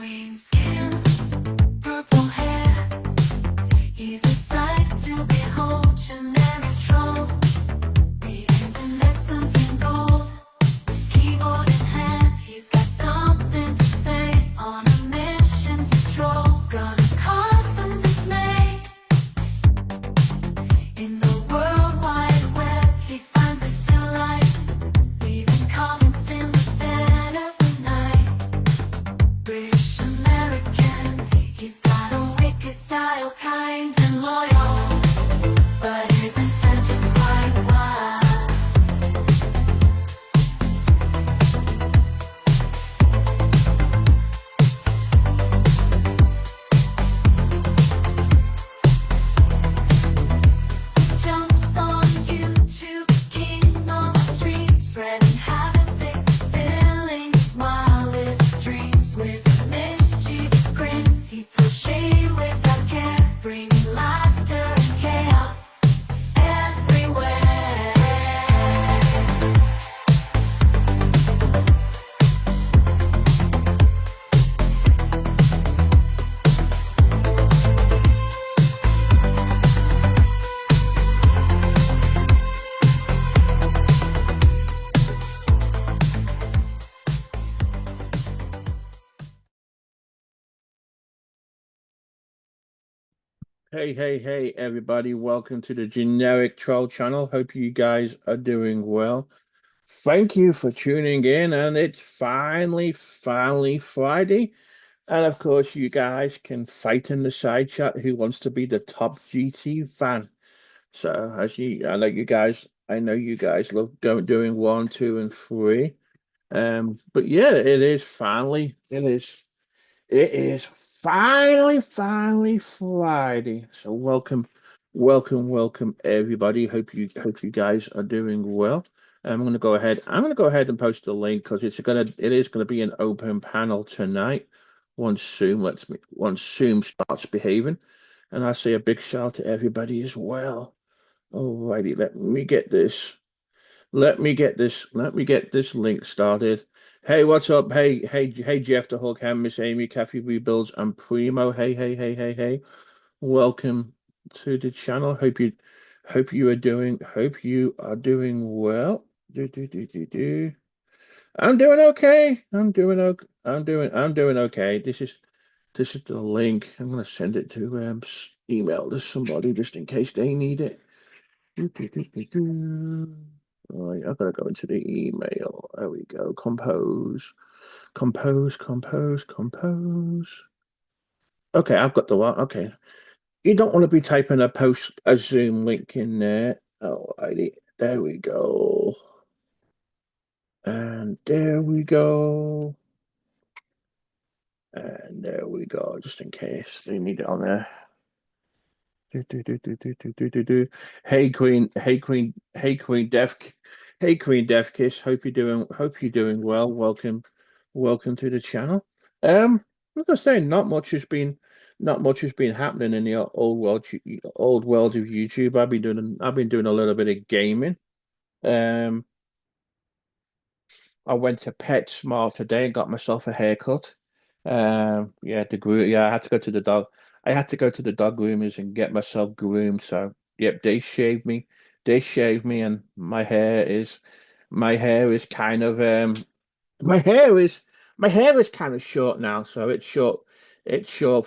Green skin, purple hair. He's a sight to behold, generic troll. The internet suns in gold, keyboard in hand. He's got something to say, on a mission to troll. Gonna cause some dismay. In the world wide web, he finds his delight, leaving comments in the dead of the night. British American, he's got a wicked style, kind and loyal, but his intentions quite wild. Jumps on YouTube, king on the stream, spreading havoc, filling his wildest dreams with a mischievous grin. He throws shade without care, bringing laughter and chaos everywhere. Hey, everybody. Welcome to the Generic Troll channel. Hope you guys are doing well. Thank you for tuning in, and it's finally Friday. And of course, you guys can fight in the side chat who wants to be the top GT fan. So, I know you guys love doing one, two, and three. But yeah, it is finally Friday. So welcome everybody. Hope you guys are doing well. I'm gonna go ahead and post the link because it is gonna be an open panel tonight. Once Zoom starts behaving. And I say a big shout out to everybody as well. Alrighty, let me get this link started. Hey, what's up? Hey, Jeff the Hawkham, Miss Amy, Kathy Rebuilds, and Primo. Hey. Welcome to the channel. Hope you are doing well. Do. I'm doing okay. I'm doing okay. This is the link. I'm gonna send it to email to somebody just in case they need it. Right, I've got to go into the email. There we go. Compose. Okay, I've got the one. Okay. You don't want to be typing a Zoom link in there. Alrighty. There we go. And there we go. And there we go, just in case they need it on there. Hey Queen Deaf Kiss. Hope you're doing well. Welcome to the channel. Like I say, not much has been happening in the old world of YouTube. I've been doing a little bit of gaming. Um, I went to PetSmart today and got myself a haircut. I had to go to the dog. I had to go to the dog groomers and get myself groomed. So, yep, they shaved me, and my hair is kind of my hair is my hair is kind of short now. So it's short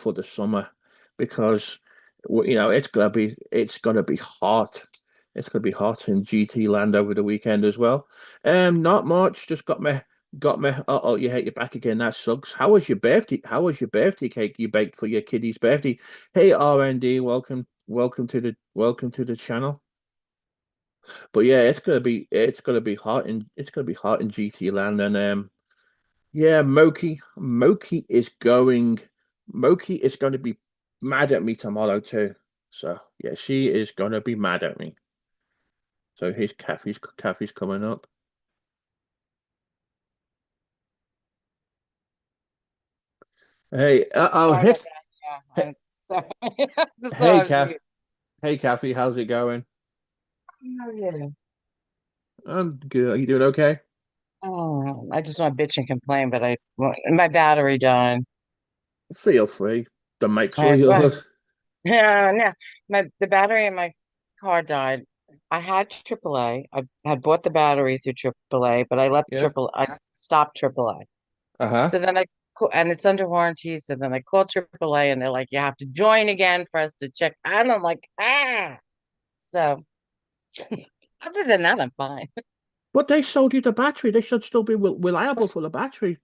for the summer because it's gonna be hot. It's gonna be hot in GT land over the weekend as well. Not much. Just got my. Oh, you hate your back again. That sucks. How was your birthday? How was your birthday cake you baked for your kiddie's birthday? Hey, RND, welcome to the channel. But yeah, it's gonna be hot in GT land, and yeah, Moki is going to be mad at me tomorrow too. So yeah, she is going to be mad at me. So here's Kathy's coming up. Hey, Sorry about that. Yeah, hey, sorry. That's all hey, I was thinking. Hey, Kathy, how's it going? Oh, yeah. I'm good. Are you doing okay? Oh, I just want to bitch and complain, but my battery died. Feel free. The mic's all I, well, yours. yeah, no, the battery in my car died. I had AAA. I had bought the battery through AAA, but I left Yeah. Triple. I stopped AAA. Uh-huh. So then and it's under warranty. So then I called AAA, and they're like, "You have to join again for us to check." And I'm like, ah. So other than that, I'm fine. But they sold you the battery. They should still be reliable for the battery.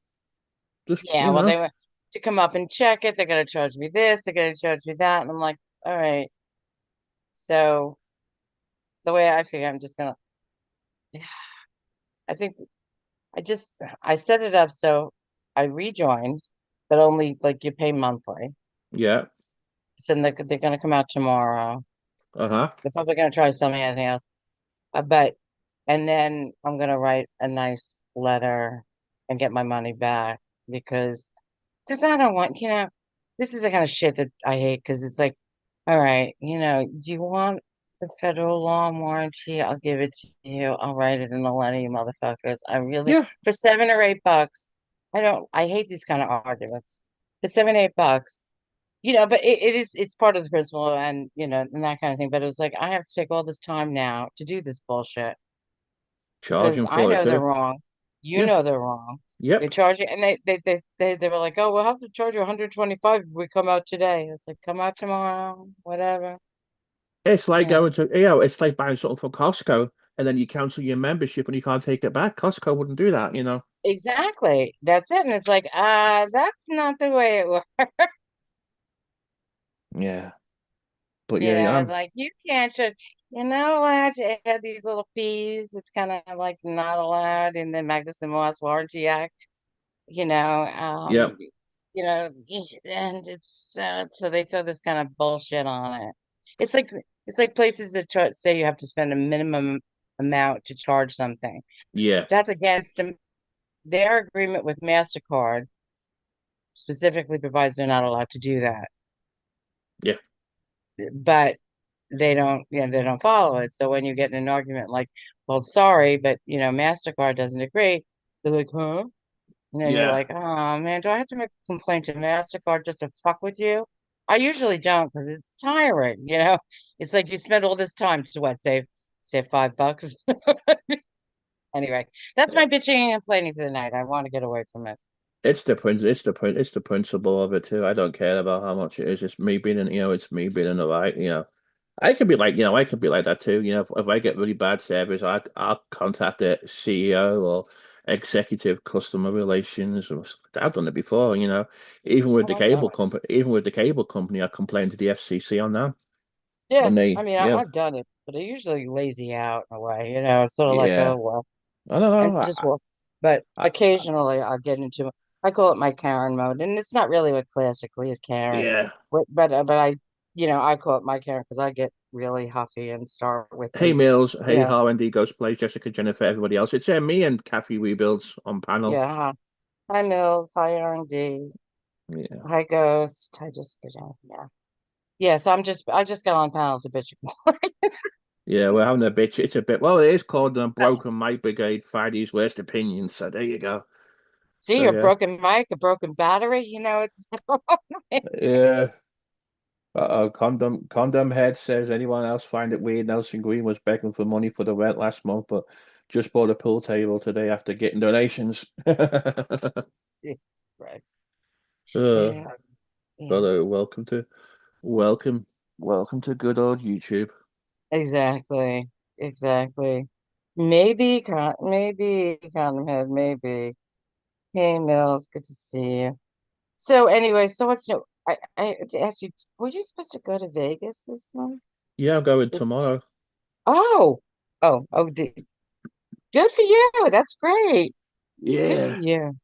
Just, Yeah, well, they were to come up and check it. They're gonna charge me this. They're gonna charge me that, and I'm like, all right. So the way I figure, I'm just gonna. I think I set it up so I rejoined, but only like you pay monthly. yeah. So they're gonna come out tomorrow. Uh-huh. They're probably gonna try something, anything else. But and then I'm gonna write a nice letter and get my money back because I don't want, this is the kind of shit that I hate because it's like, all right, do you want the federal law and warranty? I'll give it to you. I'll write it in a letter, you motherfuckers. I really, Yeah. for $7 or $8, I hate these kind of arguments. For $7, $8, but it's part of the principle and that kind of thing. But it was like, I have to take all this time now to do this bullshit because Charging I for it know they're too. wrong. You Yeah. know they're wrong. They're Yep. charging, and they were like, "Oh, we'll have to charge you 125 if we come out today." It's like, "Come out tomorrow, whatever." It's like Yeah, going to, it's like buying something from Costco and then you cancel your membership and you can't take it back. Costco wouldn't do that. exactly. That's it. And it's like, that's not the way it works. Yeah. But yeah, Like you can't charge. You're not allowed to add these little fees. It's kind of like not allowed in the Magnuson Moss Warranty Act. You know, yep. um, and so they throw this kind of bullshit on it. It's like it's like places that say you have to spend a minimum amount to charge something. Yeah. That's against their agreement with MasterCard specifically provides they're not allowed to do that. Yeah. But they don't follow it. So when you get in an argument like, well, sorry, but MasterCard doesn't agree, they're like, huh? And then you're Yeah. like, oh man, do I have to make a complaint to MasterCard just to fuck with you? I usually don't because it's tiring. It's like you spend all this time to what, save $5. Anyway, that's my bitching and complaining for the night. I want to get away from it. It's the principle of it too. I don't care about how much it is. It's me being it's me being in the right. I could be like that too. If I get really bad service, I'll contact the CEO or executive customer relations. I've done it before. Oh God. Even with the cable company, I complained to the FCC on that. Yeah, And I they, mean, yeah, I've done it, but I usually lazy out in a way. It's sort of like, yeah. oh well, I don't and know. just well. But I occasionally, I'll get into. I call it my Karen mode, and it's not really what classically is Karen, yeah. but I call it my Karen because I get really huffy and start with Hey them. Mills, You hey know, Harwendy, Ghost Plays, Jessica, Jennifer, everybody else. It's me and Kathy Rebuilds on panel. yeah. Hi Mills, hi R&D, Yeah. hi Ghost. Yeah, yeah. So I just got on panel to bitch. Yeah, we're having a bitch. It's a bit, well, it is called the Broken Mic Brigade Friday's Worst Opinions. So there you go. See, So a yeah. broken mic, a broken battery. It's Yeah. Uh-oh, condom head says anyone else find it weird Nelson Green was begging for money for the rent last month, but just bought a pool table today after getting donations. right. uh, Yeah, yeah. Hello, welcome, welcome to good old YouTube. Exactly. Exactly. Maybe Condom Head, maybe. Hey Mills, good to see you. So anyway, so what's new? I to ask you, were you supposed to go to Vegas this month? Yeah, I'm going Did, tomorrow. oh, good for you. That's great. Good for Yeah, you.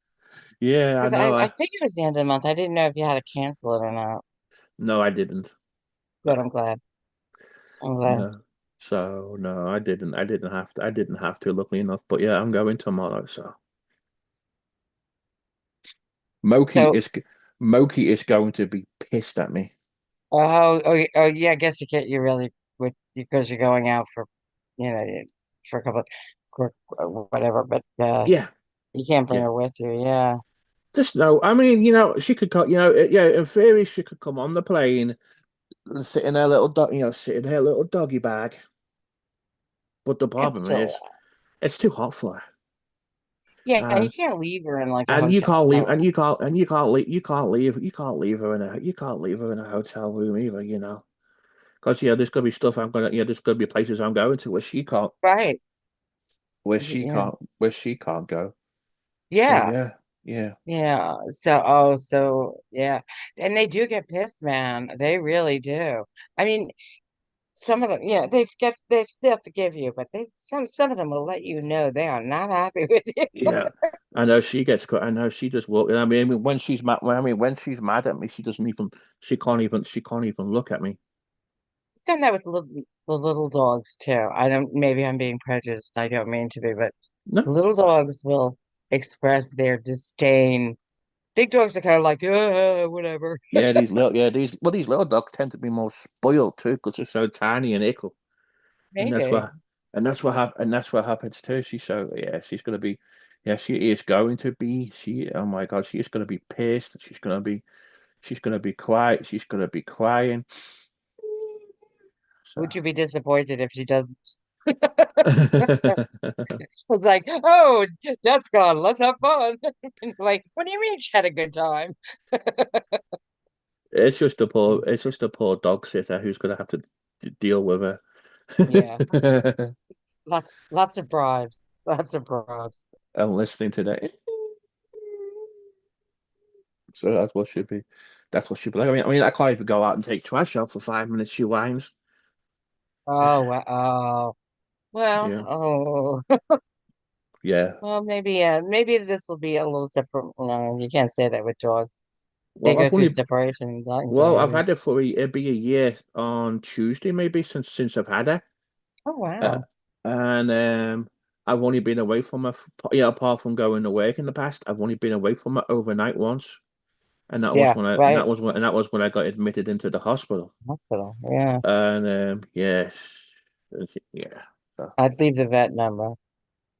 yeah, I Because know. I think it was the end of the month. I didn't know if you had to cancel it or not. No, I didn't. Good, No, I'm glad. I'm glad. no. So no, I didn't. I didn't have to. I didn't have to. Luckily enough, but yeah, I'm going tomorrow. So Moki So is Moki is going to be pissed at me. oh yeah, I guess you really with because you're going out you know for a couple for whatever, but Yeah, you can't bring yeah. her with you. Yeah. Just no. I mean, she could come. Yeah. In theory, she could come on the plane and sit in her little dog. Sit in her little doggy bag. But the It's problem still, is, it's too hot for her, yeah, and you and can't leave her in like a and you hotel can't leave, room. you can't leave her in a hotel room either. Because there's gonna be stuff there's gonna be places I'm going to Right. Yeah. where she can't go. So Yeah. yeah, yeah, Yeah. So yeah. And they do get pissed, man. They really do. I mean, some of them, yeah, they'll forgive you, but some of them will let you know they are not happy with you. yeah. I know she gets. I know she just walk. I mean, when she's mad. When she's mad at me, she doesn't even. She can't even look at me. Done that with the little dogs too. I don't, maybe I'm being prejudiced. I don't mean to be, but No. little dogs will express their disdain. Big dogs are kind of like, whatever. These little dogs tend to be more spoiled too because they're so tiny and ickle. and that's Maybe. what and that's what happens too. She's gonna be, yeah, she is going to be. Oh my God, she is gonna be pissed. She's gonna be quiet. She's gonna be crying. So Would you be disappointed if she doesn't? It's like, oh, that's gone. Let's have fun. And like, what do you mean she had a good time? it's just a poor dog sitter who's gonna have to deal with her. Yeah, lots of bribes. Lots of bribes. And listening to that. So that's what should be. That's what should be like. I can't even go out and take trash out for 5 minutes. She whines. Oh, wow. Oh, well, Yeah, yeah. well, maybe this will be a little separate. No, you can't say that with dogs. They Well, go I've through only separation I've anxiety. had it for it'll be a year on Tuesday, maybe since I've had her. Oh, Uh, wow. and I've only been away from her. Apart from going to work in the past, I've only been away from her overnight once, and Yeah, right. that was when I got admitted into the hospital. Hospital. Yeah. And yes, yeah. So. I'd leave the vet number.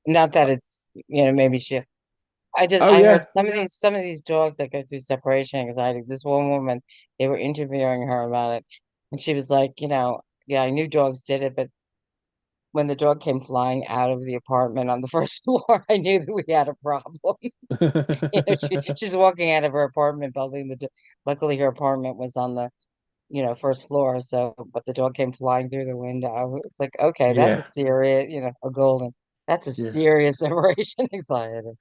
Not that it's, maybe she. Oh I heard yeah. some of these dogs that go through separation anxiety. This one woman, they were interviewing her about it, and she was like, yeah, I knew dogs did it, but when the dog came flying out of the apartment on the first floor, I knew that we had a problem. She's walking out of her apartment building. Luckily her apartment was on the, first floor. So, but the dog came flying through the window. It's like, okay, that's a Yeah, serious, a golden. That's a yeah. serious separation anxiety.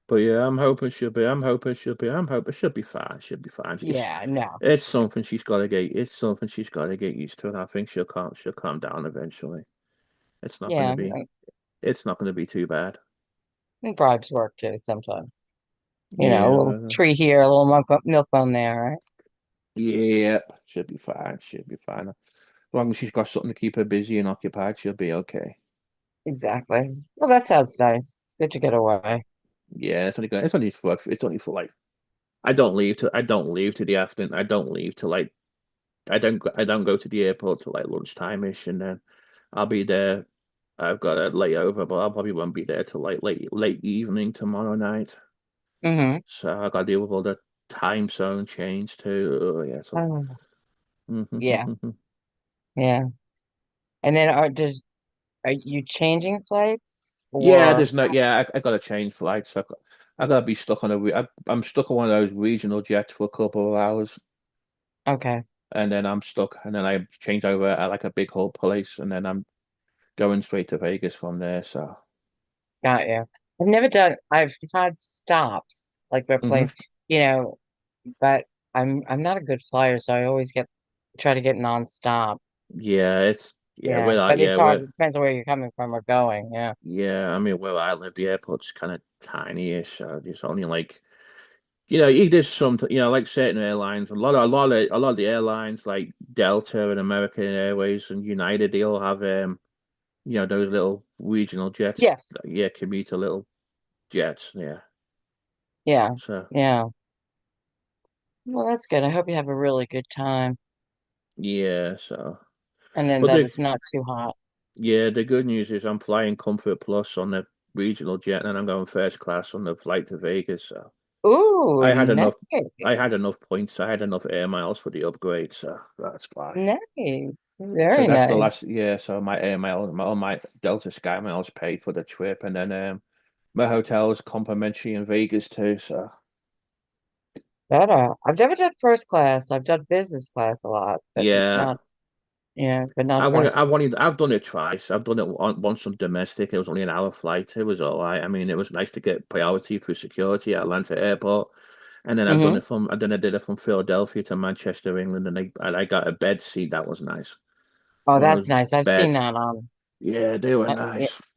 But yeah, I'm hoping she'll be. I'm hoping she'll be fine. She'll be fine. Yeah, no, It's something she's got to get. It's something she's got to get used to, and I think she'll calm down eventually. It's not going to yeah, be. It's not going to be too bad. and bribes work too sometimes. A Yeah, little tree here, a little milk bone there, right? yeah. She'll be fine. She'll be fine. As long as she's got something to keep her busy and occupied, she'll be okay. Exactly. Well, that sounds nice. It's good to get away. Yeah, it's only for like. I don't leave to the afternoon. I don't go to the airport till like lunchtime ish, and then I'll be there. I've got a layover, but I probably won't be there till like late evening tomorrow night. Mm-hmm. So I got to deal with all the time zone change too. Oh, yeah. So Oh, yeah, yeah. And then are you changing flights yeah, or there's no yeah. I got to change flights. I got to be stuck on I'm stuck on one of those regional jets for a couple of hours, okay, and then I'm stuck, and then I change over at like a big whole place, and then I'm going straight to Vegas from there. So. got you. I've had stops like where Hmm. planes, you know, but I'm not a good flyer, so I always try to get nonstop. Yeah, Yeah, but it's hard. It depends on where you're coming from or going. Yeah. I mean, where I live, the airport's kind of tiny-ish. There's only like, there's some, like certain airlines, a lot of the airlines like Delta and American Airways and United, they all have, those little regional jets. Yes. Yeah, commuter little jets. Yeah. Yeah. So, Yeah. Well, that's good. I hope you have a really good time, yeah. So, and then but that it's not too hot. the good news is I'm flying Comfort Plus on the regional jet, and I'm going first class on the flight to Vegas. So. Ooh, I had enough. I had nice. enough points. I had enough air miles for the upgrade, so that's why. Nice. So Very that's the nice. last. Yeah. So my air mile, all my Delta Sky miles paid for the trip, and then my hotel is complimentary in Vegas too. So But I've never done first class. I've done business class a lot, but yeah, not, yeah, but not first. I've done it twice. I've done it once on domestic. It was only an hour flight. It was all right. I mean, it was nice to get priority through security at Atlanta Airport. And then Hmm. I did it from Philadelphia to Manchester, England, and I got a bed seat. That was nice. Oh, One of that's those nice. I've seen beds. that on, Yeah, they were yeah, nice. I've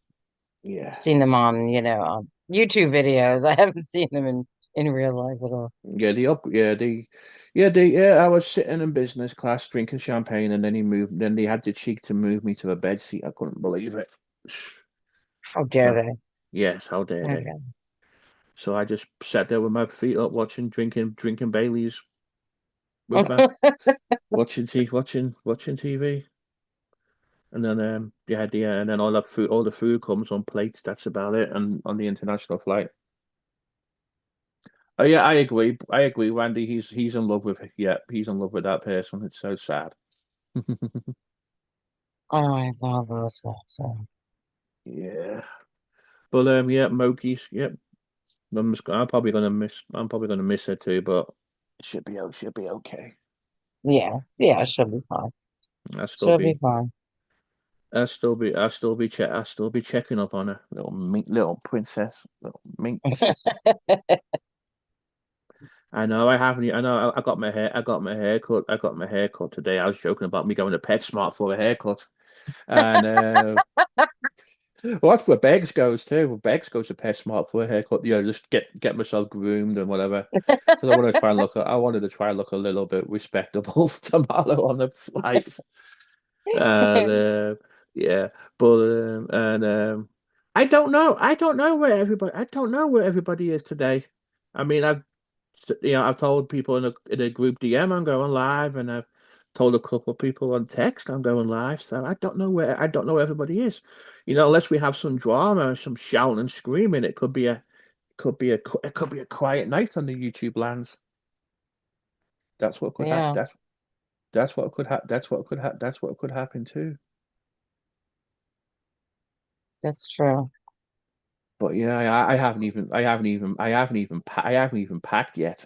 Yeah. seen them on, on YouTube videos. I haven't seen them in real life at all. I was sitting in business class drinking champagne, and then they had the cheek to move me to a bed seat. I couldn't believe it. How dare So they? yes, how dare they? Okay. So I just sat there with my feet up, drinking Baileys with my watching TV, and then and then all the food comes on plates. That's about it. And on the international flight. Oh yeah, I agree, Randy. He's in love with he's in love with that person. It's so sad. Oh, I love those guys. Yeah. But yeah, Moki's, yep. I'm probably gonna miss her too, but it should be okay. Yeah, yeah, she'll be fine. I'll still She'll be be fine. I'll still be checking up on her. Little princess, little minx. I know I got my hair cut today. I was joking about me going to PetSmart for a haircut. And well, that's where Beggs goes too. Well, Beggs goes to PetSmart for a haircut. Just get myself groomed and whatever. Because I wanted to try and look a little bit respectable for tomorrow on the flight. And yeah, but I don't know where everybody is today. I mean, I've told people in a group DM I'm going live, and I've told a couple of people on text I'm going live. So I don't know where everybody is. Unless we have some drama, some shouting and screaming, it could be a quiet night on the YouTube lands. That's what could happen. Yeah, That's what could happen too. that's true. But yeah, I haven't even packed yet.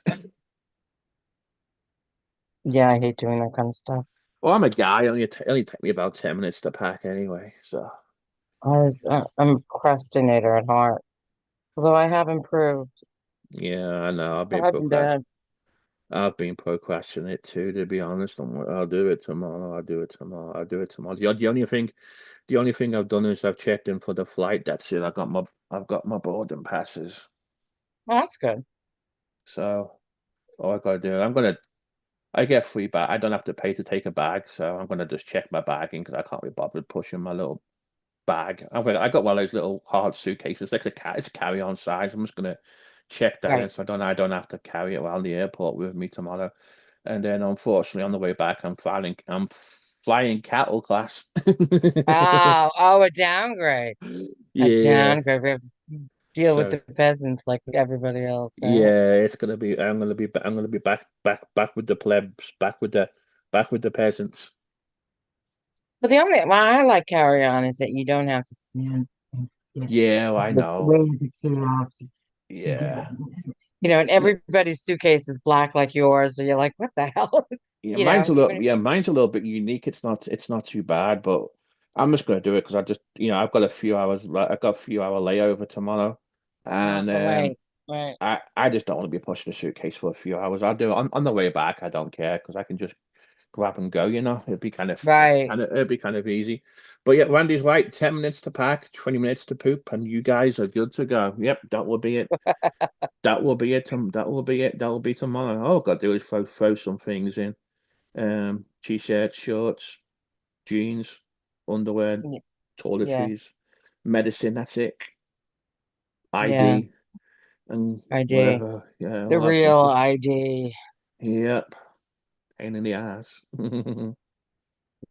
Yeah, I hate doing that kind of stuff. Well, I'm a guy. It only take me about 10 minutes to pack anyway. So I'm a procrastinator at heart, although I have improved. yeah, I know. I have been bad. I've been procrastinate too, to be honest. I'll do it tomorrow. I'll do it tomorrow. I'll do it tomorrow. The only thing I've done is I've checked in for the flight. That's it. I've got my boarding passes. Well, that's good. So all I gotta do, I get free bag. I don't have to pay to take a bag, so I'm gonna just check my bagging because I can't be bothered pushing my little bag. I got one of those little hard suitcases. It's a carry-on size. I'm just gonna check that in, Right. so I don't have to carry it around the airport with me tomorrow. And then, unfortunately, on the way back, I'm flying cattle class. Oh, a downgrade. A Yeah. downgrade. We have to deal with So the peasants like everybody else, right? yeah, it's gonna be. I'm gonna be back with the plebs, back with the peasants. But the only why I like carry on is that you don't have to stand and get Yeah, I know. way the chaos to get Yeah. it. And everybody's suitcase is black like yours, so you're like, what the hell? Even if you Mine's a little bit unique. It's not too bad, but I'm just gonna do it because I've got a few hours. I've got a few hour layover tomorrow, oh, and right, right, I just don't want to be pushing a suitcase for a few hours. I'll do it on the way back. I don't care because I can just grab and go. right. It'd be kind of easy. But yeah, Randy's right. 10 minutes to pack, 20 minutes to poop, and you guys are good to go. Yep, that will be it. That will be it. That will be it. That will be tomorrow. All I've got to do is throw some things in. T-shirts, shorts, jeans, underwear, Yeah, toiletries, medicine. That's it. yeah, ID and ID. whatever. Yeah, The we'll have some real shit. ID. Yep. Pain in the ass.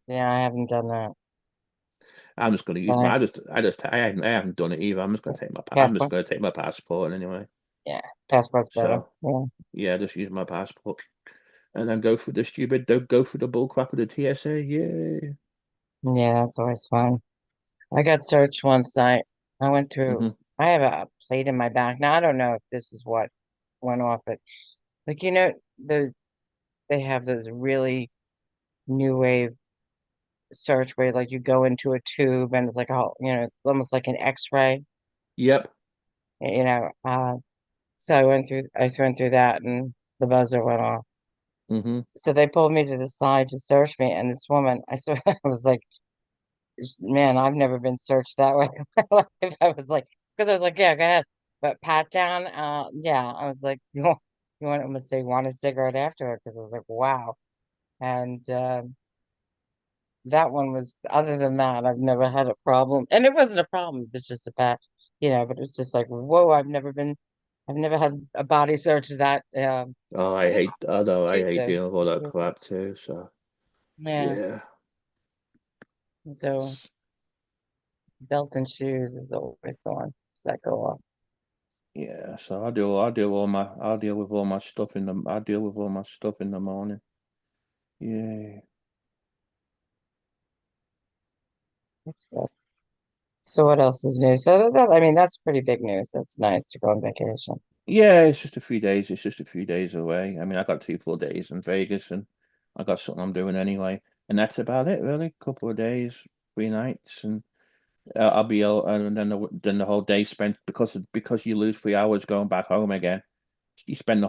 Yeah, I haven't done that. I'm just gonna use But my. I haven't done it either. I'm just gonna take my. I'm just passport. gonna take my passport anyway. Yeah, passport's better. So Yeah, yeah, just use my passport and then go through the stupid, don't go through the bull crap of the TSA. Yay. yeah, that's always fun. I got searched once. I went through. Hmm. I have a plate in my back. Now I don't know if this is what went off, but like those they have those really new wave search where like you go into a tube and it's like a almost like an X-ray. Yep. You know, so I went through that and the buzzer went off. Hmm. So they pulled me to the side to search me, and this woman, I swear, I was like, man, I've never been searched that way in my life. I was like, because I was like, yeah, go ahead. But pat down, yeah, I was like, you want to say want a cigarette after it? Because I was like, wow. And that one was, other than that, I've never had a problem. And it wasn't a problem, it was just a pat, but it was just like, whoa, I've never had a body search that, Oh, it was I know, I hate Tuesday. dealing with all that crap too. So Yeah. yeah. So belt and shoes is always the one. Does that go off? Yeah, so I'll deal with all my stuff in the I'll deal with all my stuff in the morning. Yeah. That's good. So what else is new? So I mean, that's pretty big news. That's nice to go on vacation. Yeah, it's just a few days. It's just a few days away. I mean, I got 2 full days in Vegas and I got something I'm doing anyway. And that's about it, really. Couple of days, 3 nights, and I'll be out, and then the whole day spent because you lose 3 hours going back home again. Okay. You spend the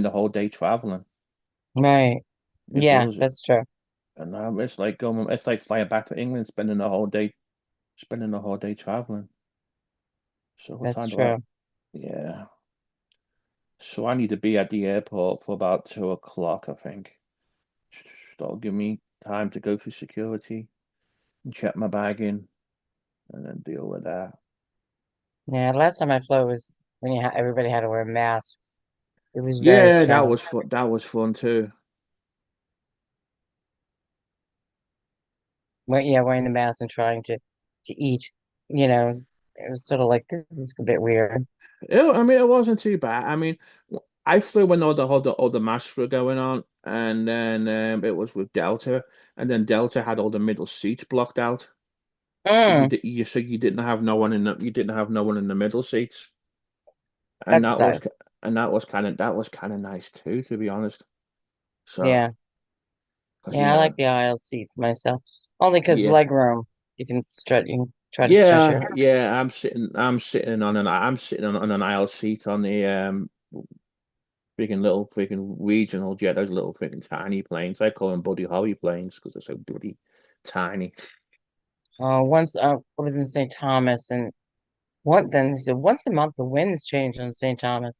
whole day traveling. Right. It Yeah, does. that's true. And it's like flying back to England, spending the whole day traveling. So what That's time do I? true. Yeah. So I need to be at the airport for about 2 o'clock, I think. That'll give me time to go through security and check my bag in and then deal with that. Yeah, last time I flew was when everybody had to wear masks. It was very Yeah, that strange. was fun. That was fun too. Yeah, wearing the mask and trying to eat. It was sort of like this is a bit weird. I mean, it wasn't too bad. I mean, I flew when all the masks were going on, and then it was with Delta, and then Delta had all the middle seats blocked out, so Mm, you didn't have no one you didn't have no one in the middle seats, and that's nice. that was kind of nice too, to be honest. So, Yeah. because Yeah, I like the aisle seats myself. Only because yeah, leg room. You can try to stretch your head. yeah, I'm sitting on an aisle seat on the freaking regional jet, those little freaking tiny planes. I call them Buddy Holly planes because they're so bloody tiny. Once I was in St. Thomas, and then he said once a month the winds change on St. Thomas,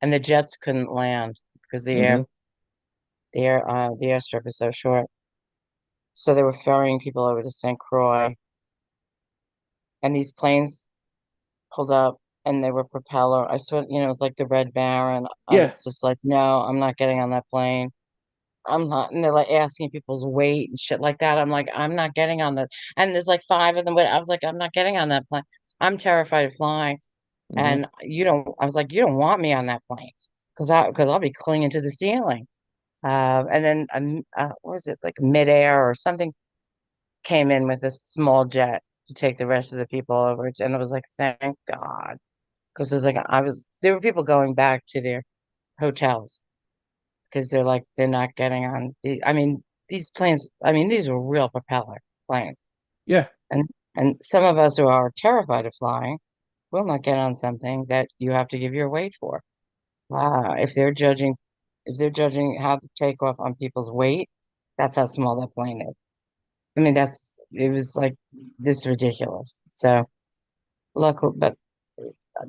and the jets couldn't land because Hmm. the airstrip is so short. So they were ferrying people over to St. Croix, and these planes pulled up, and they were propeller. I swear, it was like the Red Baron. I Yeah. was just like, no, I'm not getting on that plane. I'm not. And they're like asking people's weight and shit like that. I'm like, I'm not getting on that. And there's like five of them, but I was like, I'm not getting on that plane. I'm terrified of flying. Hmm. And I was like, you don't want me on that plane because I'll be clinging to the ceiling. And then what was it, like midair or something came in with a small jet to take the rest of the people over. And I was like, thank God. Because it was like, there were people going back to their hotels because they're not getting on I mean, these planes, I mean, these were real propeller planes. Yeah. And, and some of us who are terrified of flying will not get on something that you have to give your weight for. If they're judging how to take off on people's weight, that's how small that plane is. I mean, it was like this ridiculous. So luckily, but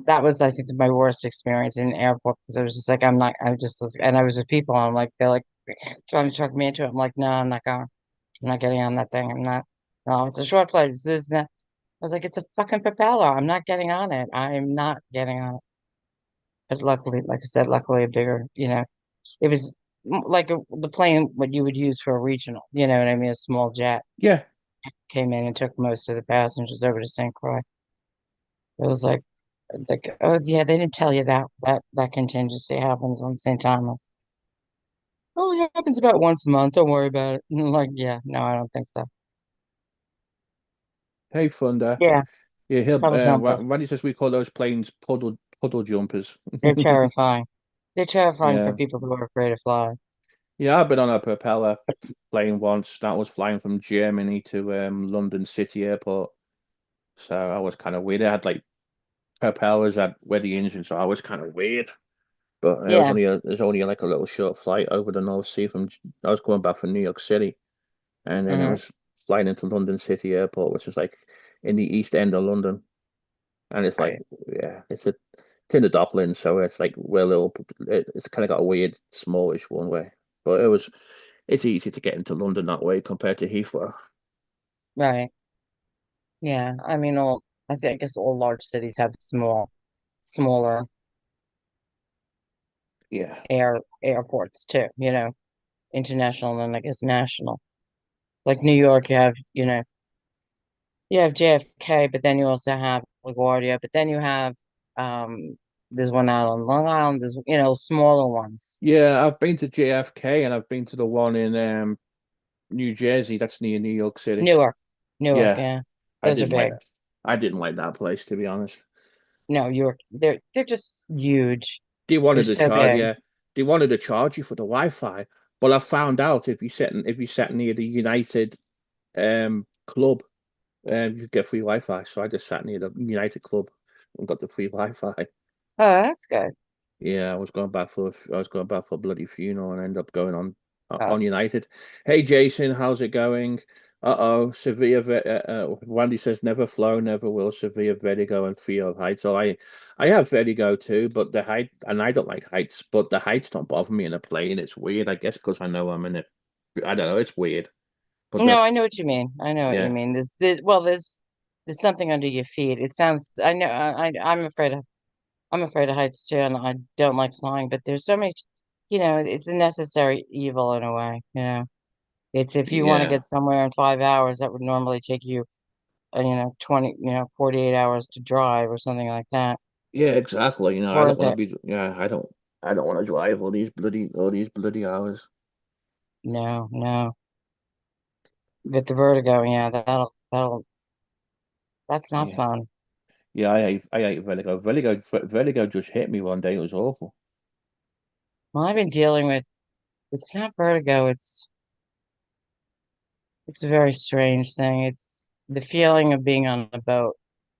that was, I think, my worst experience in an airport because I was just like, and I was with people, and I'm like, they're like trying to truck me into it. I'm like, no, I'm not going. I'm not getting on that thing. I'm not. No, it's a short flight. It's this, and that. I was like, it's a fucking propeller. I'm not getting on it. I'm not getting on it. But luckily, like I said, luckily a bigger, it was the plane what you would use for a regional, you know what I mean? A small jet Yeah. came in and took most of the passengers over to St. Croix. It was like, like, oh yeah, they didn't tell you that contingency happens on St. Thomas. Oh, it happens about once a month. Don't worry about it. And I'm like, yeah, no, I don't think so. Hey, Thunder. Yeah, Yeah, puddle jumper. Randy says we call those planes puddle jumpers. They're terrifying. They're terrifying for Yeah. people who are afraid to fly. Yeah, I've been on a propeller plane once. That was flying from Germany to London City Airport. So I was kind of weird. They had like propellers that were the engine, so I was kind of weird. But Yeah. it was only like a little short flight over the North Sea from. I was going back from New York City, and then it Hmm. was flying into London City Airport, which is like in the East End of London, and it's like Right. yeah, it's in the Docklands, so it's like we're a little. It's kind of got a weird, smallish one way, but it's easy to get into London that way compared to Heathrow. Right. Yeah. I mean, I guess all large cities have smaller Yeah, airports too, international and I guess national. Like New York, you have JFK, but then you also have LaGuardia, but then you have um there's one out on Long Island, there's smaller ones. yeah. I've been to JFK and I've been to the one in New Jersey. That's near New York City. Newark. Newark, Yeah, yeah. I Those are didn't like big. that. I didn't like that place to be honest. No, York, they're just huge. They They're wanted to so charge, big. yeah, they wanted to charge you for the Wi-Fi. But I found out if you sat near the United club, you could get free Wi-Fi. So I just sat near the United club and got the free Wi-Fi. Oh, that's good. Yeah, I was going back for a bloody funeral and ended up going Oh, on United. Hey Jason, how's it going? Uh-oh, Wendy says never flow, never will. Severe vertigo and fear of heights. So I have vertigo too, but the height and I don't like heights, but the heights don't bother me in a plane. It's weird, I guess, because I know I'm in it. I don't know, it's weird. But no, I know what you mean. I know what you yeah, mean. There's something under your feet. It sounds. I know. I'm afraid of heights too, and I don't like flying. But there's so many. It's a necessary evil in a way. It's if you want to yeah, get somewhere in 5 hours, that would normally take you, 20, 48 hours to drive or something like that. yeah, exactly. You know, I don't Worth want to it. be. Yeah, I don't want to drive all these bloody hours. No, no. But the vertigo, yeah, that's not Yeah. fun. Yeah, I hate vertigo. Vertigo just hit me one day. It was awful. Well, I've been dealing with. It's not vertigo. It's a very strange thing. It's the feeling of being on a boat.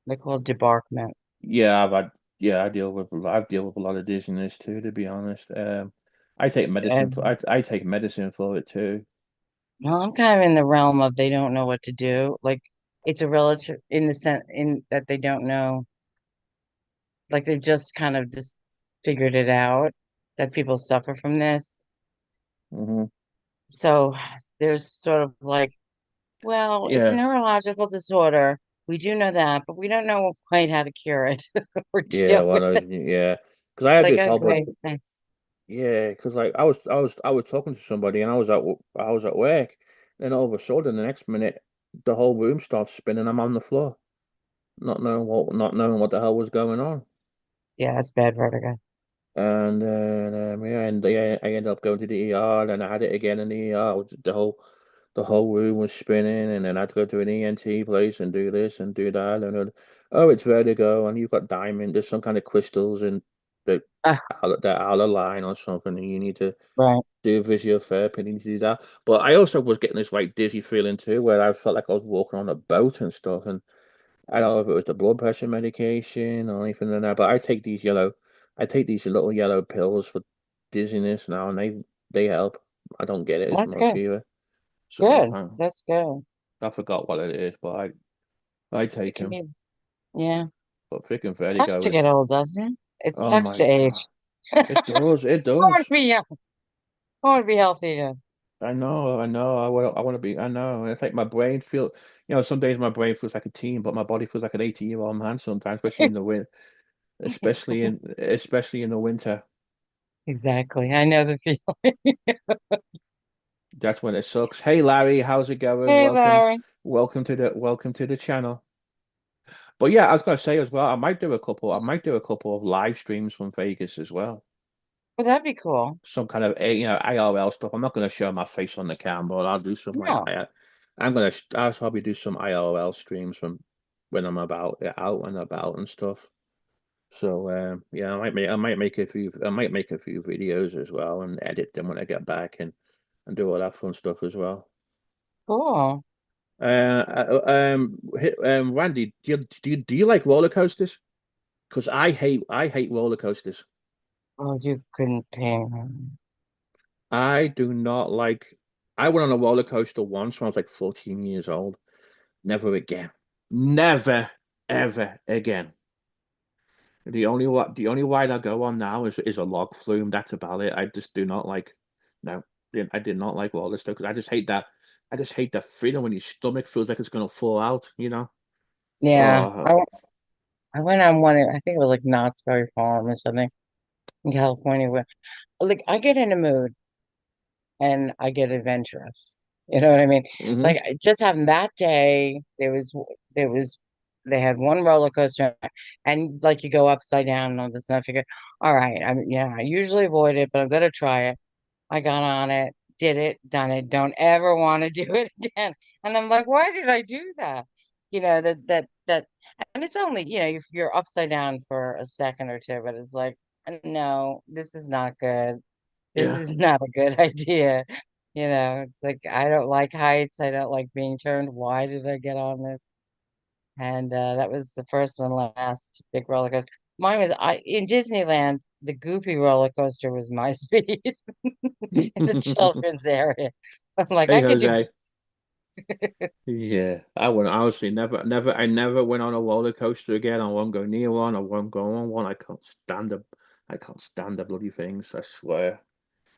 They call it debarkment. Yeah, I deal with a lot of dizziness too, to be honest. And I take medicine for it too. well, I'm kind of in the realm of they don't know what to do. Like it's a relative in the sense in that they don't know, like they just kind of just figured it out that people suffer from this. Hmm. So there's sort of like, well, it's a Yeah, neurological disorder. We do know that, but we don't know quite how to cure it or yeah, deal one with of it. those, yeah. Because I It's had like, this horrible, okay, thanks. yeah. Because like I was talking to somebody and I was at work, and all of a sudden the next minute the whole room starts spinning. I'm on the floor, not knowing what the hell was going on. Yeah, that's bad vertigo. And then yeah, I ended up going to the ER, and I had it again in the ER. The whole room was spinning, and then I had to go to an ENT place and do this and do that. Oh, it's vertigo, and you've got diamond. There's some kind of crystals in the Ah, that outer line or something, and you need to right. do physiotherapy. And you need to do that. But I also was getting this like dizzy feeling too, where I felt like I was walking on a boat and stuff, and I don't know if it was the blood pressure medication or anything like that, but I take these little yellow pills for dizziness now, and they help. I don't get it as That's much good. either, so Good. That's good. I forgot what it is, but I It take can them. be, yeah. But freaking Sucks vertigo to get is, old, doesn't it? It oh sucks my to God, age. I it want to does. be young. I want to be healthy again. I know. I want to be. I know. It's like my brain feel. You know, some days my brain feels like a teen, but my body feels like an 80-year-old man sometimes, especially in the winter, especially in the winter. Exactly. I know the feeling. That's when it sucks. Hey Larry, how's it going? Hey, Larry. Welcome to the channel. But yeah, I was gonna say as well, I might do a couple of live streams from Vegas as well. Well, that'd be cool. Some kind of IRL stuff. I'm not gonna show my face on the camera, but I'll do some No, I'll probably do some IRL streams from when I'm out and about and stuff. So yeah, I might make a few videos as well and edit them when I get back and do all that fun stuff as well. cool. Randy, do you like roller coasters? Because I hate roller coasters. Oh, you couldn't pay me. I do not like. I went on a roller coaster once when I was like 14 years old. Never again. Never ever again. The only ride I go on now is a log flume. That's about it. I just do not like. No, I did not like roller coaster because I just hate that. I just hate that feeling when your stomach feels like it's gonna fall out. You know. Yeah, Oh, I went on one. I think it was like Knott's Berry Farm or something in California. Where like I get in a mood and I get adventurous. You know what I mean? hmm Like it just happened that day. There was they had one roller coaster and like you go upside down and all this stuff. You go, all right. I usually avoid it, but I'm gonna try it. I got on it, did it, done it. Don't ever want to do it again. And I'm like, why did I do that? That, and it's only, if you're upside down for a second or two, but it's like, no, this is not good. This yeah. is not a good idea. It's like, I don't like heights. I don't like being turned. Why did I get on this? And that was the first and last big roller coaster. Mine was in Disneyland. The Goofy roller coaster was my speed in the children's area. I'm like, Hey I could do. Jose. Yeah, I would honestly I never went on a roller coaster again. I won't go near one. I won't go on one. I can't stand the bloody things. I swear.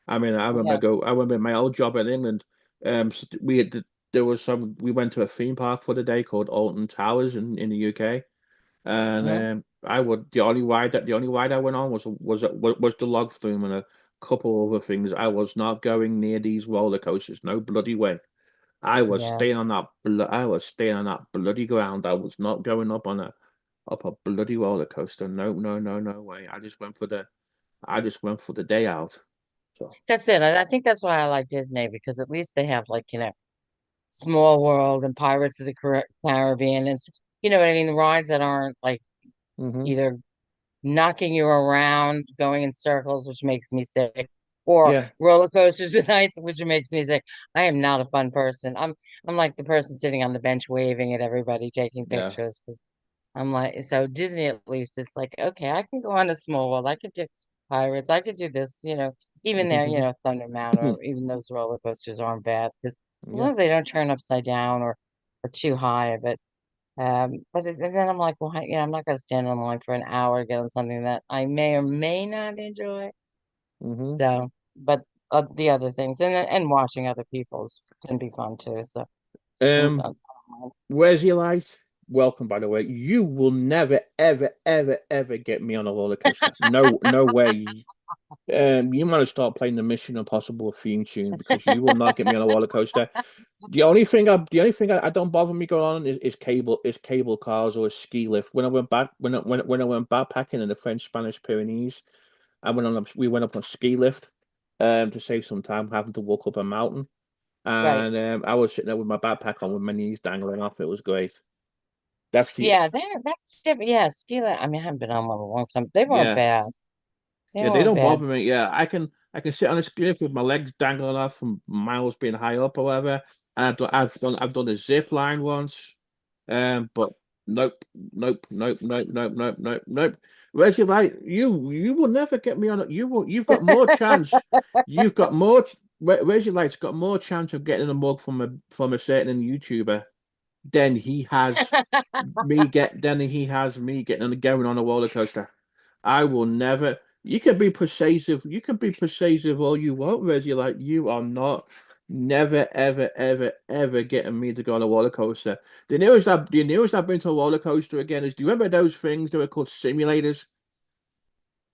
I mean, Yeah. I remember my old job in England. We had there was some. We went to a theme park for the day called Alton Towers in the UK, and Uh-huh. the only ride I went on was the log flume and a couple other things. I was not going near these roller coasters. No bloody way. Yeah. I was staying on that bloody ground. I was not going up a bloody roller coaster. No, no, no, no way. I just went for the day out. So That's it. I think that's why I like Disney because at least they have like, Small World and Pirates of the Caribbean and you know what I mean, the rides that aren't like hmm either knocking you around, going in circles, which makes me sick, or yeah, roller coasters with heights, which makes me sick. I am not a fun person. I'm like the person sitting on the bench waving at everybody, taking yeah. pictures. I'm like, so Disney at least it's like, okay, I can go on a Small World. I could do Pirates. I could do this, even there, Thunder Mountain or even those roller coasters aren't bad because as long Yeah. as they don't turn upside down or too high. And then I'm like, well, I'm not going to stand in line for an hour to get on something that I may or may not enjoy. hmm So, but the other things and watching other people's can be fun too. So, I'm Um, done. where's your light? Welcome, by the way. You will never, ever, ever, ever get me on a roller coaster. No, no way. You might start playing the Mission Impossible theme tune because you will not get me on a roller coaster. The only thing I don't bother me going on is cable cars or a ski lift. When I went backpacking in the French Spanish Pyrenees, we went up on a ski lift, to save some time having to walk up a mountain, Right. and I was sitting there with my backpack on with my knees dangling off. It was great. That's the Yeah, that's different. Yeah, ski lift. I mean, I haven't been on one in a long time. They weren't yeah. bad. They Yeah, they weren't don't bad. bother me. Yeah, I can sit on a cliff with my legs dangling off from miles being high up or whatever. And I've done a zip line once. But nope, nope, nope, nope, nope, nope, nope, nope. Reggie, like you will never get me on it. You've got more chance. You've got more. Reggie Light's got more chance of getting a mug from a certain YouTuber than he has he has me getting on going on a roller coaster. I will never. You can be persuasive. You can be persuasive all you want, Reggie. Like you are not. Never, ever, ever, ever getting me to go on a roller coaster. The nearest I've been to a roller coaster again is. Do you remember those things that were called simulators?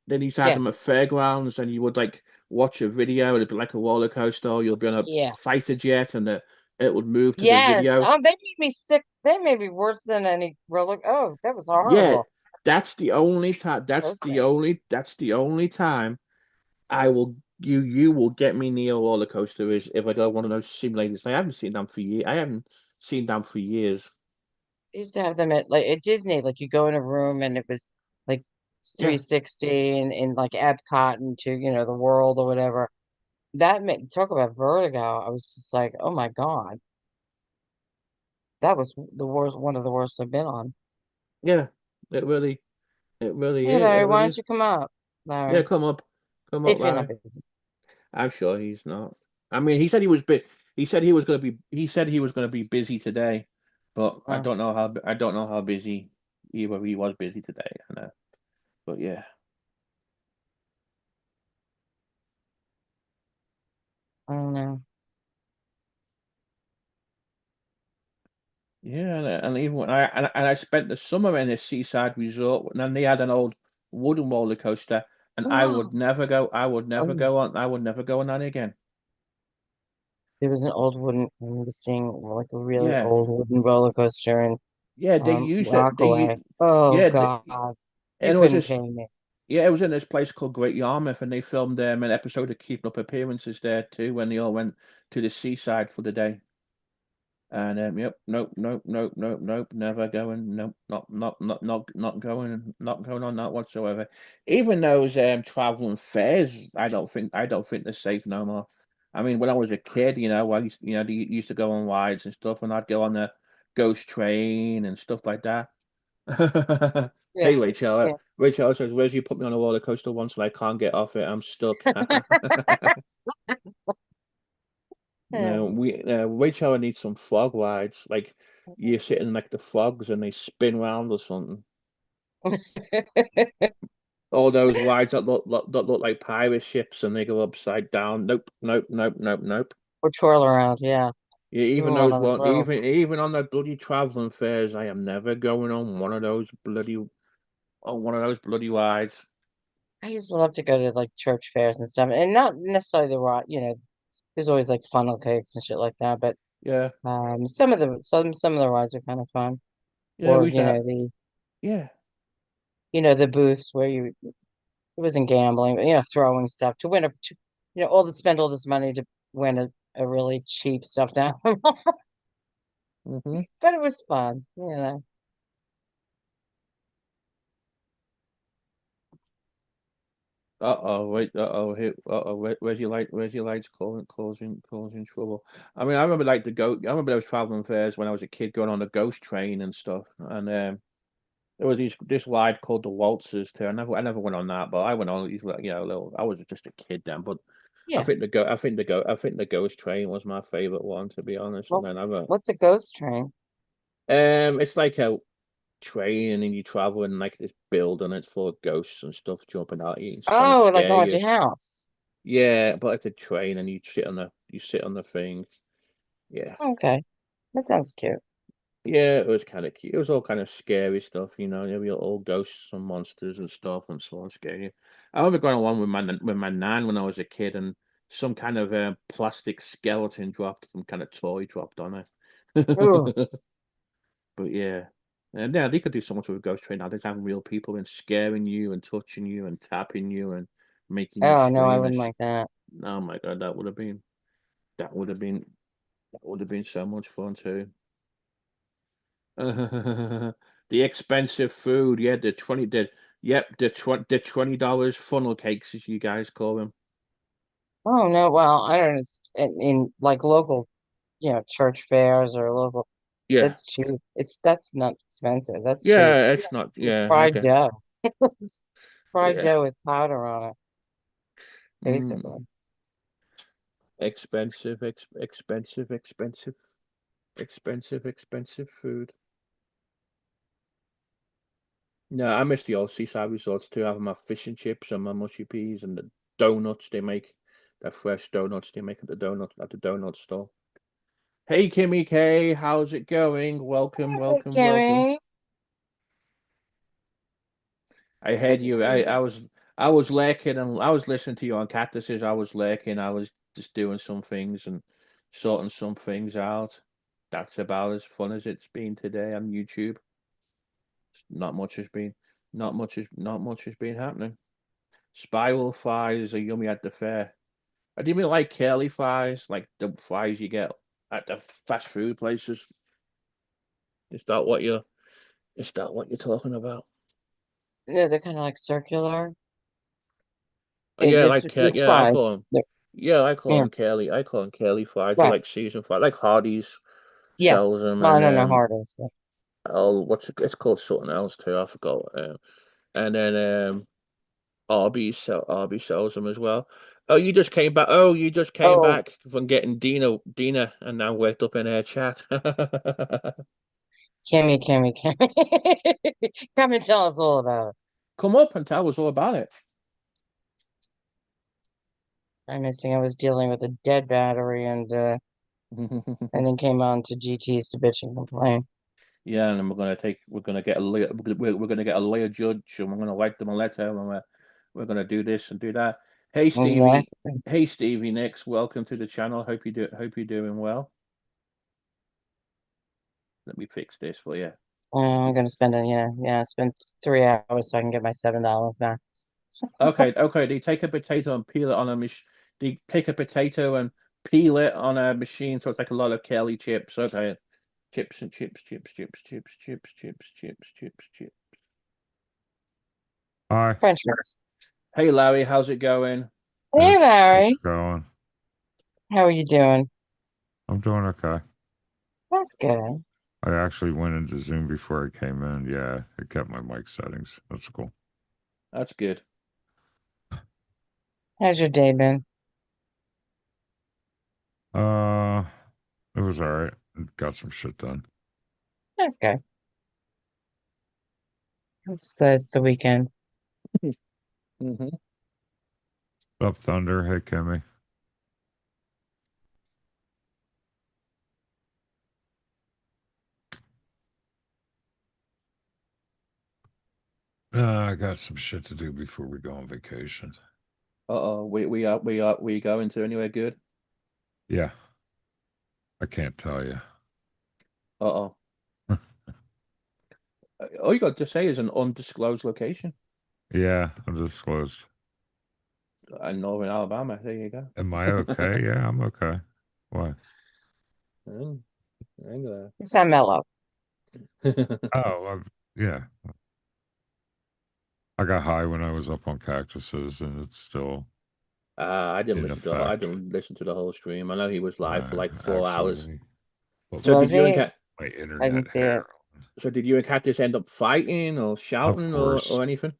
Then you used to have them at Yes. fairgrounds, and you would like watch a video. It'd be like a roller coaster. Or you'll be on a Yeah. fighter jet, and It would move to the Yes. video. Oh, they made me sick. They made me worse than any roller. Oh, that was Yeah, horrible. that's the only time. Okay. That's the only time I will. You will get me near a roller coaster is if I go one of those simulators. I haven't seen them for years. I haven't seen them for years. I used to have them at Disney. Like you go in a room and it was like Yeah, 360 and like Epcot into, the world or whatever. That made talk about vertigo. I was just like, oh my God. That was the worst, one of the worst I've been on. yeah. It really, it really Hey is. It Larry, why really don't is. you come up, Yeah, Larry? come up, If you're not Larry. busy. I'm sure he's not. I mean, he said he was bit. He said he was going to be. He said he was going to be busy today, but I Oh, don't know how. I don't know how busy. Either he was busy today. I know, but yeah, I don't know. yeah. And even when I spent the summer in a seaside resort, and then they had an old wooden roller coaster, and I would never go. I would never Oh, go on. I would never go on that again. there was an old wooden, I remember seeing like a really Yeah, old wooden roller coaster in yeah. They used it. Rockaway. Oh Yeah, God, you and it was couldn't just pay me. yeah, it was in this place called Great Yarmouth, and they filmed an episode of Keeping Up Appearances there too, when they all went to the seaside for the day. And yep, nope, nope, nope, nope, nope, never going, nope, not going, not going on that whatsoever. Even those traveling fairs, I don't think they're safe no more. I mean, when I was a kid, they used to go on rides and stuff, and I'd go on the ghost train and stuff like that. Yeah, Hey Rachel, yeah. Rachel says, "Where's you put me on a roller coaster once and I can't get off it? I'm stuck." No, Rachel needs some frog rides. Like you're sitting like the frogs and they spin round or something. All those rides that look like pirate ships and they go upside down. Nope, nope, nope, nope, nope. Or twirl around, yeah. Yeah, Even even on those those one, little. even on the bloody traveling fairs, I am never going on one of those bloody rides. I used to love to go to like church fairs and stuff, and not necessarily the rock. There's always like funnel cakes and shit like that. But Yeah, some of the rides are kind of fun. yeah, Or we used to have, yeah. the booths where it wasn't gambling, but throwing stuff to win all to spend all this money to win a really cheap stuffed animal. Hmm. But it was fun. Uh-oh, wait, uh-oh, here, uh-oh, where's your lights causing trouble. I mean, I remember like I remember those traveling fairs when I was a kid going on the ghost train and stuff. And there was this ride called the Waltzers too. I never went on that, but I went on these like, little I was just a kid then, but Yeah. I think the ghost train was my favorite one to be honest. And Well, then what's a ghost train? it's like a train and you travel in like this building, it's full of ghosts and stuff jumping at you, trying to Oh, like scare you. haunted house. Yeah, but it's a train and you sit on the thing. Yeah. Okay, that sounds cute. Yeah, it was kind of cute. It was all kind of scary stuff, There were all ghosts and monsters and stuff and so on scary. I remember going on one with my nan when I was a kid and some kind of plastic skeleton dropped, some kind of toy dropped on Ooh. it. But yeah. And yeah, they could do so much with a ghost train now. They have real people and scaring you and touching you and tapping you and making you Oh no, I scream wouldn't like that. oh my god, that would have been that would have been so much fun too. The expensive food, yeah, the $20 funnel cakes as you guys call them. Oh no, well, I don't know. In like local, church fairs or local, Yeah, that's cheap. That's not expensive. That's cheap. yeah, it's not. It's Yeah, fried okay, dough. Fried yeah. dough with powder on it, Mm. basically. Expensive food. No, I miss the old seaside resorts too, having my fish and chips and my mushy peas and the donuts they make, the fresh donuts they make at the donut store. Hey Kimmy K, how's it going? Welcome, Hey, welcome, welcome. Kimmy. I Good heard to you. see you. I was lurking and I was listening to you on cactuses. I was lurking. I was just doing some things and sorting some things out. That's about as fun as it's been today on YouTube. Not much has been happening. Spiral fries are yummy at the fair. I didn't even like curly fries, like the fries you get at the fast food places. Is that what you're? Is that what you're talking about? Yeah, they're kind of like circular. Oh, yeah, It's yeah, I call fries. them. Yeah, I call Yeah. them curly. I call them curly fries. They're Right. like seasoned fries, like Hardee's Yes. sells them, Well, I and don't know how it is, but oh, it's called something else too. I forgot. And then Arby's sells them as well. Oh, you just came back. Oh, you just came oh, back from getting Dina, and now worked up in her chat. Kimmy. Come and tell us all about it. Come up and tell us all about it. I'm missing. I was dealing with a dead battery and then came on to GT's to bitch and complain. Yeah, and then we're gonna get a lawyer, we're gonna get a lawyer judge, and we're gonna write them a letter, and we're gonna do this and do that. Hey Stevie, Exactly. hey Stevie Nicks, welcome to the channel. Hope you're doing well. Let me fix this for you. I'm gonna spend spend 3 hours so I can get my $7 back. Okay. They take a potato and peel it on a machine. They take a potato and peel it on a machine, so it's like a lot of curly chips. Okay, chips and chips. Hi, French fries. Hey Larry, how's it going? Hey, it's Larry. going. How are you doing? I'm doing okay. That's good. I actually went into Zoom before I came in. Yeah, it kept my mic settings. That's cool. That's good. How's your day been? Uh, it was all right. Got some shit done. That's good. It's the weekend. Hmm. Up Thunder. Hey, Kimmy. I got some shit to do before we go on vacation. Uh-oh, we going to anywhere good? Yeah, I can't tell you. Uh-oh. All you got to say is an undisclosed location Yeah, I'm disclosed. in northern Alabama. There you go. Am I okay? Yeah, I'm okay. Why? Mm, there It's not mellow. you go. Oh, yeah. I got high when I was up on cactuses, and it's still in I effect. didn't listen to the whole stream. I know he was live for like 4 hours. Absolutely. But So Was did you and he? Cat? my I didn't internet see it. hair. So did you and Cactus end up fighting or Of shouting course. or anything?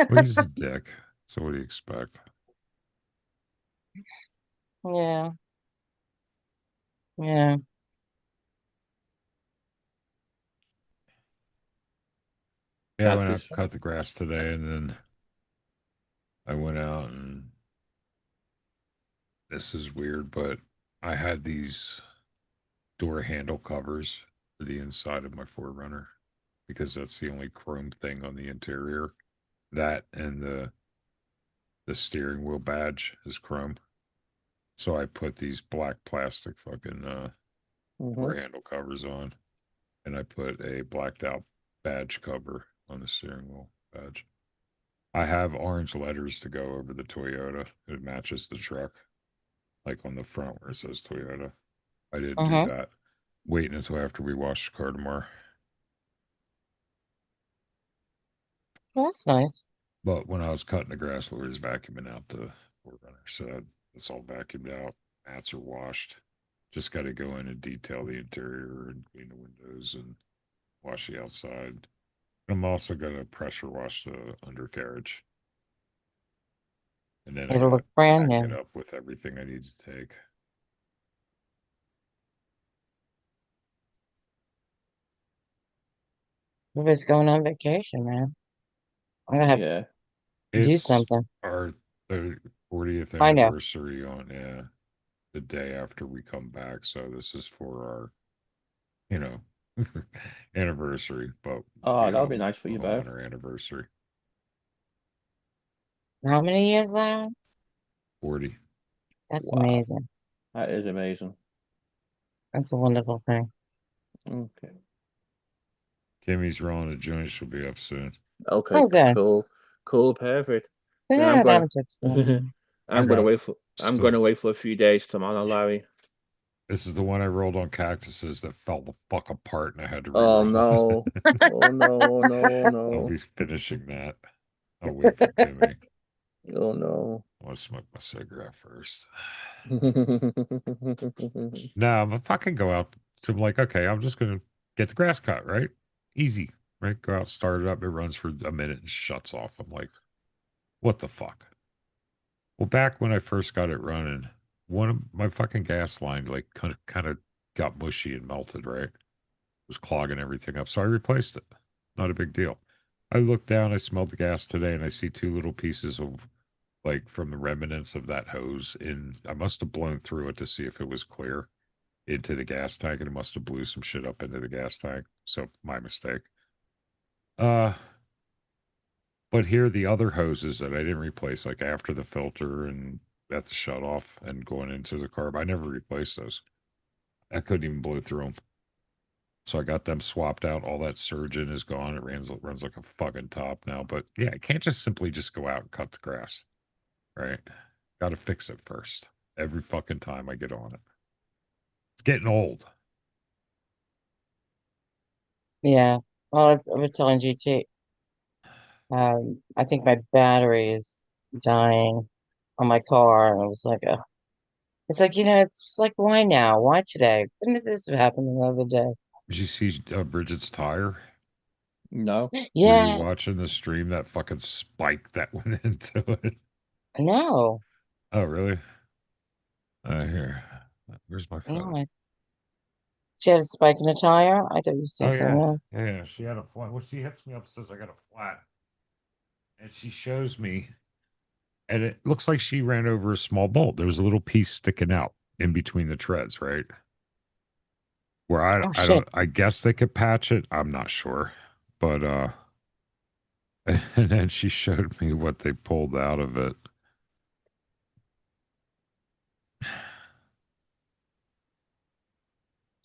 Well, he's a dick. So what do you expect? Yeah, yeah. Yeah, I went out Cactus. to cut the grass today, and then I went out, and this is weird, but I had these door handle covers for the inside of my Forerunner because that's the only chrome thing on the interior. That and the steering wheel badge is chrome. So I put these black plastic fucking Hmm. door handle covers on, and I put a blacked out badge cover on the steering wheel badge. I have orange letters to go over the Toyota. It matches the truck, like on the front where it says Toyota. I didn't do Mm-hmm. that. Waiting until after we wash the car tomorrow. That's nice. But when I was cutting the grass, Lori's vacuuming out the Forerunner, so it's all vacuumed out. Mats are washed. Just got to go in and detail the interior and clean the windows and wash the outside. I'm also going to pressure wash the undercarriage. And then I It'll got to look brand pack it new. up with everything I need to take. Everybody's going on vacation, man. I'm gonna have to Yeah. do It's something. our 40th I know. anniversary on the day after we come back. So this is for our, you know, anniversary, but we'll Oh, be that would be home, nice for you home on both. our anniversary. How many years now? 40. That's Wow, amazing. that is amazing. That's a wonderful thing. Okay. Kimmy's rolling a joint. She'll be up soon. Okay. Oh, good. Cool. Perfect. Then Yeah, I'm I going. haven't touched them. I'm going to wait for. I'm going So to wait for a few days tomorrow, Larry. this is the one I rolled on cactuses that fell the fuck apart, and I had to Oh re-roll. no! Oh no! Oh I'll no! be finishing that. I'll wait for Kimmy. Oh no! I want to smoke my cigarette first. Oh No, I'm gonna fucking go out. So I'm like, okay, I'm just gonna get the grass cut, right? Easy, right? Go out, start it up. It runs for a minute and shuts off. I'm like, what the fuck? Well, back when I first got it running, one of my fucking gas line like kind of got mushy and melted, right? It was clogging everything up. So I replaced it. Not a big deal. I looked down, I smelled the gas today, and I see two little pieces of like from the remnants of that hose in. I must have blown through it to see if it was clear into the gas tank, and it must have blew some shit up into the gas tank. So my mistake. Uh but here are the other hoses that I didn't replace, like after the filter and at the shut off and going into the carb. I never replaced those. I couldn't even blow through them. So I got them swapped out. All that surgeon is gone. It runs like a fucking top now. But yeah, I can't just simply just go out and cut the grass. Right? Got to fix it first. Every fucking time I get on it. It's getting old. Yeah. Well, I was telling GT, I think my battery is dying on my car, and it was like it's like, it's like, why now? Why today? When did this happen the other day? Did you see Bridget's tire? no! Were you Yeah, watching the stream? That fucking spike that went into it. no, Oh, really? Here. Where's my no. phone? She had a spike in the tire. I thought you were saying Oh, something yeah. else. Yeah, she had a flat. Well, she hits me up, says I got a flat. And she shows me, and it looks like she ran over a small bolt. There was a little piece sticking out in between the treads, right? Where Oh I shit! don't, I guess they could patch it. I'm not sure. But, and then she showed me what they pulled out of it.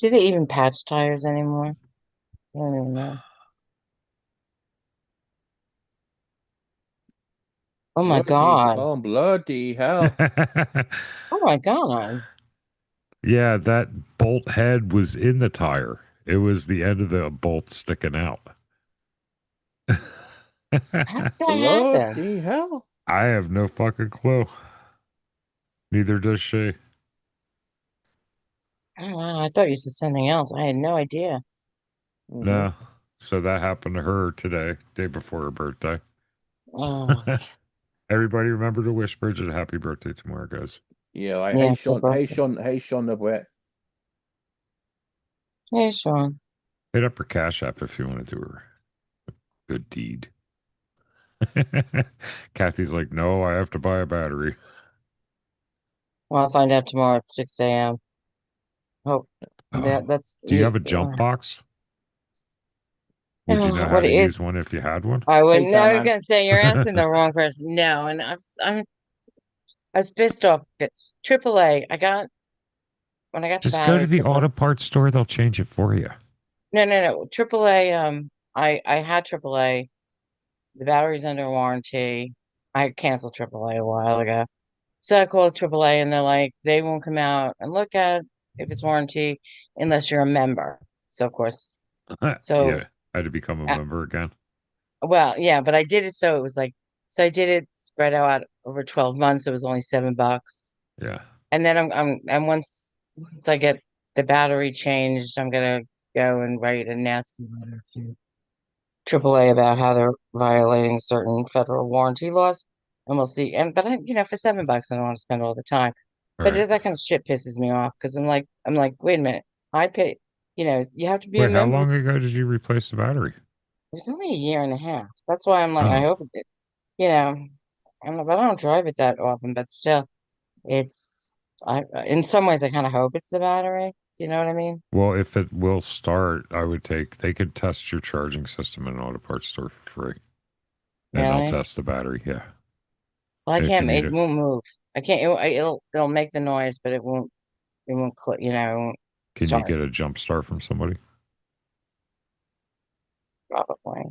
Do they even patch tires anymore? I don't even know. Oh my God! Bloody hell! Oh my God! Yeah, that bolt head was in the tire. It was the end of the bolt sticking out. How does that happen? Bloody hell! I have no fucking clue. Neither does she. Oh wow! I thought you said something else. I had no idea. Hmm. No. So that happened to her today, day before her birthday. Oh Everybody remember to wish Bridget a happy birthday tomorrow, guys. Yeah. yeah, Hey it's her Sean. Hey birthday. Sean. Hey Sean the Brit. Hey, Sean. Hit up her Cash App if you want to do her good deed. Kathy's like, no, I have to buy a battery. Well, I'll find out tomorrow at 6 a.m. Hope Oh, that's do you you. have a jump box? Would you know how What to it is? use one if you had one? I Hey wouldn't know. I was Taman. gonna say you're asking the wrong person. No, and I was pissed off. AAA. When I got the Just go to battery. the AAA. auto parts store. They'll change it for you. No. AAA. I had AAA. The battery's under warranty. I canceled AAA a while ago. So I called AAA and they're like, they won't come out and look at if it's warranty unless you're a member. So of course, so Yeah, I had to become a uh, member again. well, yeah, but I did it so it was like, so I did it spread out over 12 months. It was only $7. Yeah. And then and once I get the battery changed, I'm gonna go and write a nasty letter to AAA about how they're violating certain federal warranty laws, and we'll see. But for $7, I don't want to spend all the time. All But right. that kind of shit pisses me off because I'm like, wait a minute, I pay. You have to be a Wait, how member. long ago did you replace the battery? It was only a year and a half. That's why I'm like, I Oh, hope it, you know, but I don't drive it that often. But still, it's in some ways I kind of hope it's the battery. You know what I mean? well, if it will start, they could test your charging system in an auto parts store for free. And they'll Really? test the battery. Yeah. Well, I And if you can't. need It it. won't move. I can't. It'll make the noise, but it won't. It won't. It won't. Can you start, get a jump start from somebody? probably.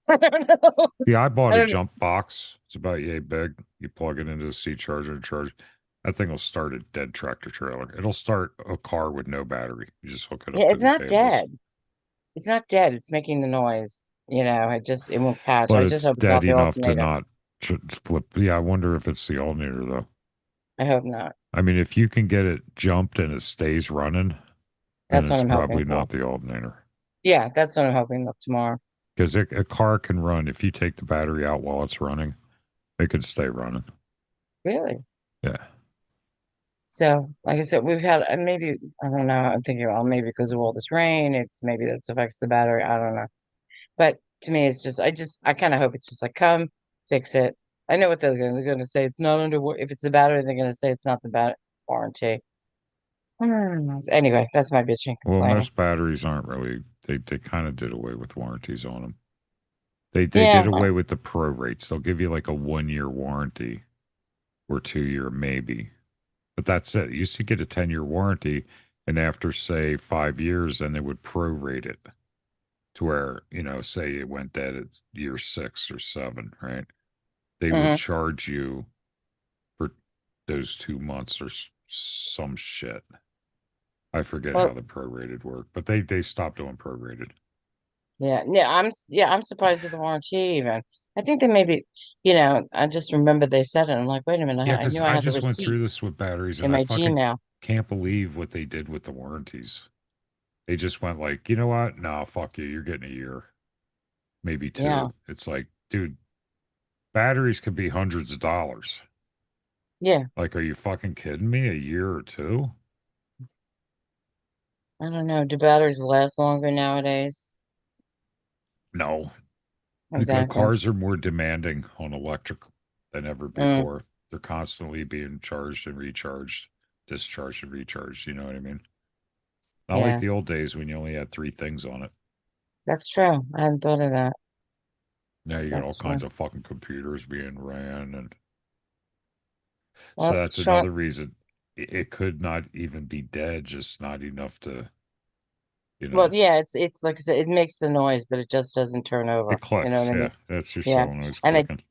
I don't know. Yeah, I bought I a don't know. jump box. It's about yay big. You plug it into the C charger and charge. That thing will start a dead tractor trailer. It'll start a car with no battery. You just hook it up Yeah, to it's the not cables. dead. It's not dead. It's making the noise. It won't catch. But I just it's hope it's not dead the enough to alternator. not flip. Yeah, I wonder if it's the alternator though. I hope not. I mean, if you can get it jumped and it stays running, then That's what it's I'm hoping probably for. not the alternator. Yeah, that's what I'm hoping that tomorrow. Because a car can run if you take the battery out while it's running. It could stay running. Really? Yeah. So, like I said, we've had maybe I don't know. I'm thinking, well, maybe because of all this rain, it's maybe that affects the battery. I don't know. But to me, it's just I kind of hope it's just like come fix it. I know what they're going to say. It's not under if it's the battery, they're going to say it's not the warranty. Anyway, that's my bitching Well, complaining. most batteries aren't really. They kind of did away with warranties on them. They Yeah, did away with the pro rates. They'll give you like a 1 year warranty or 2 year maybe, but that's it. You used to get a 10 year warranty, and after say 5 years, then they would prorate it to where say it went dead at year 6 or 7, right? They would hmm charge you for those 2 months or some shit. I forget Well, how the prorated worked, but they stopped doing prorated. I'm surprised at the warranty even. I think they maybe, I just remember they said it. I'm like, wait a minute, Yeah, I because knew I I had the just went receipt through this with batteries, and in I my fucking Gmail. can't believe what they did with the warranties. They just went like, you know what? No, fuck you. You're getting a year, maybe Yeah, 2. It's like, dude, batteries could be hundreds of dollars. yeah. Like, are you fucking kidding me? A year or 2? I don't know. Do batteries last longer nowadays? No. The Exactly. cars are more demanding on electric than ever Mm, before. They're constantly being charged and recharged, discharged and recharged. You know what I mean? Not like yeah, the old days when you only had 3 things on it. that's true. I hadn't thought of that. Now you got all That's true. kinds of fucking computers being ran, and so Well, that's Sean, another reason it could not even be dead, just not enough to, you well, know, yeah, it's like I said, it makes the noise, but it just doesn't turn over. it You know clicks. what I Yeah, mean? that's your Yeah. solenoids And clicking.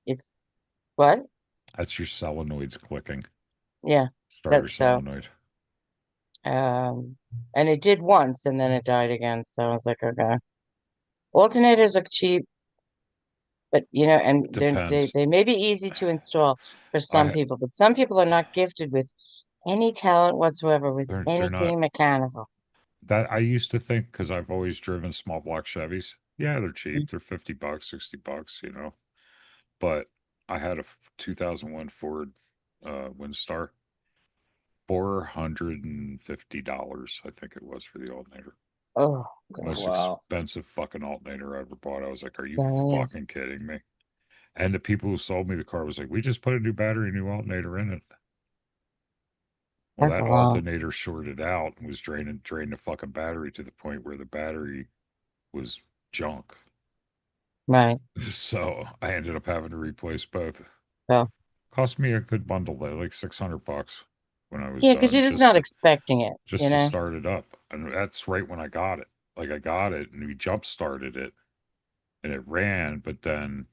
it's what? That's your solenoids clicking. Yeah. Starter That's so. solenoid. Um, and it did once and then it died again. So I was like, okay. Alternators are cheap, but and Depends. they may be easy to install for some I people, but some people are not gifted with any talent whatsoever with they're not anything mechanical. that I used to think because I've always driven small block Chevys. Yeah, they're Mm. cheap. They're $50, $60. But I had a 2001 Ford Windstar. $450, I think it was, for the alternator. Oh Oh, God, Most wow. expensive fucking alternator I ever bought. I was like, are you that is fucking kidding me? And the people who sold me the car was like, we just put a new battery, new alternator in it. Well, that's a that lot, alternator shorted out and was draining the fucking battery to the point where the battery was junk. right? So I ended up having to replace both. So Cost me a good bundle though, like $600 when I was yeah, because done, you're just not expecting it, just to start it up. And that's right when I got it. Like I got it and we jump started it and it ran, but then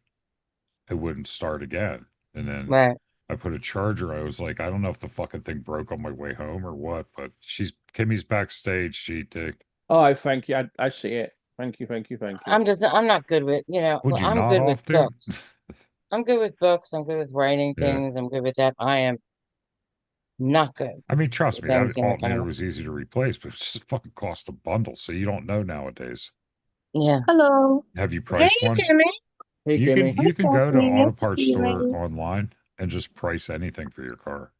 it wouldn't start again. And then Right? I put a charger. I was like, I don't know if the fucking thing broke on my way home or what, but Kimmy's backstage, GT. Oh, I thank you. I see it. Thank you, thank you, thank you. I'm not good with, Would you I'm nod good with off, dude? books. I'm good with books. I'm good with writing Yeah. things. I'm good with that. I am not good I mean, trust with me, that anything alternator mechanical. was easy to replace, but it's just fucking cost a bundle. So you don't know nowadays. Yeah. Hello. Have you Hey, priced one? Kimmy. Hey, You can Kimmy. Hi, you can go to Stephanie. Auto Nice to Parts see you, Store lady. online and just price anything for your car.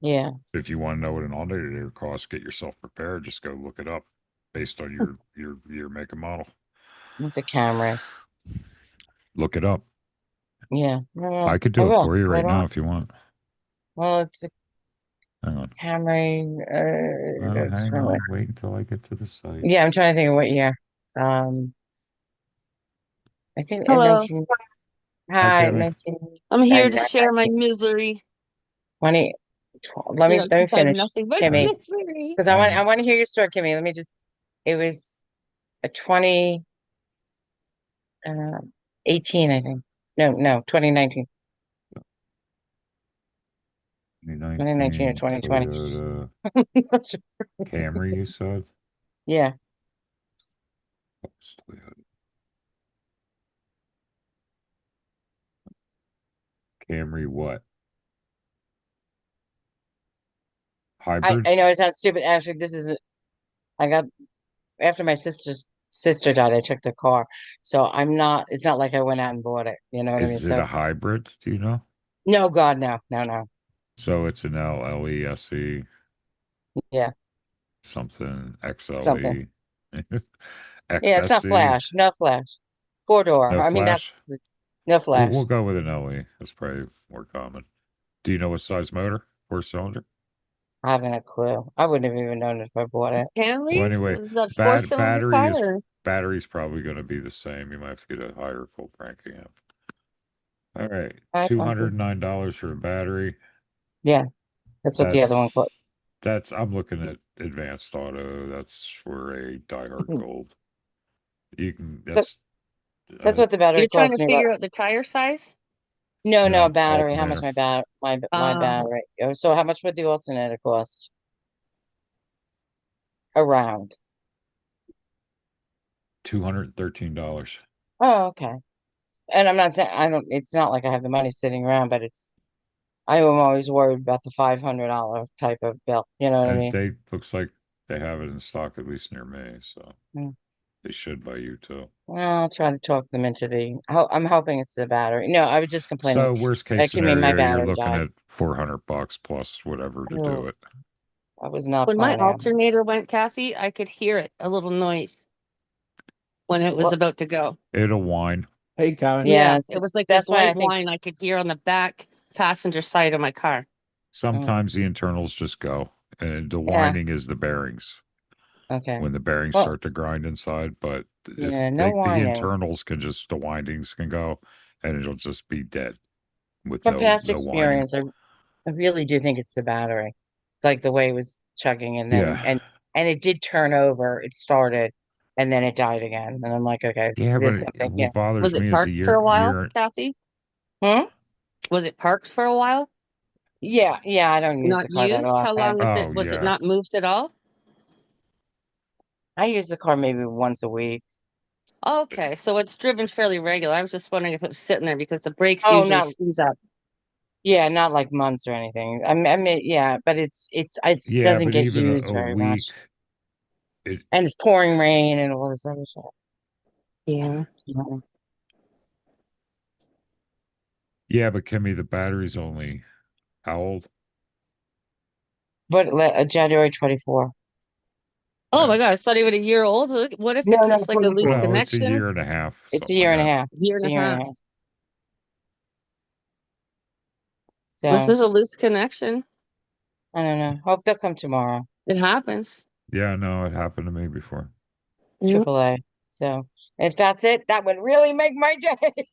Yeah. If you want to know what an alternator costs, get yourself prepared. Just go look it up based on your make and model. It's a Camry. Look it up. Yeah. I could I do it will for you right later now on. if you want. Well, it's a Hang on. Camry. Oh, hang on. Wait until I get to the site. Yeah, I'm trying to think of what year. I think in Hello. 19, Hi, hi, Kimmy. 1999, I'm here to share my misery. 20. Let You me know, let me just have finish, nothing but Kimmy, misery. because I want to hear your story, Kimmy. Let me just. It was a 2018, I think. No, 2019. 2019 or 2020. Toyota That's Camry, you said? Yeah. What's Toyota? Camry what? Hybrid? I know it sounds stupid. Actually, I got after my sister died, I took the car. So it's not like I went out and bought it. You know what I mean? Is it So a hybrid? Do you know? no, God, no. So it's an LLESE Yeah, something something. XLE Yeah, it's not XSE. Flash. No Flash. Four door. No I mean, flash. no We'll Flash. go with an LE. That's probably more common. Do you know what size motor? 4-cylinder? I haven't a clue. I wouldn't have even known if I bought it. Camry? Well, anyway, The four-cylinder car? battery's probably going to be the same. You might have to get a higher full cranking amp. All right, Okay. $209 for a battery. Yeah, that's what the other one cost. That's I'm looking at advanced auto. That's for a diehard gold. You can That's uh, what the battery You're trying cost to me. But figure out the tire size? no, no battery. How much alternator. my battery? Oh, so how much would the alternator cost? Around. $213. Oh, okay. And I'm not saying I don't. It's not like I have the money sitting around, but I am always worried about the $500 type of bill. You know what I And mean? they looks like they have it in stock at least near me, so Mm. they should by you too. Well, I'll try to talk them into I'm hoping it's the battery. No, I was just complaining. So worst case Give me my scenario, you're battery looking died. at $400 plus whatever to do Oh, it. I was not When my planning on. alternator went, Kathy, I could hear it, a little noise when it was Well, about to go. It'll whine. Hey, Karen. Yeah, yes, it was like this that's why I white think. wine I could hear on the back passenger side of my car. Sometimes the internals just go, and the Yeah. whining is the bearings. Okay. When the bearings Well, start to grind inside, but yeah, if no the whining. internals can just the windings can go, and it'll just be dead with From past no whining. experience, I really do think it's the battery. It's like the way it was chugging, and then Yeah, and it did turn over. It started, and then it died again. And I'm like, okay, yeah, but there's something here. what bothers Was it me is a parked for a while, year. Kathy? Hmm? Was it parked for a while? Yeah. I don't use Not the car that used? How often. long Oh was it yeah, not moved at all? I use the car maybe once a week. Okay, so it's driven fairly regular. I was just wondering if it was sitting there because the brakes Oh, usually not seize up. yeah, not like months or anything. I mean, yeah, but it yeah, doesn't but get even used a very much, week. It and it's pouring rain and all this other stuff. Yeah. yeah, but Kimmy, the battery's only how old? But January 24. Oh Yeah. my God, it's not even a year old. What if it's No, just like a loose 24. No, it's a connection? year and a half, It's a something like year and a that. half. Year It's and a a year and half. a half. This So is a loose connection. I don't know. Hope they'll come tomorrow. It happens. Yeah, no, it happened to me before. Mhm. AAA. So if that's it, that would really make my day.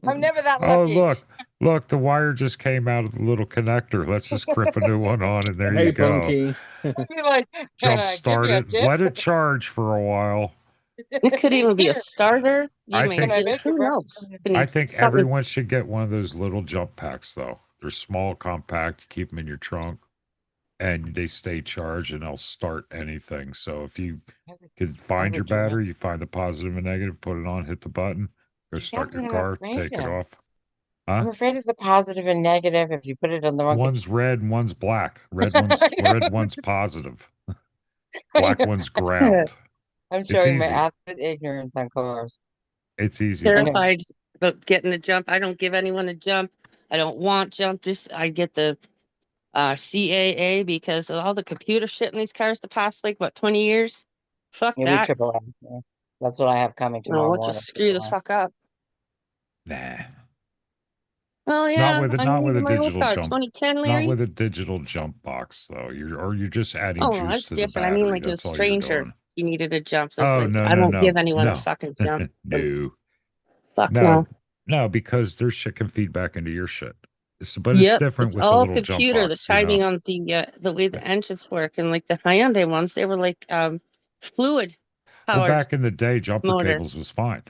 I'm never that Oh, lucky. look, the wire just came out of the little connector. Let's just grip a new one on, and there Hey, you go. Punky. I'd be like, can Jump I give start you a it, tip? let it charge for a while. It could even be a Here, starter. I can I make your Who breakfast? knows? Can I you, think something, everyone should get one of those little jump packs, though. They're small, compact. You keep them in your trunk, and they stay charged, and they'll start anything. So if you can I find your would do that. battery, you find the positive and negative, put it on, hit the button, go See, start that's your what I'm car, afraid take it of. off. I'm Huh? afraid of the positive and negative if you put it on the wrong. One's red and one's black. I Red one's positive. Black know. one's ground. I'm It's showing my easy. absolute ignorance on cars. It's easy I though. know. terrified about getting a jump. I don't give anyone a jump. I don't want jump. Just I get the CAA because of all the computer shit in these cars the past like what 20 years. Fuck Yeah, we that. AAA. Yeah. That's what I have coming No, tomorrow we'll morning. just screw the fuck up. Nah. Oh yeah, I'm Not with a using my old digital car, jump. 2010 Not Larry. with a digital jump box though. You're just adding Oh, juice that's to the different. I mean, battery. like a That's all you're stranger. doing. He needed a jump. That's Oh like no I no won't give no anyone a no fucking jump. no Fuck no no. no because their shit can feed back into your shit. But it's Yep, different it's with the all little jump computer, the box, you know. timing on the way the engines work, and like the Hyundai ones, they were like fluid Well, powered back in the day, jumper motor. cables was fine.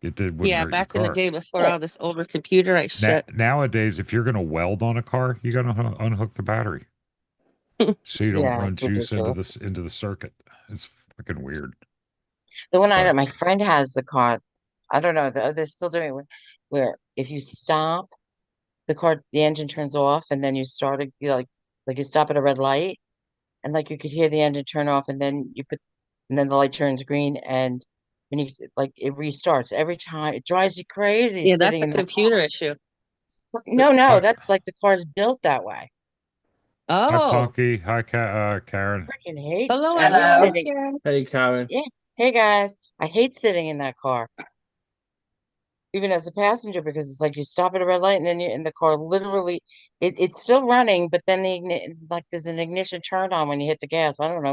Wouldn't Yeah, hurt your back in the car. day before all this over computerized shit. Nowadays, if you're going to weld on a car, you got to unhook the battery so you don't Yeah, run it's juice ridiculous. into the circuit. It's fucking weird. The one I But got, my friend has the car. I don't know. They're still doing it where if you stop the car, the engine turns off, and then you start it, like you stop at a red light, and like you could hear the engine turn off, and then and then the light turns green, and when like it restarts every time. It drives you crazy Yeah, that's sitting a in that computer issue. car. No, hi, that's like the car's built that way. hi, Oh, Punky. Hi, Karen. hello I hate everyone. Hello. sitting. Karen. Hey, Karen. Yeah. Hey guys, I hate sitting in that car, even as a passenger, because it's like you stop at a red light and then you in the car literally it's still running, but then like there's an ignition turn on when you hit the gas. I don't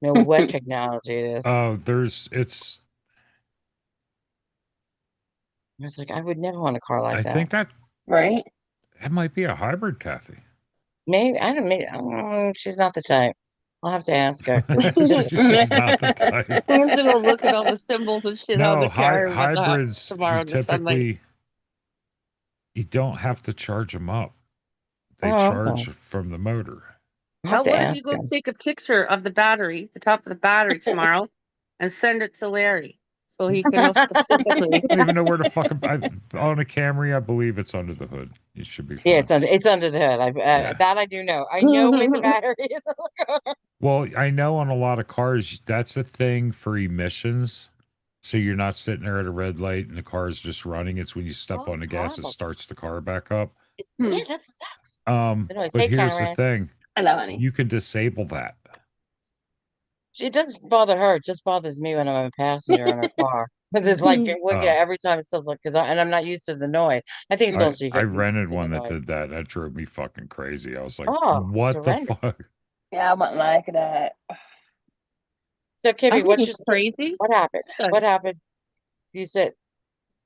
know what technology it is. It's, It's like I would never want a car like I that. think that Right? might be a hybrid, Kathy. Maybe I don't know, she's not the type. I'll have to ask her because it's just She's just not the type. I have to go look at all the symbols and shit on No, the car and whatnot hybrids, tomorrow in the sunlight. you don't have to charge them up. They oh okay. charge from the motor. I'll have How to what if you ask go her. take a picture of the battery, the top of the battery tomorrow, and send it to Larry so he can know specifically? I don't even know where the fuck on a Camry. I believe it's under the hood. You should be Yeah, fine. it's under the hood. I've Yeah. that I do know. I know where the battery is on the car. Well, I know on a lot of cars that's a thing for emissions. So you're not sitting there at a red light and the car is just running. It's when you step Oh, on the it's gas, it horrible. starts the car back up. Hmm. Yeah, that sucks. Anyways, But hey here's the Karen. thing: Hello, honey. you can disable that. It doesn't bother her. It just bothers me when I'm a passenger in her car. Because it's like, Uh, every time it sounds like, and I'm not used to the noise. I think it's also you I get used rented to the one that noise. did that. That drove me fucking crazy. I was like, Oh, it's what the horrendous. fuck? Yeah, I wouldn't like that. So, I Kibby, think what's your it's crazy. what happened? Sorry. What happened? You said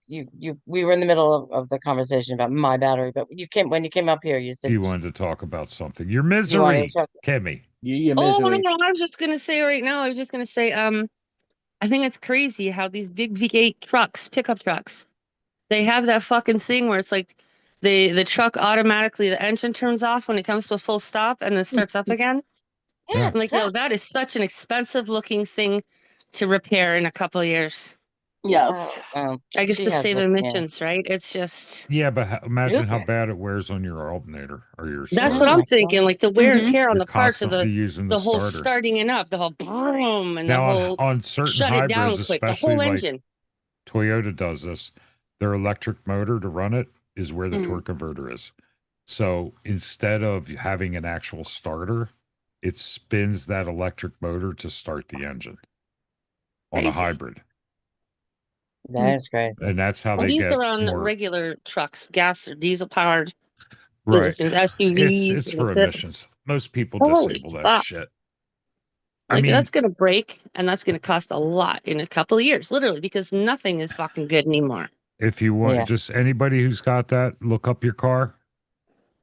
we were in the middle of the conversation about my battery, but when you came up here, you said You wanted to talk about something. Your you wanted to misery, talk. Kimmy. Your Oh no, misery. no, I was just gonna say right now, I was just gonna say, I think it's crazy how these big V8 trucks, pickup trucks, they have that fucking thing where it's like the truck automatically the engine turns off when it comes to a full stop and then starts up again. Yeah, Yeah. it I'm like, yo, sucks. that is such an expensive looking thing to repair in a couple of years. Yes. I guess She to has save the emissions, right? It's just Yeah, but imagine how stupid. bad it wears on your alternator or your that's Oh what starter. I'm my thinking. God. Like the wear and Mm-hmm. tear on You're the parts of constantly using the the whole starter. starting it up, the whole boom and the Now, whole on certain shut it down hybrids, quick, the especially whole like engine. Toyota does this, their electric motor to run it is where the Mm. torque converter is. So instead of having an actual starter, it spins that electric motor to start the engine on a Crazy. hybrid. That is crazy. And that's how And they these get are on more. regular trucks, gas or diesel powered, Right. things, It's SUVs, it's and for that's it. emissions. Most people Holy disable that fuck. shit. I Like mean, that's gonna break and that's gonna cost a lot in a couple of years, literally, because nothing is fucking good anymore. if you want, Yeah. just anybody who's got that, look up your car,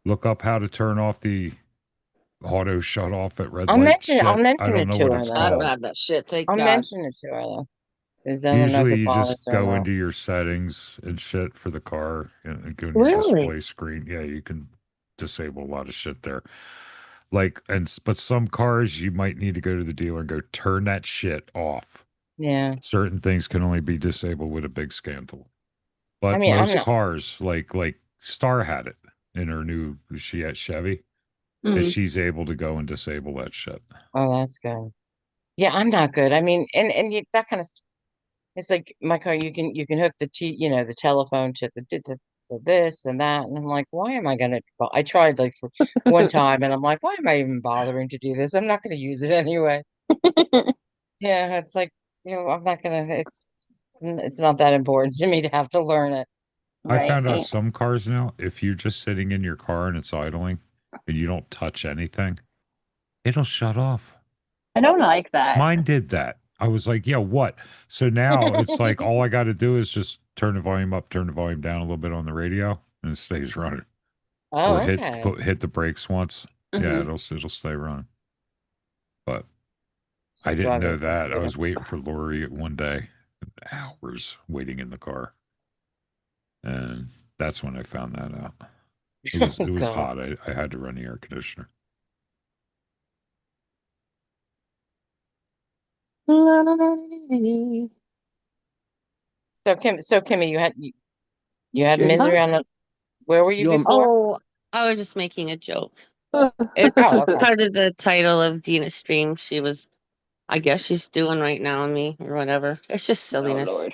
look up how to turn off the auto shut off at red light I'll shit. I mention don't it know to what her it's though. I don't called. have that shit, thank I'll God. mention it to her though. Because I don't know if Usually it you just bothers her go or not. into your settings and shit for the car and go into your Really? display screen. Yeah, you can disable a lot of shit there. Like, but some cars you might need to go to the dealer and go turn that shit off. Yeah. Certain things can only be disabled with a big scan tool. I But mean, I'm most not. cars, like Star had it in her new, she had Chevy, and Mm. she's able to go and disable that shit. Oh, that's good. Yeah, I'm not good. I mean, that kind of it's like my car. You can hook the telephone to the this and that, and I'm like, why am I gonna? I tried like for one time, and I'm like, why am I even bothering to do this? I'm not gonna use it anyway. Yeah, it's like I'm not gonna. It's not that important to me to have to learn it. I Right. found out some cars now, if you're just sitting in your car and it's idling and you don't touch anything, it'll shut off. I don't like that. Mine did that. I was like, yeah, what? So now it's like all I got to do is just turn the volume up, turn the volume down a little bit on the radio, and it stays running. Oh, or okay. hit the brakes once. Yeah, Mhm. it'll stay running. But So I didn't know driving that. I computer. was waiting for Lori one day, hours waiting in the car, and that's when I found that out. Oh, It was God. hot. I had to run the air conditioner. So Kimmy, you had Yeah, misery on the. Where were you You're before? Oh, I was just making a joke. It's Oh, okay. part of the title of Dina's stream. I guess she's doing right now on me or whatever. It's just Oh silliness. Lord.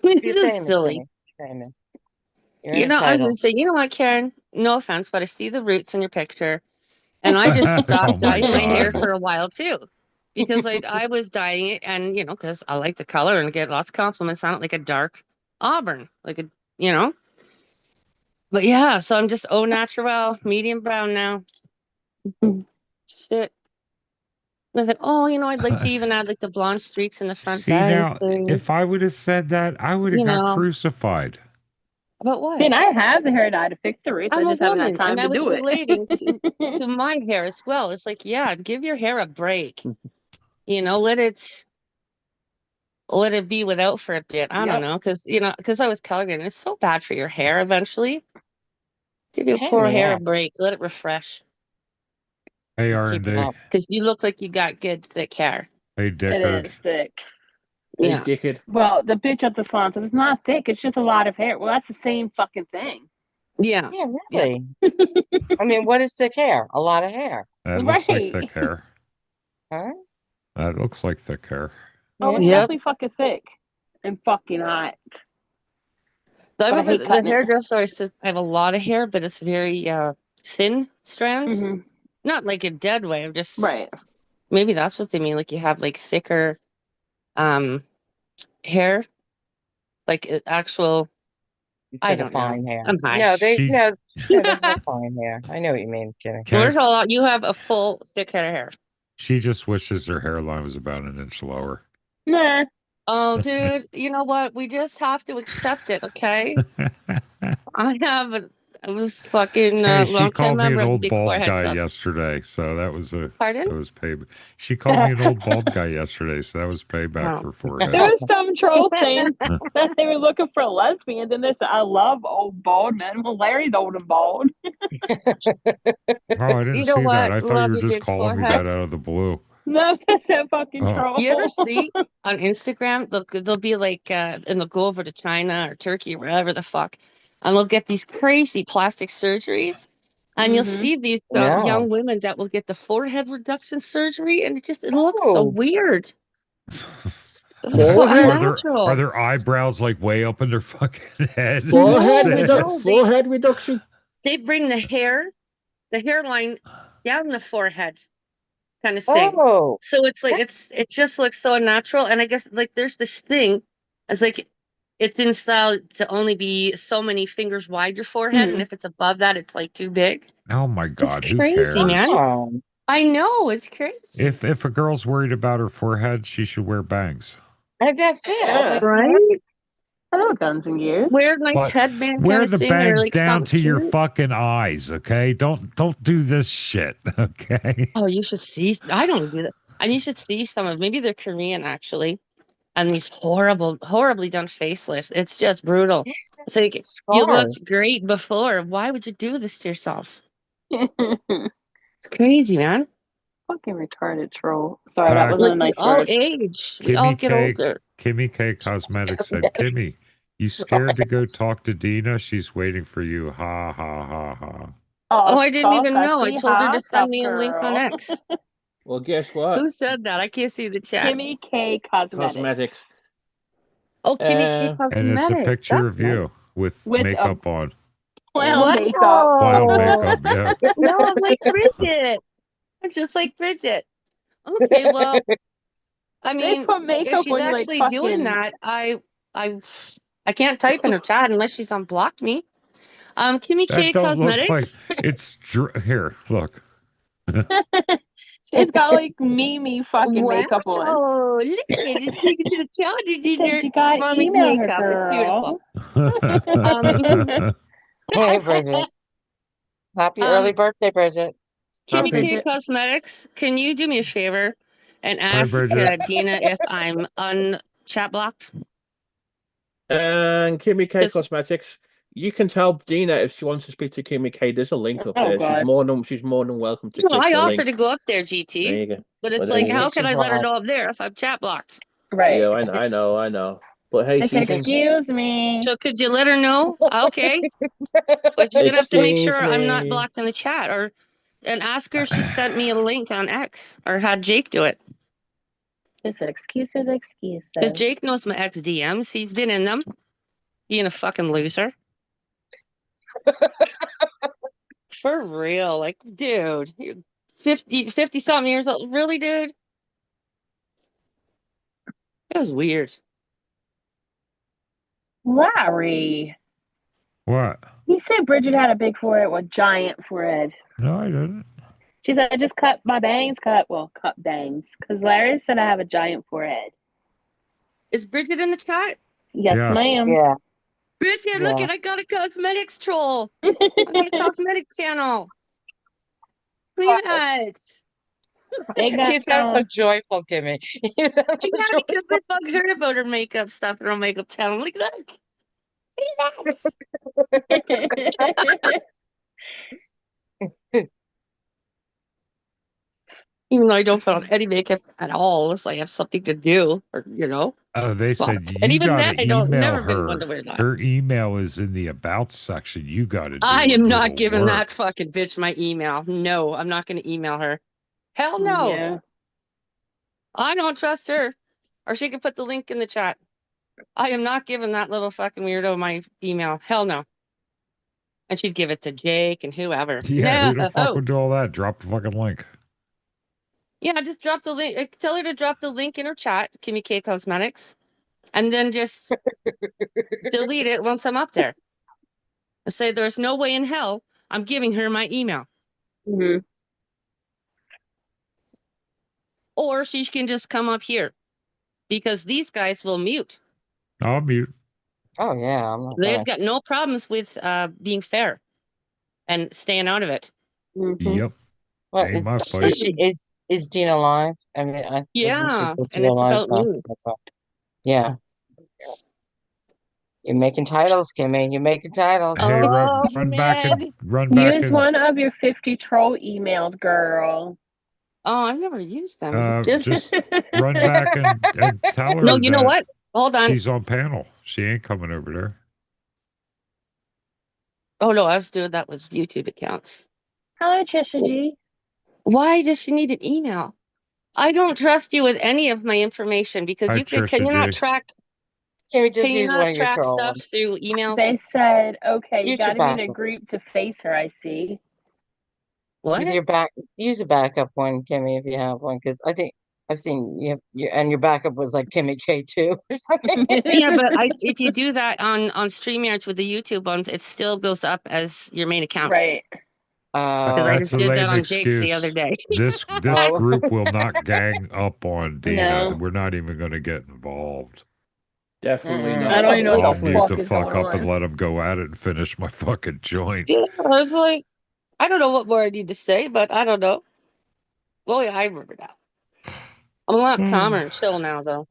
It's You're just famous, silly. Kimmy. Famous. You're You in a know, I was title. gonna say, you know what, Karen? No offense, but I see the roots in your picture, and I just Oh stopped my dyeing my hair God. for a while too, because like I was dyeing it, and because I like the color and get lots of compliments on it, like a dark auburn, like a you know. But yeah, so I'm just au naturel, medium brown now. Shit. I thought, oh, I'd like to even add like the blonde streaks in the front See bangs now, thing. if I would have said that, I would have You got know, crucified. about what? Then I have the hair dye to fix the roots. I I'm a just haven't had woman, and time I to was do it. relating to my hair as well. It's like, yeah, give your hair a break. Let it be without for a bit. I don't Yep. know, because I was colored, and it's so bad for your hair eventually. Give your poor Kimmy, hair yeah. a break. Let it refresh. Hey You're R and keeping D. up. Because you look like you got good thick hair. Hey It Dickard. is thick. hey, Yeah. dickhead. Well, the bitch at the salon says it's not thick. It's just a lot of hair. Well, that's the same fucking thing. Yeah. Yeah, Yeah. really. I mean, what is thick hair? A lot of hair. That looks like Right. thick hair. Huh? That looks like thick hair. Oh, it's Yeah. Yep. definitely fucking thick and fucking hot. So I But I remember hate the cutting it. hairdresser always says I have a lot of hair, but it's very thin strands. Hmm. Not like a dead way. I'm just Right. maybe that's what they mean. Like you have like thicker um hair, like actual. I Instead of don't know. fine hair. I'm high. No, She no, there's no fine hair. I know what you mean, Kimmy. Where's Cat, a lot? You have a full thick head of hair. she just wishes her hairline was about an inch lower. Nah. Oh, dude, you know what? We just have to accept it, okay? I was fucking Hey, she long-time called me an member of the old Big bald Forehead guy Club. yesterday, so that was Pardon? payback. She called me an old bald guy yesterday, so that was payback Oh. for There forehead. was some troll saying that they were looking for a lesbian. Then they said, I love old bald men. Well, Larry's old and bald. Oh, I didn't You know see that. what? I thought you Love were your just big calling me forehead. that out of the blue. No, that's that fucking Oh, troll. You ever see on Instagram, they'll be like, and they'll go over to China or Turkey or wherever the fuck, and they'll get these crazy plastic surgeries. And you'll Hmm. see these No. young women that will get the forehead reduction surgery, and it looks so Oh, weird. It looks so Forehead? are unnatural. their eyebrows like way up in their fucking head? No, no, Forehead reduction. they bring the hairline down the forehead kind of thing. oh, So it's like that's it just looks so unnatural. And I guess like there's this thing, it's like it's in style to only be so many fingers wide your forehead, and Hmm. if it's above that, it's like too big. Oh my It's God, who crazy, man. cares? wrong. I know it's crazy. If a girl's worried about her forehead, she should wear bangs. And that's it. I was like, Right? Hello, Guns and Gears. Wear a nice But headband kind wear of the thing, or bangs like down something to your cute. fucking eyes, okay? Don't do this shit, okay? Oh, you should see. I don't do that. And you should see some of maybe they're Korean actually. And these horribly done facelifts. It's just brutal. It's like you looked scars. great before. Why would you do this to yourself? Fucking It's crazy, man. retarded troll. Sorry, that Uh, wasn't Like a we nice all word. age. We all get older. Kimmy K Cosmetics said, Kimmy, you scared to go talk to Dina? She's waiting for you. Ha ha ha ha. Oh, Oh, I didn't tough. even I know. I see, told her huh? to send Tough me a link on girl. X. Well, guess what? Who said that? I can't see the chat. Kimmy K Cosmetics. Cosmetics. Oh, Kimmy K And it's a Cosmetics. picture That's of you nice. with With a makeup on. clown makeup. Clown Wow. makeup, yeah. No, I'm like Bridget. I'm just like Bridget. Okay, well, I They mean, put if makeup she's when you like actually doing fucking. that, I I can't type in her chat unless she's unblocked me. Kimmy That K don't look like Cosmetics. it's here. Look. She's got like Mimi fucking Wow, makeup on. look at it. It's taken to the child who She did said your you gotta mommy's email her, makeup. It's girl. beautiful. Um, Hey, Bridget. Happy early Um, birthday, Bridget. Kimmy Happy. K Cosmetics, can you do me a favor and Hi, ask Bridget. Dina if I'm unchat blocked? And Kimmy K Just Cosmetics. You can tell Dina if she wants to speak to Kimmy K. There's a link up Oh, there. God. She's more than welcome to no, click I the offered link. to go up there, There GT, you go. but Well, it's there like, you how go. can I let her know I'm there if I'm chat blocked? Right. Yeah, I know. But hey, I said, she's in. excuse me. So could you let her know? Okay, but you're gonna have to make Excuse sure I'm not me. blocked in the chat, or and ask her if she sent me a link on X or had Jake do it. It's excuses, Because excuses. Jake knows my ex DMs. He's been in them. Being a fucking loser. For real. Like, dude, you're 50 something years old. Really, dude? It was weird. Larry. What? You said Bridget had a big forehead, well, giant forehead. No, I didn't. She said, I just cut my bangs, cut bangs. Because Larry said I have a giant forehead. Is Bridget in the chat? Yes, Yes. ma'am. Yeah. Bridget, Yeah. look at I got a cosmetics troll. I got a cosmetics channel. Look at that. They got You sound so some. joyful, Kimmy. You sound so Yeah, joyful. because I bugged her about her makeup stuff and her makeup channel. Look at that. Look at that. Even though I don't put on any makeup at all, unless I have something to do, or Oh, they Fuck. said And you even got that, to I don't email never been one to her. wear that. Her email is in the about section. You got to do I a am not little giving that work. fucking bitch my email. No, I'm not going to email her. Hell no. Yeah. I don't trust her. Or she could put the link in the chat. I am not giving that little fucking weirdo my email. Hell no. And she'd give it to Jake and whoever. Yeah, who the fuck No. would do all that? Drop the fucking link. Yeah, just drop the link. Tell her to drop the link in her chat, Kimmy K Cosmetics, and then just delete it once I'm up there. And say there's no way in hell I'm giving her my email. Hmm. Or she can just come up here because these guys will mute. I'll mute. Oh yeah, I'm not They've gonna. got no problems with being fair and staying out of it. Hmm. Yep. What Ain't my is fight. is Dina live? I mean, I wasn't Yeah, supposed to and go it's live, about so me. that's all. Yeah, you're making titles, Kimmy. You're making titles. Hey, Oh, run back Use and one of your 50 troll emails, girl. Oh, I've never used them. just run back and tell No, her you know that what? Hold on. she's on panel. She ain't coming over there. Oh no, I was doing that with YouTube accounts. Hello, Trisha G. Why does she need an email? I don't trust you with any of my information because Hi, can Trisha you not G. track Kimmy, just can you use one not of your track troll stuff ones. through emails? They said, okay, you Use your got to be in a backup. group to face her, I see. What? Use a backup one, Kimmy, if you have one, because I think I've seen you, and your backup was like Kimmy K2 or something. Yeah, but if you do that on StreamYards with the YouTube ones, it still goes up as your main account. Right. Because I Oh, That's just a did that lame on Jake's the other excuse. day. This Oh. group will not gang up on Dina. No. We're not even going to get involved. Definitely Mm-mm. not. I don't even know I'll what the mute fuck the is fuck going up and on. let them go at it and finish my fucking joint. Yeah, I was like, I don't know what more I need to say, but I don't know. Oh yeah, I remember now. I'm a lot calmer and chill now, though.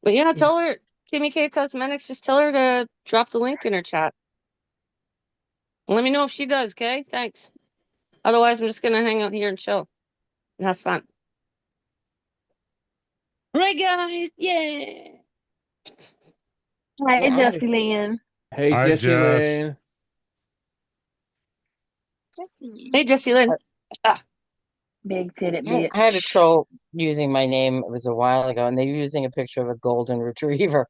But yeah, tell her, Kimmy K Cosmetics, just tell her to drop the link in her chat. Let me know if she does, okay? Thanks. Otherwise, I'm just gonna hang out here and chill and have fun. Right, guys? Yeah. Hi, Yeah, Jessie Lynn. Hey, Hi, Jessie Jess. Lynn. Hey, Jessie Lynn. Big titted I had a bitch. troll using my name. It was a while ago, and they were using a picture of a golden retriever.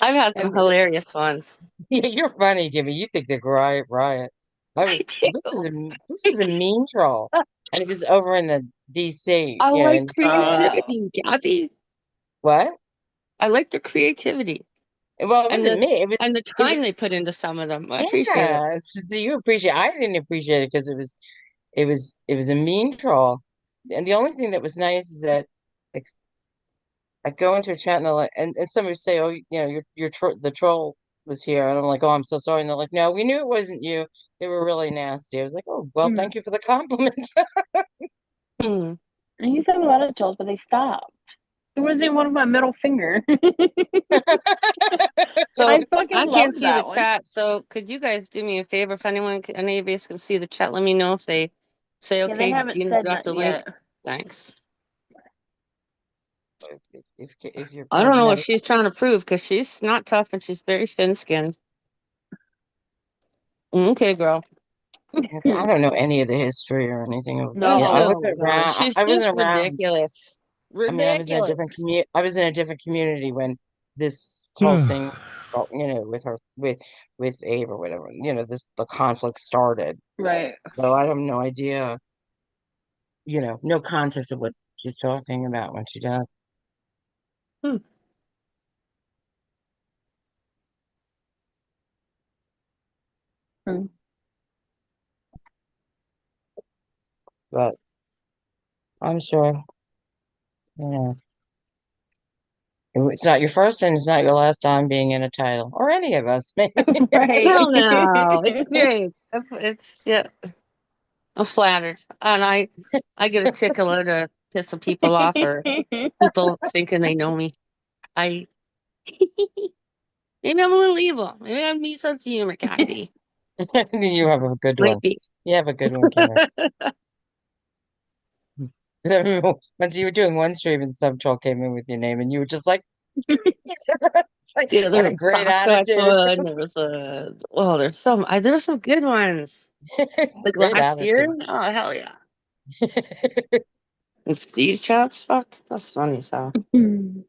I've had some And hilarious ones. yeah, you're funny, Jimmy. You think they're riot. I do. This is a mean troll, and it was over in the DC. I You know, like in creativity, Kathy. what? I like the creativity Well, it and wasn't me. the It was time they put into some of them. I appreciate it. yeah. So you appreciate. I didn't appreciate it because it was a mean troll, and the only thing that was nice is that. I go into a chat and they're like, and somebody say, oh, you know, the troll was here, and I'm like, oh, I'm so sorry, and they're like, no, we knew it wasn't you. They were really nasty. I was like, oh, well, Mm. thank you for the compliment. Hmm. I used to have a lot of trolls, but they stopped. It wasn't even one of my middle finger. So I fucking I can't loved see the that one. chat, so could you guys do me a favor? If any of you can see the chat, let me know if they say, Yeah, they okay, haven't Dina said dropped the nothing link. yet. Thanks. if your I don't know what cosmetic, she's trying to prove because she's not tough and she's very thin-skinned. Okay, girl. I don't know any of the history or anything of. No. Yes, Yeah, I oh wasn't my God. around. She's I just wasn't around. ridiculous. I mean, I was in a different Ridiculous. I was in a different community when this whole thing, you know, with her, with Abe or whatever, you know, the conflict started. Right. So I have no idea, you know, no context of what she's talking about when she does. Hmm. Hmm. But I'm sure, you know, it's not your first and it's not your last time being in a title, or any of us, maybe. Right. Hell no. It's great. It's yeah. I'm flattered. And I get a tickler to piss some people off or people thinking they know me. I maybe I'm a little evil. Maybe I have me sense of humor, Kathy. You have a good Might one. be. You have a good one, Karen. Once you were doing one stream and some troll came in with your name and you were just like, like Yeah, what there a was great Sasquatch attitude. one. There was there's some good ones. Like Great last year. attitude. Oh hell yeah. And Steve's chats, fuck, that's funny. So Hmm.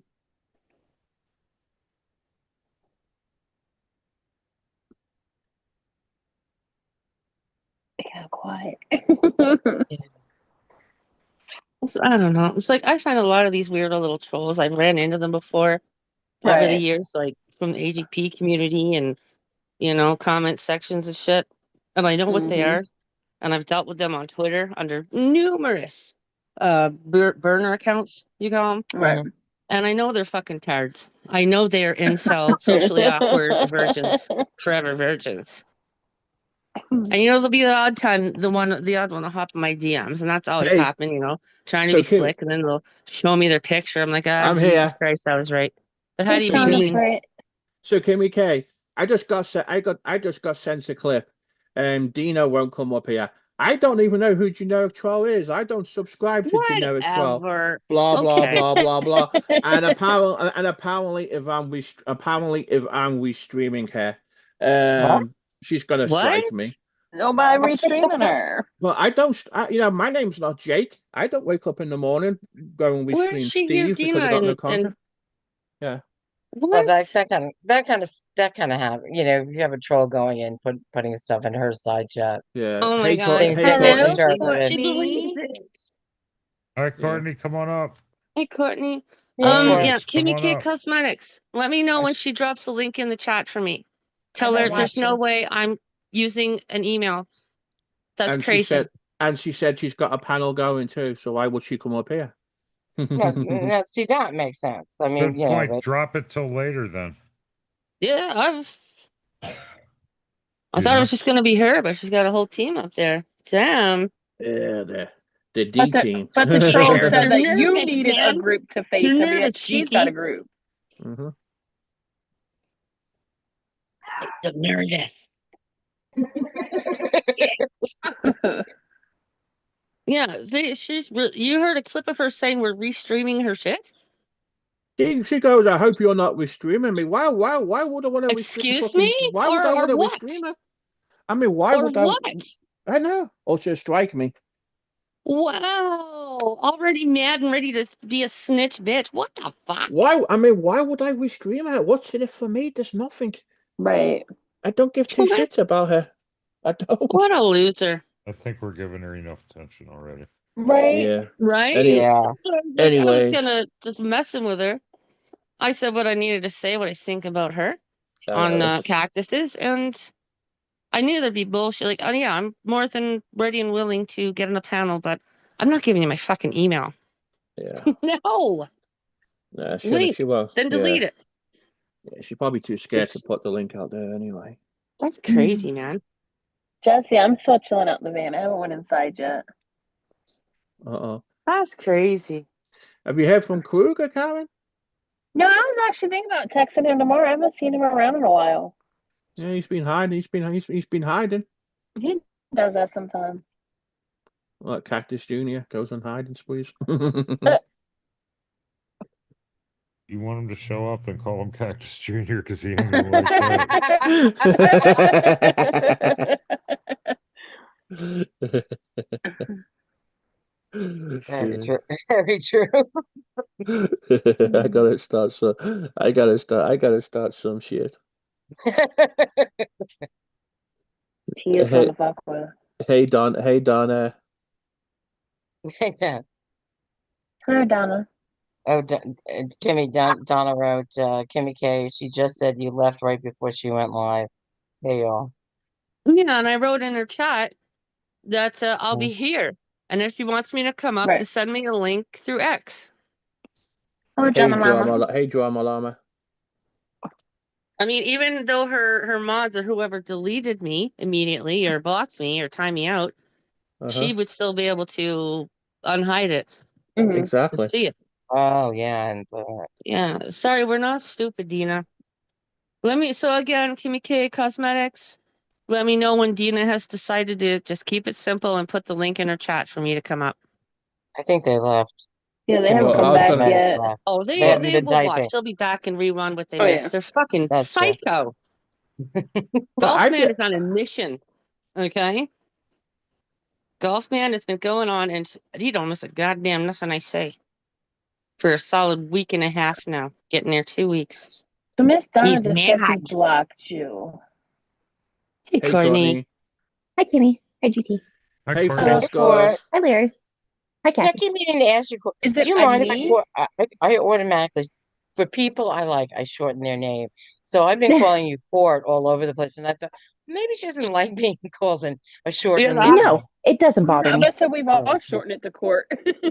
Yeah, quiet. I don't know. It's like I find a lot of these weirdo little trolls. I've ran into them before over the Right. years, like from the AGP community and comment sections and shit. And I know what they Hmm. are. And I've dealt with them on Twitter under numerous burner accounts, you call them. Right. Mhm. And I know they're fucking tards. I know they're incel, socially awkward virgins, forever virgins. And there'll be the odd time, the odd one will hop in my DMs, and that's always Hey, happened, trying to so be Kim, slick, and then they'll show me their picture. I'm like, I'm Jesus here. Christ, I was right. But how Hey, do you So meet Shauna me? Kimmy, Frit. so Kimmy K, I just got sent a clip. Dino won't come up here. I don't even know who Generic Troll is. I don't subscribe to Generic Troll. Whatever. Blah blah Okay. blah blah blah. Apparently if I'm restreaming her, What? she's gonna What? strike me. Nobody restreaming her. Well, I don't. My name's not Jake. I don't wake up in the morning go and Where did restream she hear Steve Dina because I got no and content. Yeah. Well, what? that kind of happen. You know, if you have a troll going in, putting stuff in her side chat, Yeah. Oh my Hey, God. things Hey, get Courtney. Hello, misinterpreted. Courtney believes Courtney. it. All right, Yeah. Courtney, come on up. Hey, Courtney. Yeah, Hey. Court. Yeah, Boys, come Kimmy on K up. Cosmetics. Let me know I, when s- she drops the link in the chat for me. I'm Tell not her there's no watching. way I'm using an email. That's and she crazy. said, she's got a panel going too. So why would she come up here? No, no, see, that makes sense. I mean, Good you know, point. Drop it till later then. Yeah, I You thought it know? was just gonna be her, but she's got a whole team up there. Damn. Yeah, the D team. But the troll They're said that you nervous, needed a man. group to They're face her, but yet nervous, she's got a GT. group. Mhm. They're nervous. Yeah, you heard a clip of her saying we're restreaming her shit? She goes, I hope you're not restreaming me. Why would I want to restream Excuse me? fucking? Why would I Or want to what? restream her? I mean, why Or would I? what? I know. Or she'll strike me. Wow. Already mad and ready to be a snitch bitch. What the fuck? Why? I mean, why would I restream her? What's in it for me? There's nothing. Right. I don't give two What shits about her. I don't. a loser. I think we're giving her enough attention already. Right. Yeah. Right? Any. yeah. So I was like, I was Anyways, gonna just messing with her. I said what I needed to say, what I think about her on it's cactuses, and I knew there'd be bullshit. Like, oh yeah, I'm more than ready and willing to get on a panel, but I'm not giving you my fucking email. yeah. No. Link, She was. then delete it. Yeah, she's probably too scared to Just- put the link out there anyway. That's crazy, man. Jesse, I'm still chilling out the van. I haven't went inside yet. That's crazy. Have you heard from Kruger, Karen? No, I was actually thinking about texting him tomorrow. I haven't seen him around in a while. Yeah, he's been hiding. He's been hiding. He does that sometimes. Like Cactus Jr. goes on hiding sprees. You want him to show up, then call him Cactus Jr. because he ain't gonna like that. Very true. Very true. I gotta start some shit. He is fun to fuck with. Hey Donna. Yeah. Hi, Donna. Oh, Donna wrote, Kimmy K, she just said you left right before she went live. Hey, y'all. Yeah, and I wrote in her chat that I'll be here. And if she wants me to come up, Right. to send me a link through X. Oh, Drama Mama. Hey Drama Llama. I mean, even though her mods or whoever deleted me immediately or blocked me or timed me out, she would still be able to unhide it. Mhm. Exactly. To see it. Oh, yeah. And Yeah. Sorry, we're not stupid, Dina. So again, Kimmy K Cosmetics, let me know when Dina has decided to just keep it simple and put the link in her chat for me to come up. I think they left. Yeah, they Kimmy haven't Well, K come I was back gonna- yet. left. Oh, They they haven't been will watch. typing. They'll be back and rerun what they Oh, missed. yeah. They're fucking That's true. psycho. But I Golfman did- is on a mission. Okay? Golfman has been going on and he don't miss a goddamn nothing I say. For a solid week and a half now. Getting there 2 weeks. So Miss Donna He's just said he mad. blocked you. Hey, Hey Courtney. Hi, Kimmy. Hi, GT. Hi, Hey Courtney. Four Hey, Ford. Scores. Hi, Larry. Hi, Yeah, I Kathy. keep meaning to ask you. Is Do it you a mind if me? I automatically, for people I like, I shorten their name. So I've been calling you Ford all over the place, and I thought maybe she doesn't like being called a shortened Yeah, name. No, it doesn't bother I me. bet so we've all shortened it to court.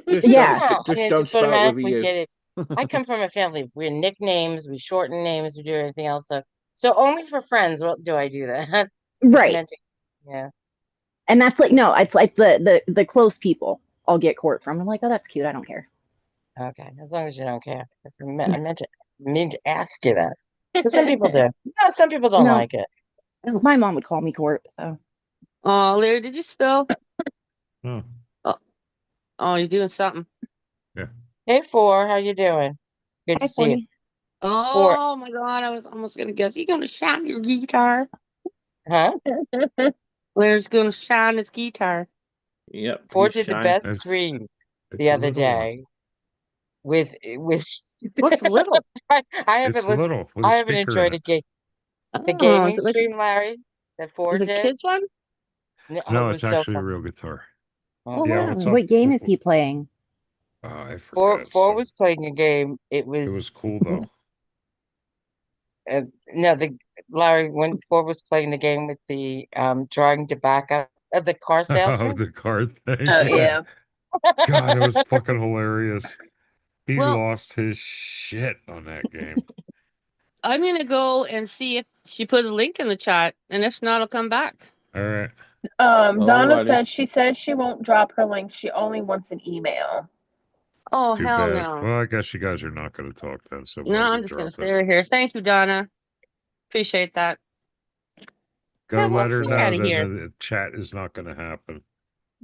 Just Yeah. don't spell it with a automatically U. did it. I come from a family. We're nicknames. We shorten names. We do everything else. So only for friends. What do I do that? It's Right. meant to. Yeah. And that's like, no, it's like the close people I'll get court from. I'm like, oh, that's cute. I don't care. Okay. As long as you don't care. I meant to ask you that. But some people do. No, some people don't No. like it. My mom would call me court. So Oh, Larry, did you spill? Oh, Oh, you're doing something. Hey, Four, how you doing? Good to hi, see you. 40. Oh my God, I was almost gonna guess. You gonna shine your guitar? Huh? Larry's gonna shine his guitar. Yep. Four He's did the shine. best It's- scream it's the a other little one. day with What's little? I haven't It's listened. little with I a haven't speaker in enjoyed it. the Oh, gaming is it like stream, Larry, that Four is it did. kids one? No, No, it it's was so actually a fun. real guitar. Oh Yeah, wow. what's up? What game is he playing? I Four forgot. was playing a game. It It was was cool though. no, the Larry, when Four was playing the game with the drawing tobacco of the car Oh, salesman. the card thing. Oh, yeah. God, it was fucking hilarious. He Well- lost his shit on that game. I'm gonna go and see if she put a link in the chat, and if not, I'll come back. All right. Donna Alrighty. said she won't drop her link. She only wants an email. Oh Too hell bad. no. Well, I guess you guys are not going to talk then, so No, might as I'm well just gonna drop stay it. right here. Thank you, Donna. Appreciate that. Go Yeah, well, let her fuck know outta that here. the chat is not going to happen.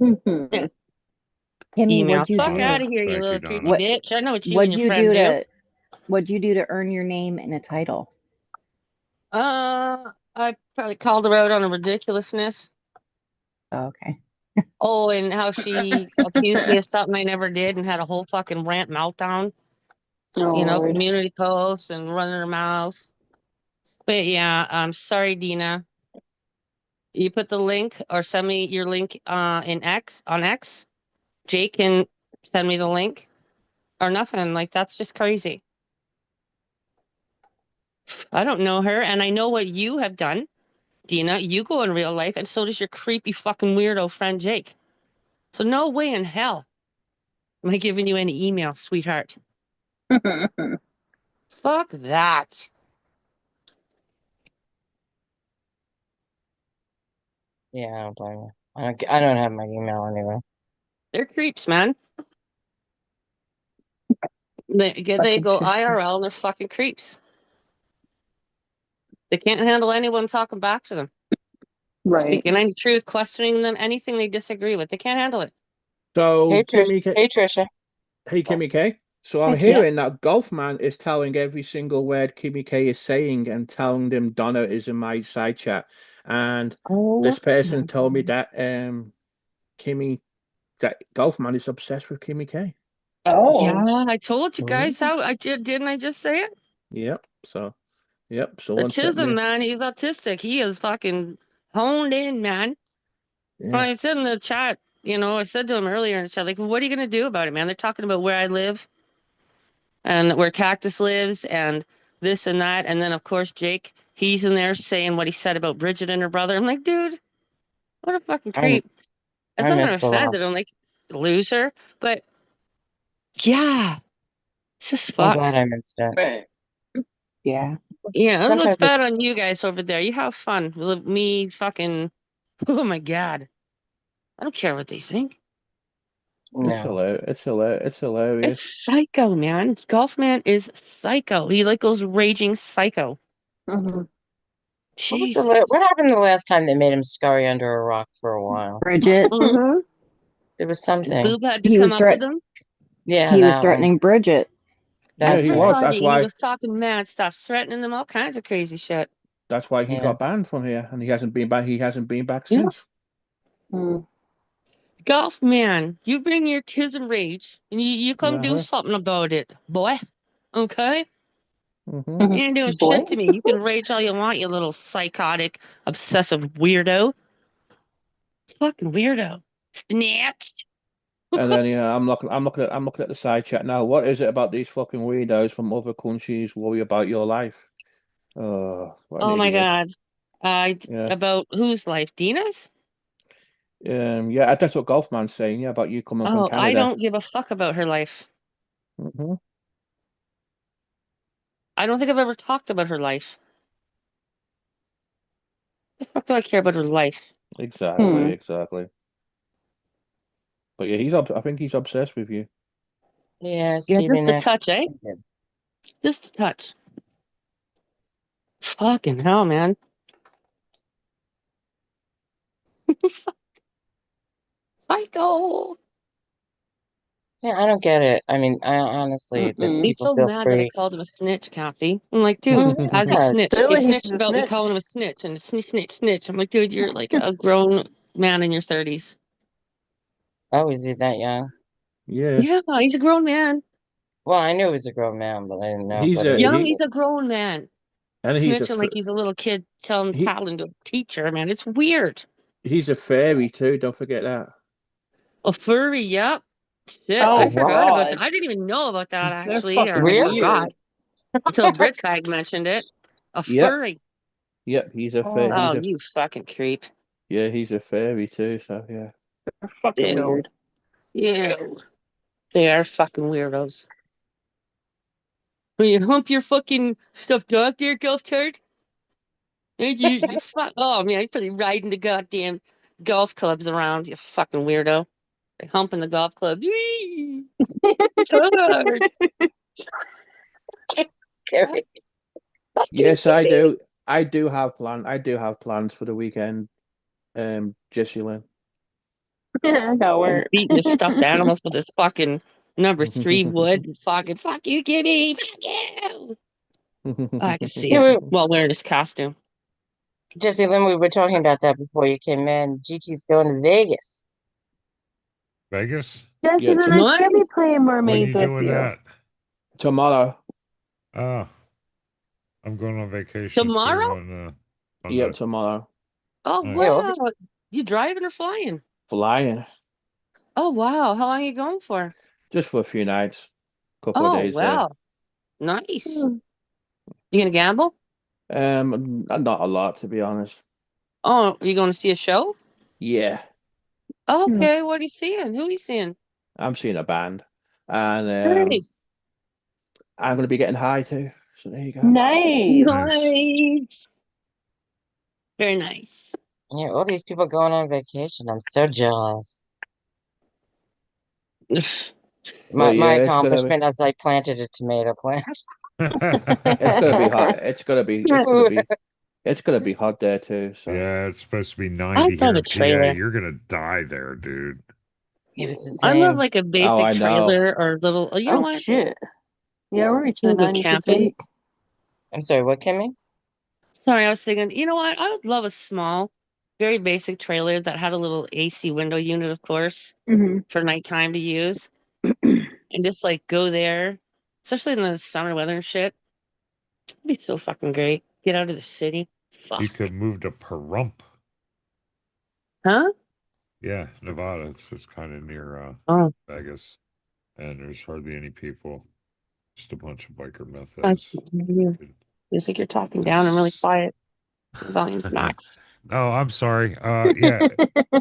Mm-hmm. Kimmy, Email. what'd you Fuck do? out of here, you Thank little you, creepy Donna. What- bitch. I know what you What'd and your you friend do do. what'd you do to earn your name and a title? I probably called her out on a ridiculousness. Oh, okay. Oh, and how she accused me of something I never did and had a whole fucking rant meltdown. Oh, You know, Lord. community posts and running her mouth. But yeah, sorry, Dina. You put the link or send me your link in X on X. Jake can send me the link or nothing. Like that's just crazy. I don't know her, and I know what you have done, Dina. You go in real life, and so does your creepy fucking weirdo friend Jake. So no way in hell am I giving you any email, sweetheart. Fuck that. Yeah, I don't blame you. I don't have my email anyway. They're creeps, man. They Fucking go Trisha. IRL and they're fucking creeps. They can't handle anyone talking back to them, Right. speaking any truth, questioning them, anything they disagree with. They can't handle it. So Hey, Kimmy, Hey, Trisha. hey Kimmy K. So I'm Hey, hearing that Golfman is telling every single word Kimmy K is saying and telling them Donna is in my side chat. And Oh, this person told me that Kimmy that Golfman is obsessed with Kimmy K. yeah, Oh. I told you guys Oh. how I did. Didn't I just say it? Yep. So yep. Someone sent Autism, me. man. He's autistic. He is fucking honed in, man. Well, Yeah. I said in the chat, I said to him earlier in the chat, like, what are you gonna do about it, man? They're talking about where I live and where Cactus lives and this and that. And then of course Jake, he's in there saying what he said about Bridget and her brother. I'm like, dude, what a fucking I creep. It's I not that I'm missed a lot. offended. I'm like, loser. But yeah, it's just I'm glad fucked. I missed it. Right. Yeah. Yeah, that's what's Sometimes it, bad on you guys over there. You have fun. Me fucking, oh my God. I don't care what they think. It's no. hilarious. It's hilarious. It's hilarious. It's psycho, man. Golf man is psycho. He like goes raging psycho. Mhm. Jesus. What happened the last time they made him scurry under a rock for a while? Bridget. Mm-hmm. There was And something. Boob had to He come was up with threat. him. Yeah, He was that one. threatening Bridget. Yeah, That's he Every right. was. That's party, he why. was talking mad stuff, threatening them, all kinds of crazy shit. That's why he Yeah. got banned from here, and he hasn't been back. He hasn't been back Yeah. since. Mm. Golf man, you bring your tism rage and you come do Uh-huh. something about it, boy. Okay? Mm-hmm. You ain't doing Boy. shit to me. You can rage all you want, you little psychotic, obsessive weirdo. Fucking weirdo. Snatch. And then I'm looking at the side chat now. What is it about these fucking weirdos from other countries worry about your life? Oh, what an Oh my idiot. God. Yeah. About whose life? Dina's? Yeah, that's what Golfman's saying, yeah, about you coming from Oh, I Canada. don't give a fuck about her life. Mm-hmm. I don't think I've ever talked about her life. The fuck do I care about her life? Exactly, Hmm. exactly. But yeah, I think he's obsessed with you. Yeah, Yeah, Stevie just a Nicks. touch, eh? Just a touch. Fucking hell, man. Psycho. Yeah, I don't get it. I mean, I honestly, that Mm-mm. He's people so feel mad that I free. called him a snitch, Kathy. I'm like, dude, Mm, as he yes. snitched. He Clearly he's snitched a about me snitch. calling him a snitch and snitch, snitch, snitch. I'm like, dude, you're like a grown man in your 30s. Oh, is he that young? Yeah. Yeah, he's a grown man. Well, I knew he was a grown man, but I didn't know He's what a age. Young, he he's a grown man. and Snitching like he's a little kid telling he tattling to a teacher, man. It's weird. he's a fairy too, don't forget that. A furry, yep. Shit, A I Oh what? forgot about that. God. I didn't even know about that They're actually, or fucking I Really? forgot weird. until Britbag mentioned it. A Yep. furry. Yep, Oh, Oh, you fucking creep. he's a fairy too, so yeah. they're fucking Ew. weird. Ew. They are fucking weirdos. When you hump your fucking stuffed dog there, golf turd, and you fuck. Oh man, you're probably riding the goddamn golf clubs around. You fucking weirdo. They humping the golf club. Whee! Turd. Scary. Yes, I do. I do have plans for the weekend, Jessie Lynn. I got And work. beating the stuffed animals with this fucking number 3 wood. And fucking fuck you, Kimmy. Fuck you. Oh, I can see Yeah, it while wearing this costume. Jesse Lynn, we were talking about that before you came in. GT's going to Vegas. Vegas? Jesse, Yeah, then I What? should be playing When are mermaids you with doing you. that? tomorrow. Oh, I'm going on vacation too Tomorrow? on Yep, the tomorrow. Oh, nice. Yeah, wow. You driving or flying? Flying. Oh, wow. How long are you going for? Just for a few nights. Couple of Oh, days there. well. Nice. Hmm. You gonna gamble? Not a lot to be honest. Oh, are you going to see a show? Yeah, Hmm. Okay, what are you seeing? Who are you seeing? I'm seeing a band. And Nice. I'm going to be getting high too. So there you go. Nice. Nice. Very nice. Yeah, all these people going on vacation. I'm so jealous. But My yeah, it's gonna be accomplishment is I planted a tomato plant. it's gonna be hot. It's gonna be hot there too. So Yeah, it's supposed to be I 90 here love a in PA. trailer. You're gonna die there, dude. If it's the I love same. like a oh, basic I know. trailer or little. Oh, you know Oh what? shit. Yeah, we're reaching the Can we go 90s this camping? week. I'm sorry, what, Kimmy? Sorry, I was thinking. You know what? I would love a small, very basic trailer that had a little AC window unit, of course, Mm-hmm. for nighttime to use, and just like go there, especially in the summer weather and shit. It'd be so fucking great. Get out of the city. You Fuck. could move to Pahrump. Huh? Yeah, Nevada. It's just kind of near Oh, Vegas, and there's hardly any people. Just a bunch of biker meth that's heads. weird. It's like you're talking down and really quiet. Volume's maxed. Oh, I'm sorry. Yeah,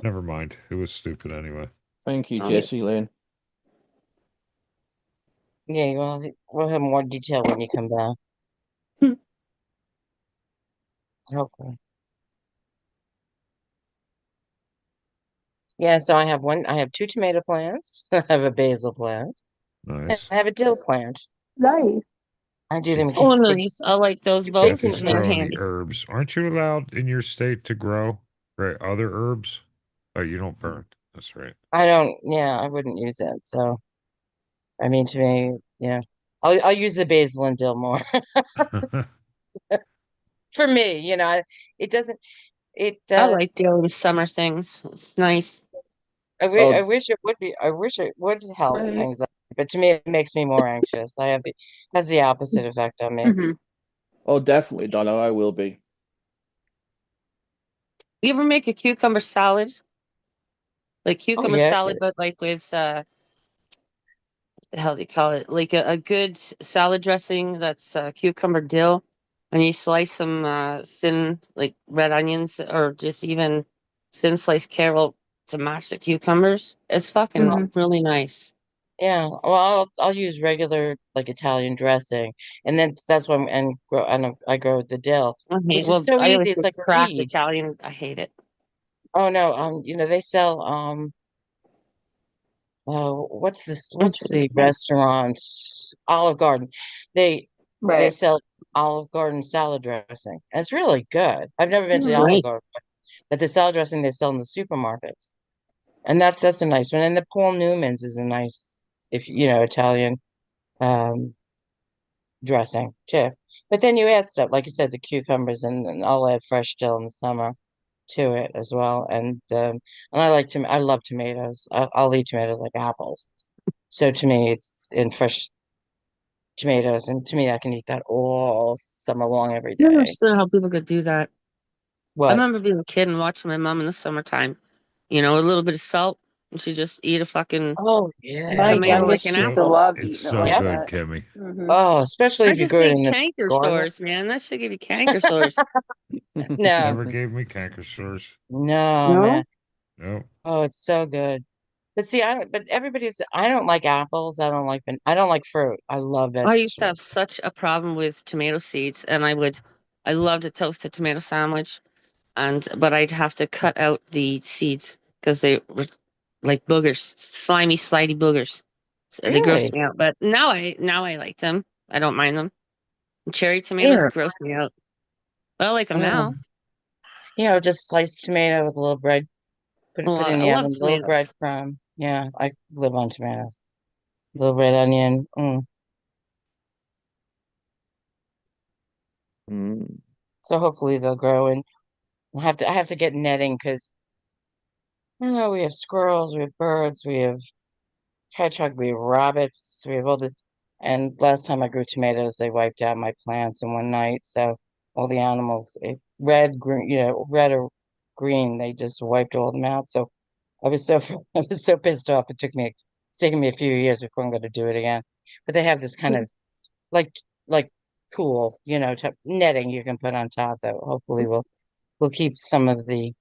never mind. It was stupid anyway. thank you, Oh, Jesse Lynn. Yeah, we'll have more detail when you come back. Hmm. Okay. Yeah, so I have two tomato plants. I have a basil plant. And Nice. I have a dill plant. Nice. I do So them. Oh, They, nice. I like those both. they Kathy's They're can, growing the handy. herbs. Aren't you allowed in your state to grow other herbs? Oh, you don't burn. That's right. I don't, yeah, I wouldn't use it. So, I mean, to me, yeah, I'll use the basil and dill more for me. It doesn't, I like doing summer things. It's nice. I Oh, wish it would be, I wish it would help Right. anxiety, but to me, it makes me more anxious. Has the opposite effect on me. Mm-hmm. oh, definitely, Donna. I will be. You ever make a cucumber salad? Like Oh, cucumber yeah. salad, but like with what the hell do you call it? Like a good salad dressing that's cucumber dill, and you slice some thin like red onions or just even thin sliced carrot to match the cucumbers. It's fucking Mm-hmm. really nice. Yeah, well, I'll use regular like Italian dressing, and then that's when I grow the dill, which is so I easy. always It's get like a cracked weed. Italian. I hate it. Oh no, they sell oh, what's the Interesting. restaurant? Olive Garden. They they Right. sell Olive Garden salad dressing. And it's really good. I've never been to the Olive Right. Garden, but the salad dressing they sell in the supermarkets, and that's a nice one. And the Paul Newman's is a nice, if Italian. Um, Dressing too. But then you add stuff, like you said, the cucumbers, and I'll add fresh dill in the summer to it as well. And I love tomatoes. I'll eat tomatoes like apples. So to me, it's in fresh tomatoes, and to me, I can eat that all summer long every I don't day. understand how people could do that. I What? remember being a kid and watching my mom in the summertime, a little bit of salt, and she just eat a fucking Oh My yeah. tomato Oh, like youngest an used So to apple. love it's eating it so like yeah. good, that. Kimmy. Mm-hmm. Oh, especially I if you just grow it think in the canker garden. sores, man. That should give you canker sores. No, Never gave me canker sores. no, No? man. Nope. Oh, it's so good. But see, I don't like apples. I don't like fruit. I love I used to vegetables. have such a problem with tomato seeds, and I loved a toasted tomato sandwich, but I'd have to cut out the seeds because they were like boogers, slimy, slidey boogers. So they grossed Really? me out. But now I like them. I don't mind them. Cherry tomatoes Yeah. gross me out. But I like them Oh, now. just sliced tomato with a little bread. Put it in I the love oven, a little tomatoes. breadcrumb. Yeah, I live on tomatoes. Little red onion. Mm. So hopefully they'll grow, and I have to get netting because we have squirrels, we have birds, we have hedgehog, we have rabbits, we have all the. And last time I grew tomatoes, they wiped out my plants in one night. So all the animals, red, green, red or green, they just wiped all them out. So I was so I was so pissed off. It's taken me a few years before I'm going to do it again. But they have this kind of like like cool, type netting you can put on top that hopefully will keep some of the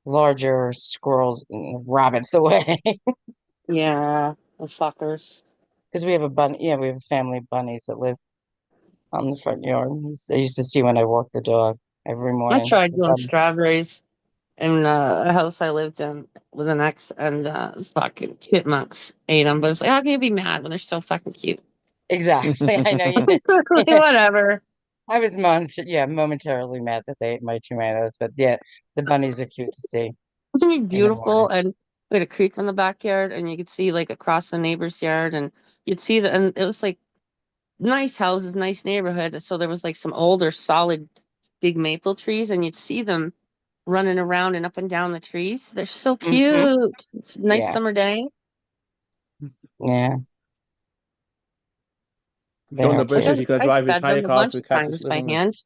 larger squirrels and rabbits away. Yeah, the fuckers. Because we have a bunny, we have a family of bunnies that live on the front yard. I used to see when I walk the dog every I morning. tried The doing bunny. strawberries in a house I lived in with an ex, and fucking chipmunks ate them. But it's like, how can you be mad when they're so fucking cute? Exactly. I know you did. Whatever. I was momentarily mad that they ate my tomatoes, but yeah, the bunnies are cute to see It's gonna be in the beautiful, morning. and we had a creek in the backyard, and you could see like across the neighbor's yard, and you'd see and it was like nice houses, nice neighborhood. So there was like some older, solid, big maple trees, and you'd see them running around and up and down the trees. They're so Hmm. cute. It's a nice Yeah, summer day. yeah, they Doing are the I business, cute. you can I drive his fed hire them a car bunch through of Cat's times by living room. hand,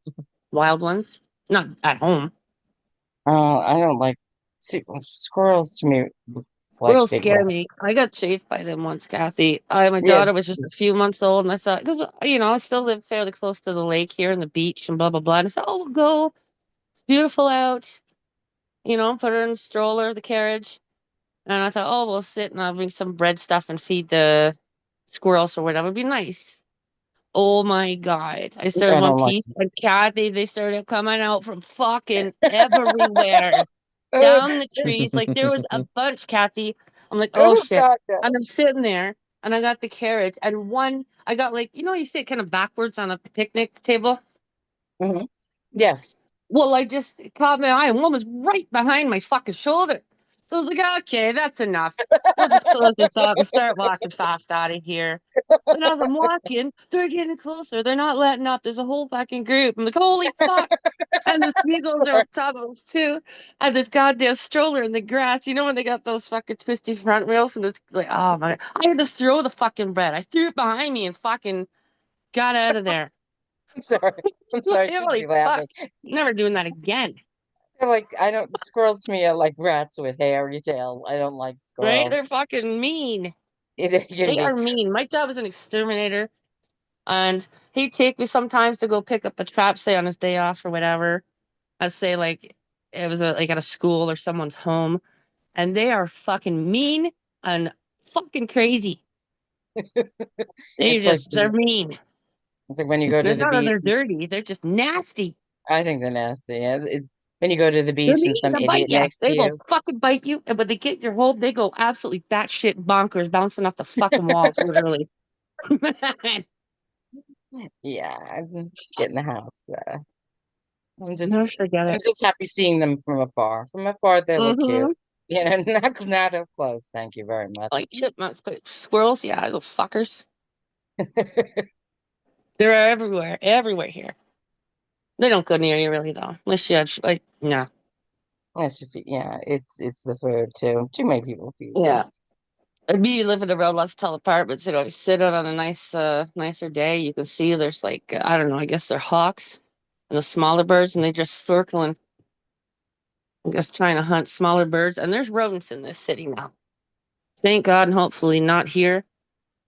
wild ones, not at home. I don't like squirrels to me look like Squirrels big scare me. rats. I got chased by them once, Kathy. My Yeah, daughter was just a few months old, and I thought, 'cause, I still live fairly close to the lake here and the beach and blah blah blah. And I said, oh, we'll go. It's beautiful out. Put her in the stroller, the carriage, and I thought, oh, we'll sit and I'll bring some bread stuff and feed the squirrels or whatever. It'd be nice. Oh my God. I started I one don't like piece and Kathy, they started coming out from fucking everywhere them. down the trees. Like there was a bunch, Kathy. I'm like, oh Oh shit. God, no. And I'm sitting there and I got the carriage and I got like, you sit kind of backwards on a picnic table. Hmm. Yes. Well, I just it caught my eye and one was right behind my fucking shoulder. So I was like, okay, that's enough. We'll just close this up and start walking fast out of here. And as I'm walking, they're getting closer. They're not letting up. There's a whole fucking group. I'm like, holy fuck. And the seagulls are Sorry. on top of us too. And this goddamn stroller in the grass. You know when they got those fucking twisty front wheels and it's like, oh my, I had to throw the fucking bread. I threw it behind me and fucking got out of there. I'm sorry. I'm sorry. I shouldn't be Holy fuck. laughing. Never doing that again. They're like I don't. Squirrels to me are like rats with hairy tail. I don't like Right? squirrels. They're fucking mean. It can They be. are mean. My dad was an exterminator, and he'd take me sometimes to go pick up a trap, say on his day off or whatever. I'd say like it was like at a school or someone's home, and they are fucking mean and fucking crazy. It's like They're mean. it's like when you go to It's the not that beach. they're dirty. They're just nasty. I think they're nasty. Yeah, it's when you go to the They're beach and mean some to bite idiot you. next to They will you. fucking bite you, and when they get your home, they go absolutely batshit bonkers, bouncing off the fucking walls, literally. Yeah, get in the house. I'm just Never forget I'm it. just happy seeing them from afar. From afar, they look cute. Mm-hmm. Not up close. Thank you very much. Like chipmunks, but squirrels, yeah, little fuckers. They're everywhere here. They don't go near you really though, unless you have like no. Yeah, it's the food too. Too many people feed them. Yeah. Me live in a row, lots of tall apartments. I sit out on a nicer day. You can see there's like I don't know. I guess they're hawks and the smaller birds, and they just circling. I guess trying to hunt smaller birds. And there's rodents in this city now. Thank God, and hopefully not here.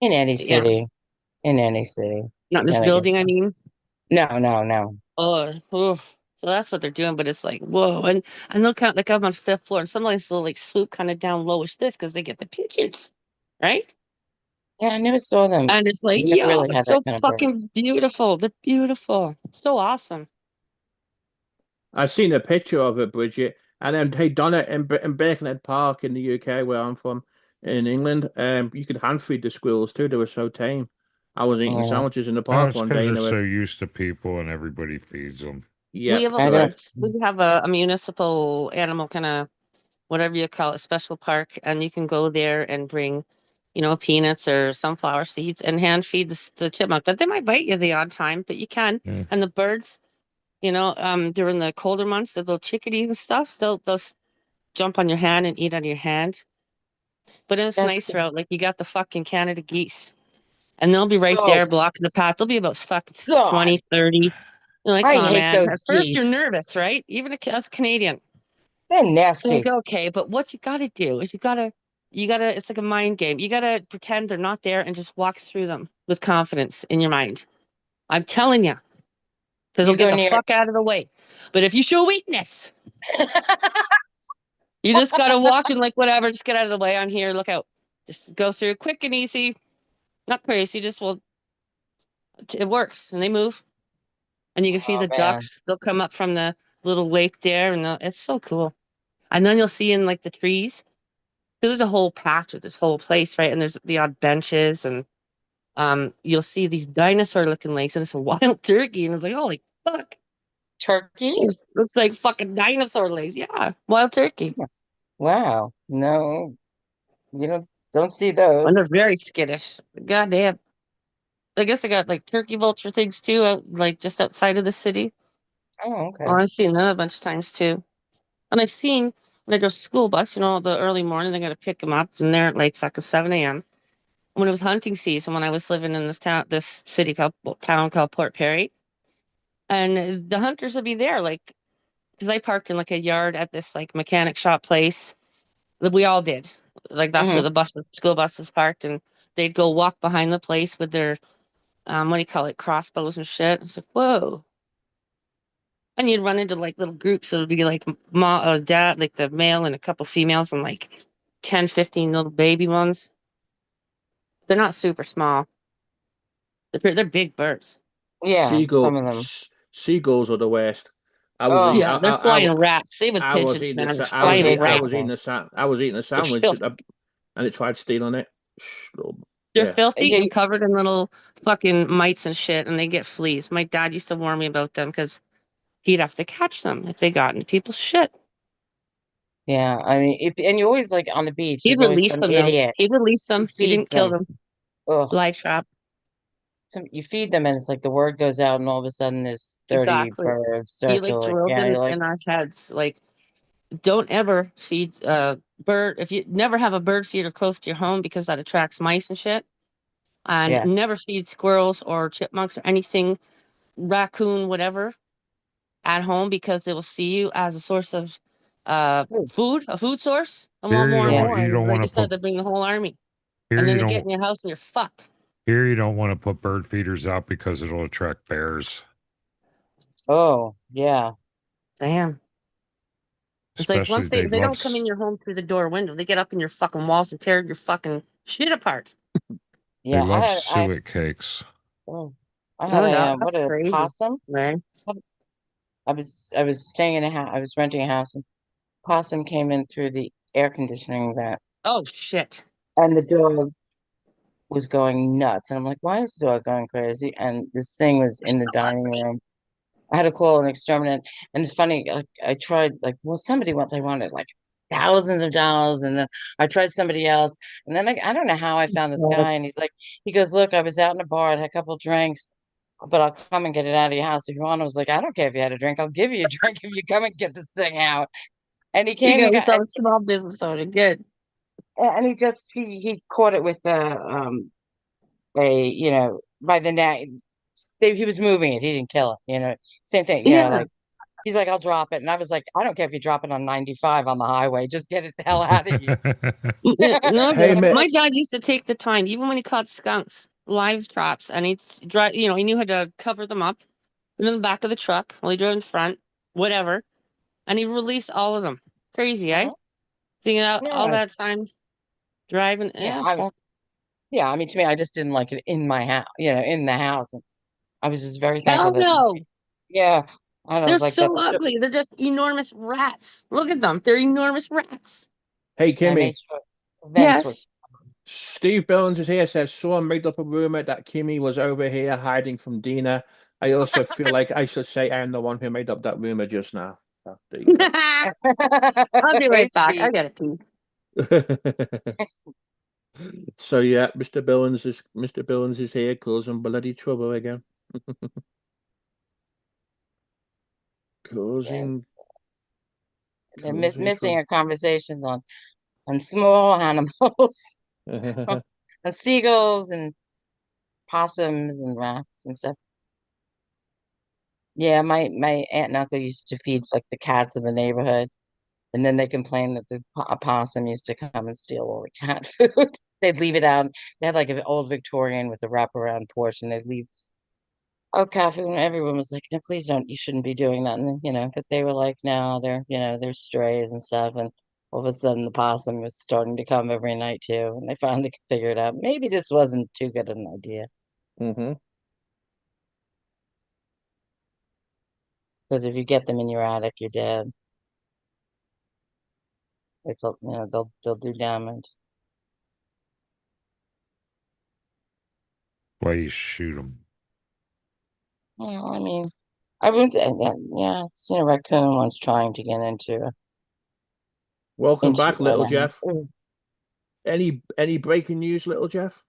In any Yeah, city. In any city. not in You're this gonna get building. I them. mean. No, no, no. Oh. So that's what they're doing, but it's like whoa, and they'll count like I'm on fifth floor, and sometimes they'll like swoop kind of down lowish this because they get the pigeons, right? Yeah, I never saw them. And it's like, We never yo, really it's had that so kind of bird. fucking beautiful. They're beautiful. It's so awesome. I've seen a picture of it, Bridget, and then hey, Donna in Birkenhead Park in the UK, where I'm from, in England. You could hand feed the squirrels too. They were so tame. I was eating Yeah, sandwiches in the Oh, park it's one because day, and they're they so were, used to people and everybody feeds them. We yep, have a I don't. correct. we have a municipal animal kind of whatever you call it, special park, and you can go there and bring, peanuts or sunflower seeds and hand feed the chipmunk. But they might bite you the odd time, but you can. Mm. And the birds, during the colder months, the little chickadees and stuff, they'll jump on your hand and eat out of your hand. But it's That's nicer out. Like you got the fucking Canada geese. And they'll be right oh there blocking the path. They'll be about fucking God. 20, 30. You're like, I oh hate man. those At first you're geese. nervous, right? Even as a Canadian. They're You're like, nasty. okay, but what you gotta do is you gotta it's like a mind game. You gotta pretend they're not there and just walk through them with confidence in your mind. I'm telling you, because they'll You get go the near. fuck out of the way. But if you show weakness, you just gotta walk and like whatever, just get out of the way. I'm here, look out. Just go through quick and easy. Not crazy, just it works and they move. and you can see Oh the man. ducks. They'll come up from the little lake there, and it's so cool. And then you'll see in like the trees, there's a whole patch with this whole place, right? And there's the odd benches, and you'll see these dinosaur-looking lakes, and it's a wild turkey, and it's like, holy fuck, Turkey? it looks like fucking dinosaur lakes. Yeah, wild turkey. Wow. No, you don't see And those. they're very skittish. Goddamn. I guess they got like turkey vulture things too, like just outside of the city. Oh, Well, okay. I've seen them a bunch of times too. And I've seen when I drove school bus, the early morning, they got to pick them up, and they're at like fucking 7 a.m. When it was hunting season, when I was living in this town called Port Perry, and the hunters would be there, like, because I parked in like a yard at this like mechanic shop place that we all did. Like that's where Hmm. the school buses parked, and they'd go walk behind the place with their what do you call it, crossbows and shit. It's like, whoa. And you'd run into like little groups. It would be like dad, like the male and a couple females and like 10, 15 little baby ones. They're not super small. They're big birds. Yeah, some of them. Seagulls are the worst. I was Oh, eating. Yeah, they're flying rats. Same with I was pigeons, eating. man. They're oh, flying hate I was rats. eating pigeons. I was eating a They're sandwich, filthy. and it tried stealing it. They're Yeah. filthy Yeah, and covered in little fucking mites and shit, and they get fleas. My dad used to warn me about them because he'd have to catch them if they got into people's shit. yeah. I mean, and you're always like on the beach. He'd There's always release some them though. idiot He'd release who them. He feeds didn't kill them. them. Ugh. Live trap. You feed them, and it's like the word goes out, and all of a sudden there's 30 Exactly. birds He like circling. drilled Yeah, in you're like, in our heads like, don't ever feed bird if you never have a bird feeder close to your home because that attracts mice and shit. And yeah. never feed squirrels or chipmunks or anything, raccoon, whatever, at home because they will see you as a source of Food. a food source, and want Here more you and Yeah. don't more. you And don't like want I to said, put they bring the whole army, here and then you they get don't in your house and you're fucked. here you don't want to put bird feeders out because it'll attract bears, Oh, yeah. Damn. It's like especially once they don't come in s- your home through the door window, they get up in your fucking walls and tear your fucking shit apart. they Yeah, love suet cakes. oh, I had Oh, a that's what a crazy, possum. man. I was staying in a house. I was renting a house, and possum came in through the air conditioning vent, Oh shit. and the dog was going nuts. And I'm like, why is the dog going crazy? And this thing was They're in the so dining ugly. room. I had to call an exterminate. And it's funny, like I tried, like, well, they wanted like thousands of dollars. And then I tried somebody else. And then I don't know how I found this God. guy. And he goes, look, I was out in a bar, I had a couple of drinks, but I'll come and get it out of your house if you want. I was like, I don't care if you had a drink. I'll give you a drink if you come and get this thing out. And he You came got and got, yourself a small business owner. Good. and he caught it with a, by the neck. He was moving it. He didn't kill it. Same thing. Yeah. Like he's like, I'll drop it, and I was like, I don't care if you drop it on 95 on the highway. Just get it the hell out of here. No, Hey, my mate. dad used to take the time, even when he caught skunks, live traps, and he'd drive. He knew how to cover them up, put them in the back of the truck while he drove in front, whatever, and he'd release all of them. Crazy, eh? Mhm. Thinking out all Yeah, that time driving. yeah. Yeah, fuck. Yeah. I mean, to me, I just didn't like it in my house. In the house, and I was just very thankful Hell that. no. Yeah, and I They're was like, so ugly. They're just enormous rats. Look at them. They're enormous rats. Hey, I made Kimmy. sure vents were. Yes. Steve Billings is here. Says someone made up a rumor that Kimmy was over here hiding from Dina. I also feel like I should say I am the one who made up that rumor just now. Oh, there you go. I'll be Hey, right back. I Steve. got it, too. So yeah, Mr. Billings is here causing bloody trouble again. causing Yes, they're causing missing trouble. our conversations on small animals, on seagulls and possums and rats and stuff. Yeah, my aunt and uncle used to feed like the cats in the neighborhood, and then they complained that the opossum used to come and steal all the cat food. They'd leave it out. They had like an old Victorian with a wraparound porch, and they'd leave cat food, and everyone was like, "No, please don't. You shouldn't be doing that." And but they were like, "No, they're strays and stuff." And all of a sudden, the possum was starting to come every night too, and they finally figured out maybe this wasn't too good an idea. hmm Because if you get them in your attic, you're dead. It's they'll do damage. Why you shoot them? Well, I mean, I wouldn't. Yeah, I've seen a raccoon once trying to get Welcome into back, little our land. Jeff. Any breaking news, little Jeff?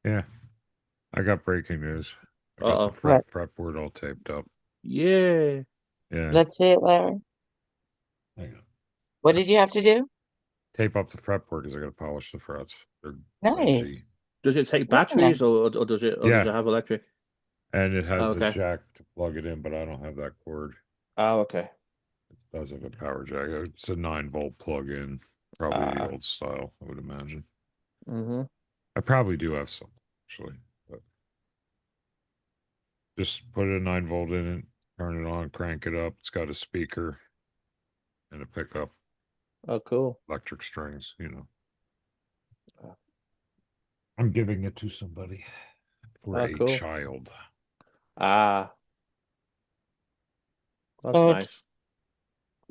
Yeah, I got breaking news. I got the Uh-oh. fretboard all taped up. Yeah. Yeah, Let's see it, Larry. hang on. What did you have to do? Tape up the fretboard because I got to polish the frets. They're grungy. Nice. Does it take Very batteries nice. or does it Yeah. have electric? And it has the Okay. jack to plug it in, but I don't have that cord. Oh, okay. It does have a power jack. It's a 9-volt plug-in, probably the old style, I would imagine. Mm-hmm. I probably do have some, actually. But just put a 9-volt in it, turn it on, crank it up. It's got a speaker and a pickup, Oh, cool. electric strings, I'm giving it to somebody for Oh, a cool. child. Ah. That's Oh, nice.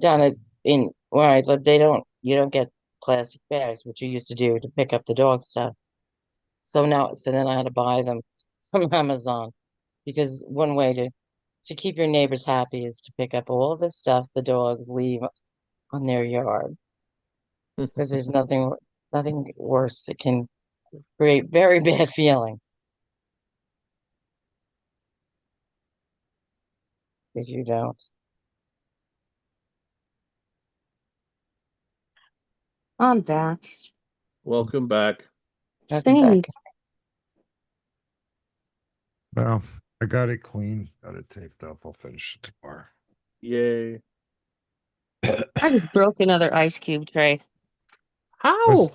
down in where I live, you don't get plastic bags, which you used to do to pick up the dog stuff. So then I had to buy them from Amazon because one way to keep your neighbors happy is to pick up all the stuff the dogs leave on their yard. Because there's nothing worse. It can create very bad feelings if you don't. I'm back. Welcome back. Welcome back. Thanks. Well, I got it clean, got it taped up. I'll finish it tomorrow. Yay. I just broke another ice cube tray. How?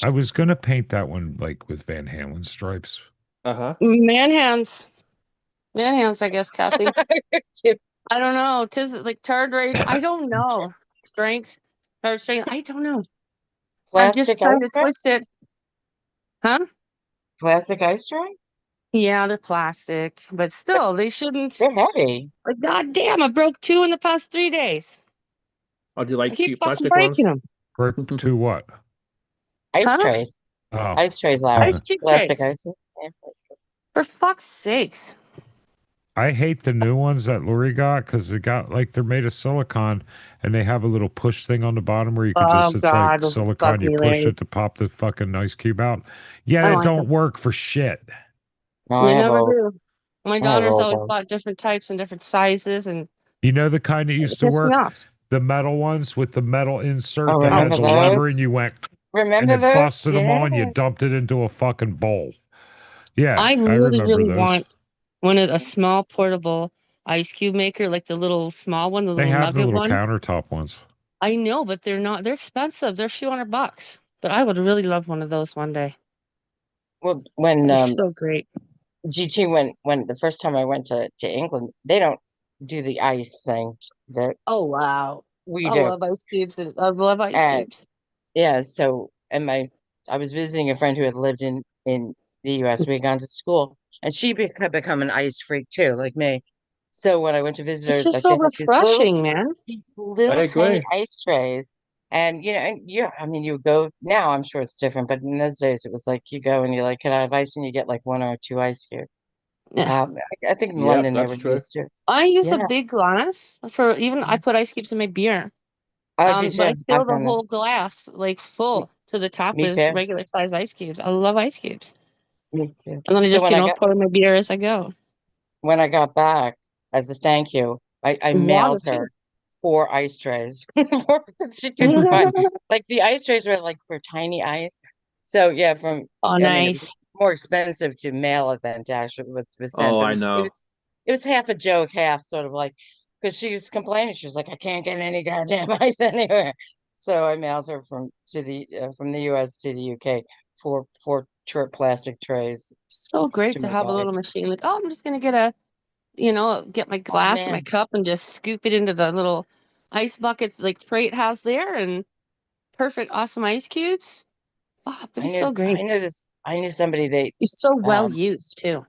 I was gonna paint that one like with Van Halen stripes. Uh-huh. Man hands. Man hands, I guess, Kathy. I don't know. Tis like tard rage. I don't know. Strength. Tard strength. I don't know. I'm just Plastic trying ice to tray? twist it. Huh? Plastic ice tray? Yeah, they're plastic, but still, they shouldn't. They're heavy. Like, God damn, I broke 2 in the past 3 days. Oh, do you I like keep cheap fucking plastic breaking ones? them. For to what? Ice Huh? trays. Oh, Ice trays, Larry. Ice cube Plastic trays. ice tray. Yeah, plastic. For fuck's sakes. I hate the new ones that Lori got because they got like they're made of silicone and they have a little push thing on the bottom where you can Oh, it's God. like silicone, Fuck you me, push Larry. it to pop the fucking ice cube out. Yeah, I don't it like don't them. work for shit. No, I They have never all. do. My I have daughter's all always those. bought different types and different sizes, and You know the kind that it used to pissed me work? off. The metal ones with the metal insert Oh, that had remember the lever and those? you went and Remember it those? busted them Yeah. on, you dumped it into a fucking bowl. Yeah, I I really, remember really those. want a small portable ice cube maker, like the little small one, the They little have the nugget little one. countertop ones. I know, but they're expensive. They're a few $100. But I would really love one of those one day. Well, when They're so great. GT when the first time I went to England, they don't do the ice thing that Oh wow. we I do. love ice cubes and I love ice And cubes. yeah, so I was visiting a friend who had lived in the US. We had gone to school, and she had become an ice freak too, like me. So when I went to visit It's her, just like so they had refreshing, man. these I little tiny agree. ice trays, and I mean, you go now. I'm sure it's different, but in those days, it was like you go and you're like, "Can I have ice?" And you get like 1 or 2 ice cubes. Yeah. I think in Yep, London they that's were true. used to. I use a Yeah. big glass for even I put ice cubes in my beer. I do But I too. fill I've the done that. whole glass like full to the top Me with too. regular size ice cubes. I love ice cubes. Me too. And then I So just, pour in my beer as I go. when I got back as a thank you, I Water mailed too. her 4 ice trays because she couldn't find like the ice trays were like for tiny ice. So yeah, Oh, I mean it was nice. more expensive to mail it than to actually was sent, Oh, but I know. it was half a joke, half sort of like because she was complaining. She was like, I can't get any goddamn ice anywhere. So I mailed her from the US to the UK four plastic trays So great to to make have a little ice. machine. Like, oh, I'm just gonna get my Oh glass and my man. cup and just scoop it into the little ice buckets like Crate has there and perfect, awesome ice cubes. Oh, that'd be so great. I knew somebody It's so well um used too.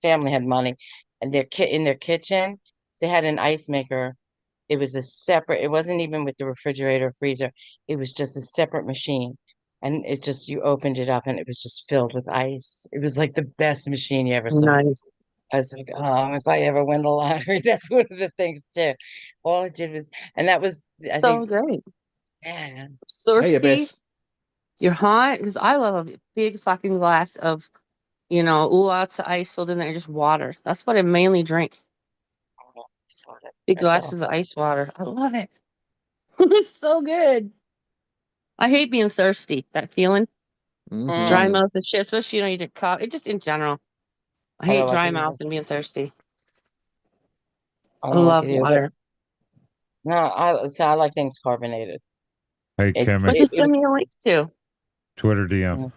family had money, and in their kitchen, they had an ice maker. It was a separate, it wasn't even with the refrigerator or freezer. It was just a separate machine. And it just, you opened it up and it was just filled with ice. It was like the best machine you ever saw. Nice. I was like, oh, if I ever win the lottery, that's one of the things too. All it did was, and that was, I So think, great. yeah, Hey, Thirsty? Abyss. You're hot? Because I love a big fucking glass of, lots of ice filled in there, just water. That's what I mainly drink. I saw that Big myself. glasses of ice water. I love it. It's so good. I hate being thirsty. That feeling, dry Mhm. mouth and shit. Especially you drink coffee. It just in general. I I don't hate like dry it mouth either. and being thirsty. I I don't like love it either. But water. no, I like things carbonated. Hey, It's Kimmy, Just it send was me a link to. Twitter DM.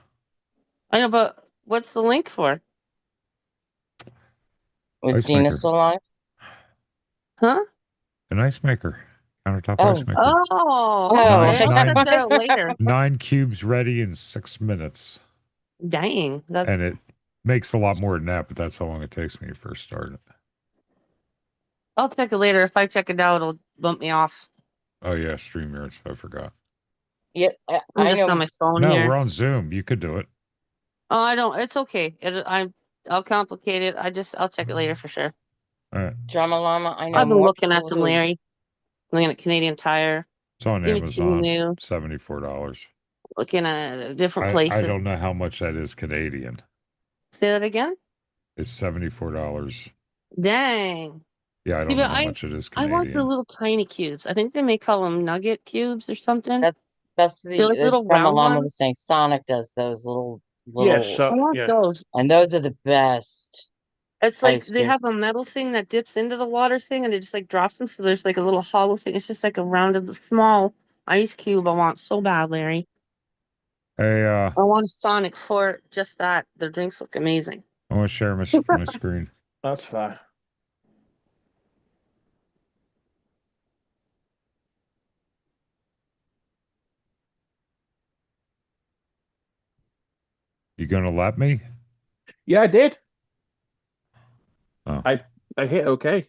I know, but what's the link for? was Ice Dina maker. still alive? Huh? An ice maker. Countertop Oh. ice maker. Oh, Oh. okay. I'll check that out later. 9 cubes ready in 6 minutes. Dang. That's And it makes a lot more than that, but that's how long it takes when you first start it. I'll check it later. If I check it out, it'll bump me off. Oh, yeah, StreamYards. I forgot. Yeah, I'm I just know. on my phone No, here. we're on Zoom. You could do it. Oh, I don't. It's okay. I'll complicate it. I'll check it later for sure. All right. Drama Llama. I know I've been more looking at people them, who. Larry. Looking at Canadian Tire, It's on even Amazon. Temu, $74. looking at different I places. don't know how much that is Canadian. Say that again? It's $74. Dang. Yeah, I See, don't know but how much it is I want the Canadian. little tiny cubes. I think they may call them nugget cubes or something. That's They're like the little Drama round Llama ones. was saying. Sonic does those Yeah, little, I so want yeah. those. and those are the best It's like ice they cream. have a metal thing that dips into the water thing and it just like drops them. So there's like a little hollow thing. It's just like a rounded small ice cube I want so bad, Larry. Hey, I want a Sonic for just that. Their drinks look amazing. I want to share my screen. That's fine. You gonna let me? Yeah, I did. Oh. I hit okay.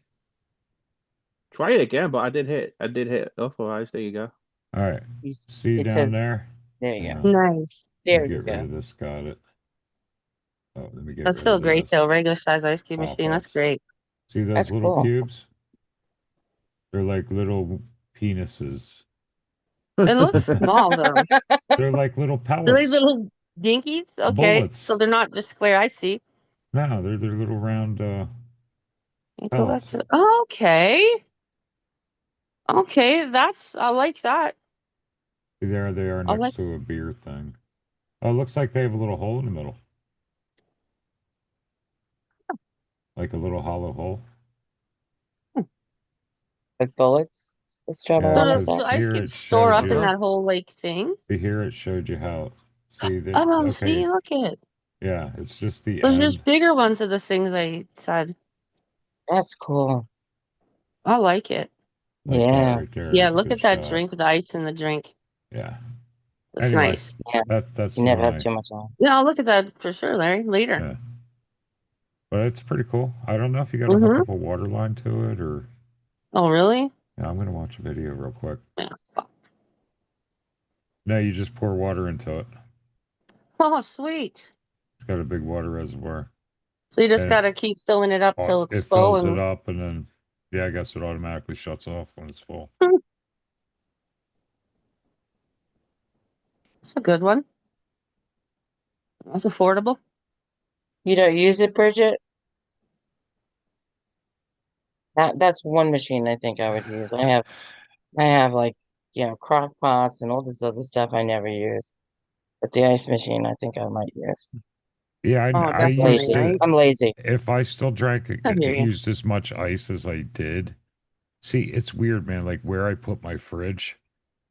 Try it again, but I did hit. I did hit authorize. There you go. All right. See you It down says there? there you Yeah. go. Nice. Let There me you get rid go. of this. Got it. Oh, let me get That's rid still of great this. though. Regular size ice cube machine. That's Pop-ups. great. See those That's little cool. cubes? They're like little penises. It looks small though. They're like little They're like pellets. little dinkies. Okay, Bullets. so they're not just square. I see. No, they're little round You go back pellets. to. Okay. Okay, I like that. See, there they are I like. next to a beer thing. Oh, it looks like they have a little hole in the middle. Like a little hollow hole. With bullets. Let's Drama Yeah, So Llama the, say. because the ice here cubes it store showed up in you. that whole like thing. Here it showed you how. See that? Oh, Okay. see, look at it. Yeah, it's just the So there's end. bigger ones of the things I said. That's cool. I like it. Like that Yeah. right there Yeah, is a look good at that shot. drink with the ice in the drink. Yeah. Looks Anyway, nice. Yeah. that's You never have my too much on. Yeah, I'll look at that for sure, Larry. Later. yeah. But it's pretty cool. I don't know if you got to hook Mm-hmm. up a water line to it or. Oh, really? Yeah, I'm gonna watch a video real quick. Yeah. Fuck. No, you just pour water into it. Oh, sweet. It's got a big water reservoir. So you just And gotta keep filling it up till it's it full, fills it and up, and then yeah, I guess it automatically shuts off when it's full. it's a good one. That's affordable. You don't use it, Bridget? That's one machine I think I would use. I have like, crock pots and all this other stuff I never use. But the ice machine I think I might use. Yeah, Oh, I Just definitely, used lazy. to. right? I'm lazy. If I still drank, I hear you. used as much ice as I did. See, it's weird, man. Like where I put my fridge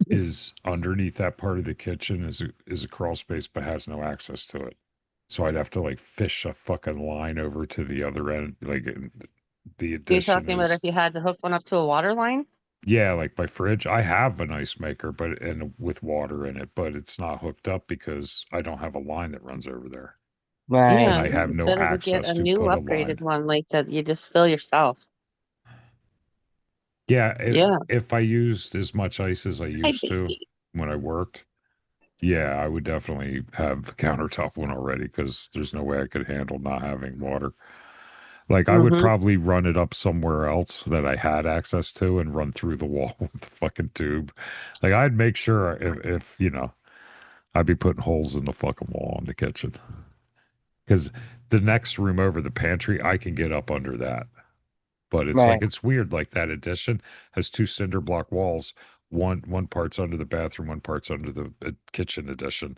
is underneath that part of the kitchen is a crawl space, but has no access to it. So I'd have to like fish a fucking line over to the other end. Like the You're addition talking about is, if you had to hook one up to a water line? yeah, like my fridge. I have an ice maker, but and with water in it, but it's not hooked up because I don't have a line that runs over there. Right. Yeah, I have it's no better to get access a to new put a upgraded line. one like that. You just fill yourself. Yeah, Yeah. if I used as much ice as I Hi, used to baby. when I worked, yeah, I would definitely have a countertop one already because there's no way I could handle not having water. Like I would Mm-hmm. probably run it up somewhere else that I had access to and run through the wall with the fucking tube. Like I'd make sure if you know, I'd be putting holes in the fucking wall in the kitchen. Because the next room over, the pantry, I can get up under that. But it's Right. like it's weird. Like that addition has two cinder block walls. One part's under the bathroom, one part's under the kitchen addition.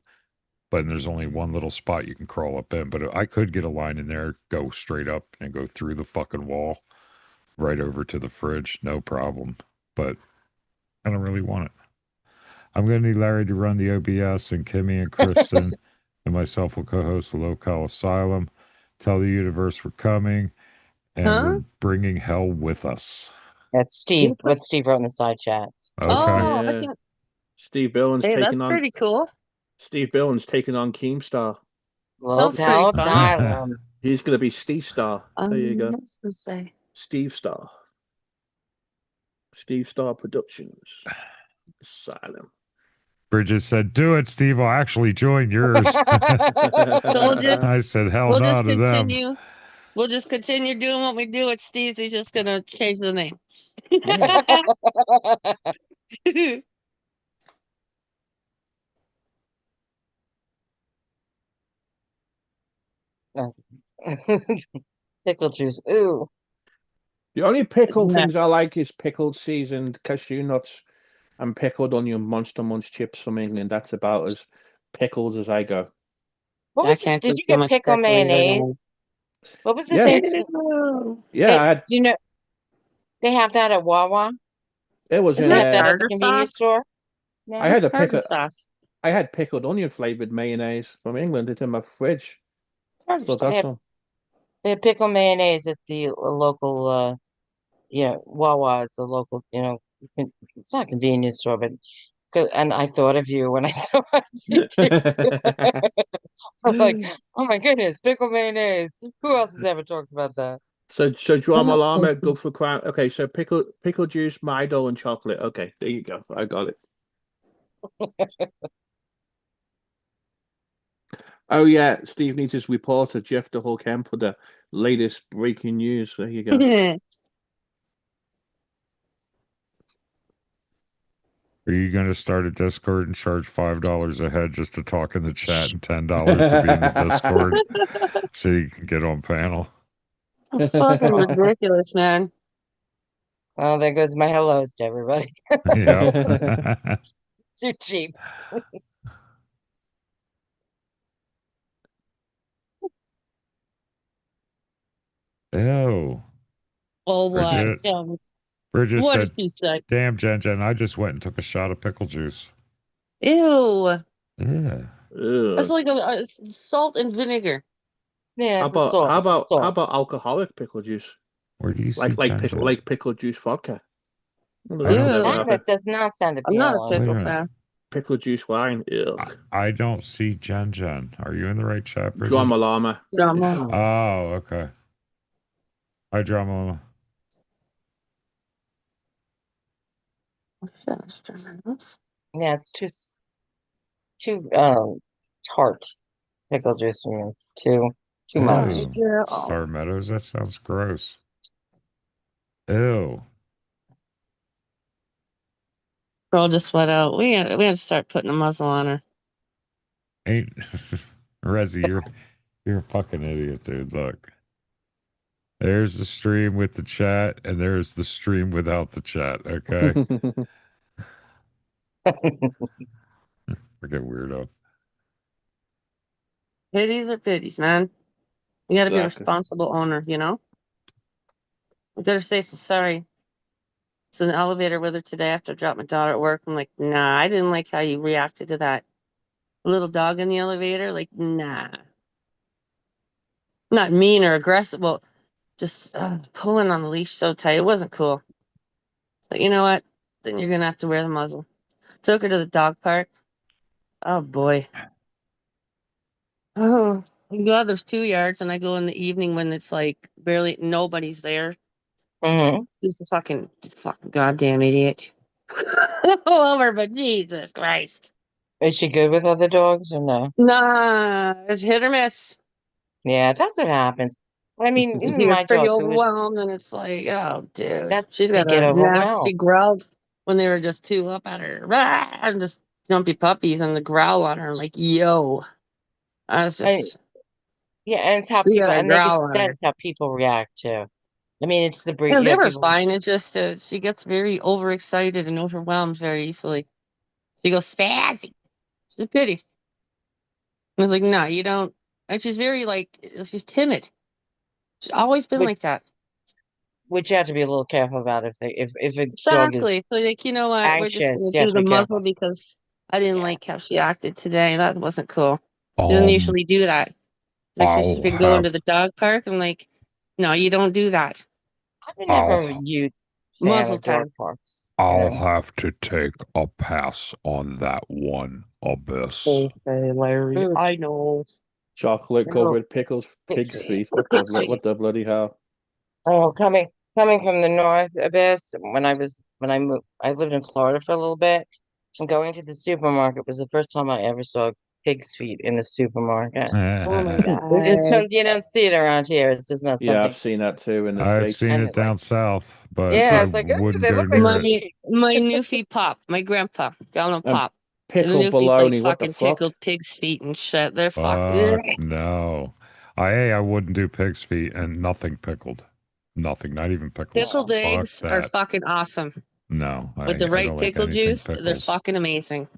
But there's only one little spot you can crawl up in. But I could get a line in there, go straight up, and go through the fucking wall, right over to the fridge, no problem. But I don't really want it. I'm going to need Larry to run the OBS, and Kimmy and Kristen and myself will co-host the Local Asylum. Tell the universe we're coming, and Huh? we're bringing hell with us. That's Steve. What Steve wrote in the side chat. Okay. Oh, I Yeah. can't. Steve Billings Hey, taking that's on pretty cool. Steve Billings taking on Keemstar. Sounds pretty Local fun. Asylum. He's gonna be Steve Star. There you go. What was I gonna say? Steve Star. Steve Star Productions. Asylum. Bridget said, "Do it, Steve. I'll actually join yours." So we'll just I said, "Hell we'll no just to them." continue. We'll just continue doing what we do with Steve's. He's just gonna change the name. Yeah. Pickle juice. Ooh. The only pickled Yeah. things I like is pickled seasoned cashew nuts and pickled onion Monster Munch chips from England. That's about as pickled as I go. What I was can't did do you too get much pickle pickling or anything. mayonnaise? What was the Yeah. thing? Ew. Yeah, I had Do you know they have that at Wawa? it was Isn't in They have that that at the tartar convenience sauce? store? I No. had a Tartar pickle sauce. I had pickled onion flavored mayonnaise from England. It's in my fridge. Tartar Still sauce. got They have, some. they have pickle mayonnaise at the local Wawa. It's a local, it's not a convenience store, but and I thought of you when I saw it too. I'm like, oh my goodness, pickle mayonnaise. Who else has ever talked about that? So drama Oh, llama, go for crown. Okay, so pickle juice, Milo, and chocolate. Okay, there you go. I got it. Oh yeah, Steve needs his reporter, Jeff the Hulk M, for the latest breaking news. There you go. Are you going to start a Discord and charge $5 a head just to talk in the chat and $10 to be in the Discord so you can get on panel? fucking ridiculous, man. Oh, there goes my hellos to everybody. Yep. Too cheap. Ew. Oh, what? Bridget. What Bridget did said, she say? "Damn, Jen, I just went and took a shot of pickle juice." Ew. Yeah. That's Ugh. like a salt and vinegar. Yeah, How it's a about salt. how It's a about how salt. about alcoholic pickle juice? Where do you see Jen? Like pickle juice vodka. Well, I that'll don't. never Ew. That happen. does not sound I'm not a appealing. Wait a pickle minute. fan. Pickle juice wine. Ugh. I don't see Jen. Are you in the right chat, Bridget? Drama llama. Drama. Oh, okay. Hi, Drama Llama. Finished drama. Yeah, it's too tart pickle juice for me. It's too much. Sorry, Ew. girl. Star Meadows? That sounds gross. Ew. Girl just went out. We had to start putting a muzzle on her. Ain't Rezzy, you're a fucking idiot, dude. Look. There's the stream with the chat, and there's the stream without the chat, okay? Freaking weirdo. Pitties are pitties, man. You gotta be a Exactly. responsible owner, you know? You better say sorry. It's an elevator with her today after I dropped my daughter at work. I'm like, nah, I didn't like how you reacted to that little dog in the elevator. Like, nah. Not mean or aggressive. Well, just pulling on the leash so tight. It wasn't cool. But you know what? Then you're gonna have to wear the muzzle. Took her to the dog park. Oh boy. Oh, Yeah, there's 2 yards, and I go in the evening when it's like barely nobody's there. Mm-hmm. He's a fucking goddamn idiot. All over, but Jesus Christ. Is she good with other dogs or no? Nah, it's hit or miss. Yeah, that's what happens. I mean, He even gets my pretty dog, it was overwhelmed, and it's like, oh, dude. that's She's they got get a nasty overwhelmed. growl when they were just two up at her. Rah! And just jumpy puppies, and the growl on her, like, yo. I was I, just, yeah, and it's how she people got a and they can growl on her. sense how people react too. I mean, it's the breed, Yeah, you they know, were people. fine. It's just she gets very overexcited and overwhelmed very easily. She goes spazzy. She's a pity. I was like, no, you don't. And she's very like, she's timid. She's always been Which, like that. which you have to be a little careful about if a dog is Exactly. So like, you know what? We're just gonna anxious, you have do to the be muzzle careful. because I didn't Yeah, like how she acted today. That wasn't cool. She doesn't usually do that. Like, so she's I'll been going to have the dog park. I'm like, no, you don't do that. I've been never a I'll huge fan Muzzle of dog time. parks. You I'll know, have to take a pass on that one, Abyss. Okay, Larry. mm, I know. Chocolate no, covered pickles, pig's pig's feet, feet. What pig's what feet. the bloody hell? Oh, coming from the north abyss. When I moved, I lived in Florida for a little bit. And going to the supermarket was the first time I ever saw pig's feet in the supermarket. Oh my You just god. don't you don't see it around here. It's just not Yeah, I've something. seen that too in the I've States. seen And it it, like, down south, but yeah, I it's like, oh, wouldn't they go look like near it. pig. My newfie pop, my grandpa, got him And pop. The pickled newfies like bologna, what the fucking fuck? pickled pig's feet and shit. They're fuck. Fuck Ugh. no. I wouldn't do pig's feet and nothing pickled. Nothing, not even pickles. Pickled Yeah, Fuck eggs are that. fucking awesome. No, With the I right don't like pickle anything juice, they're pickles. fucking amazing.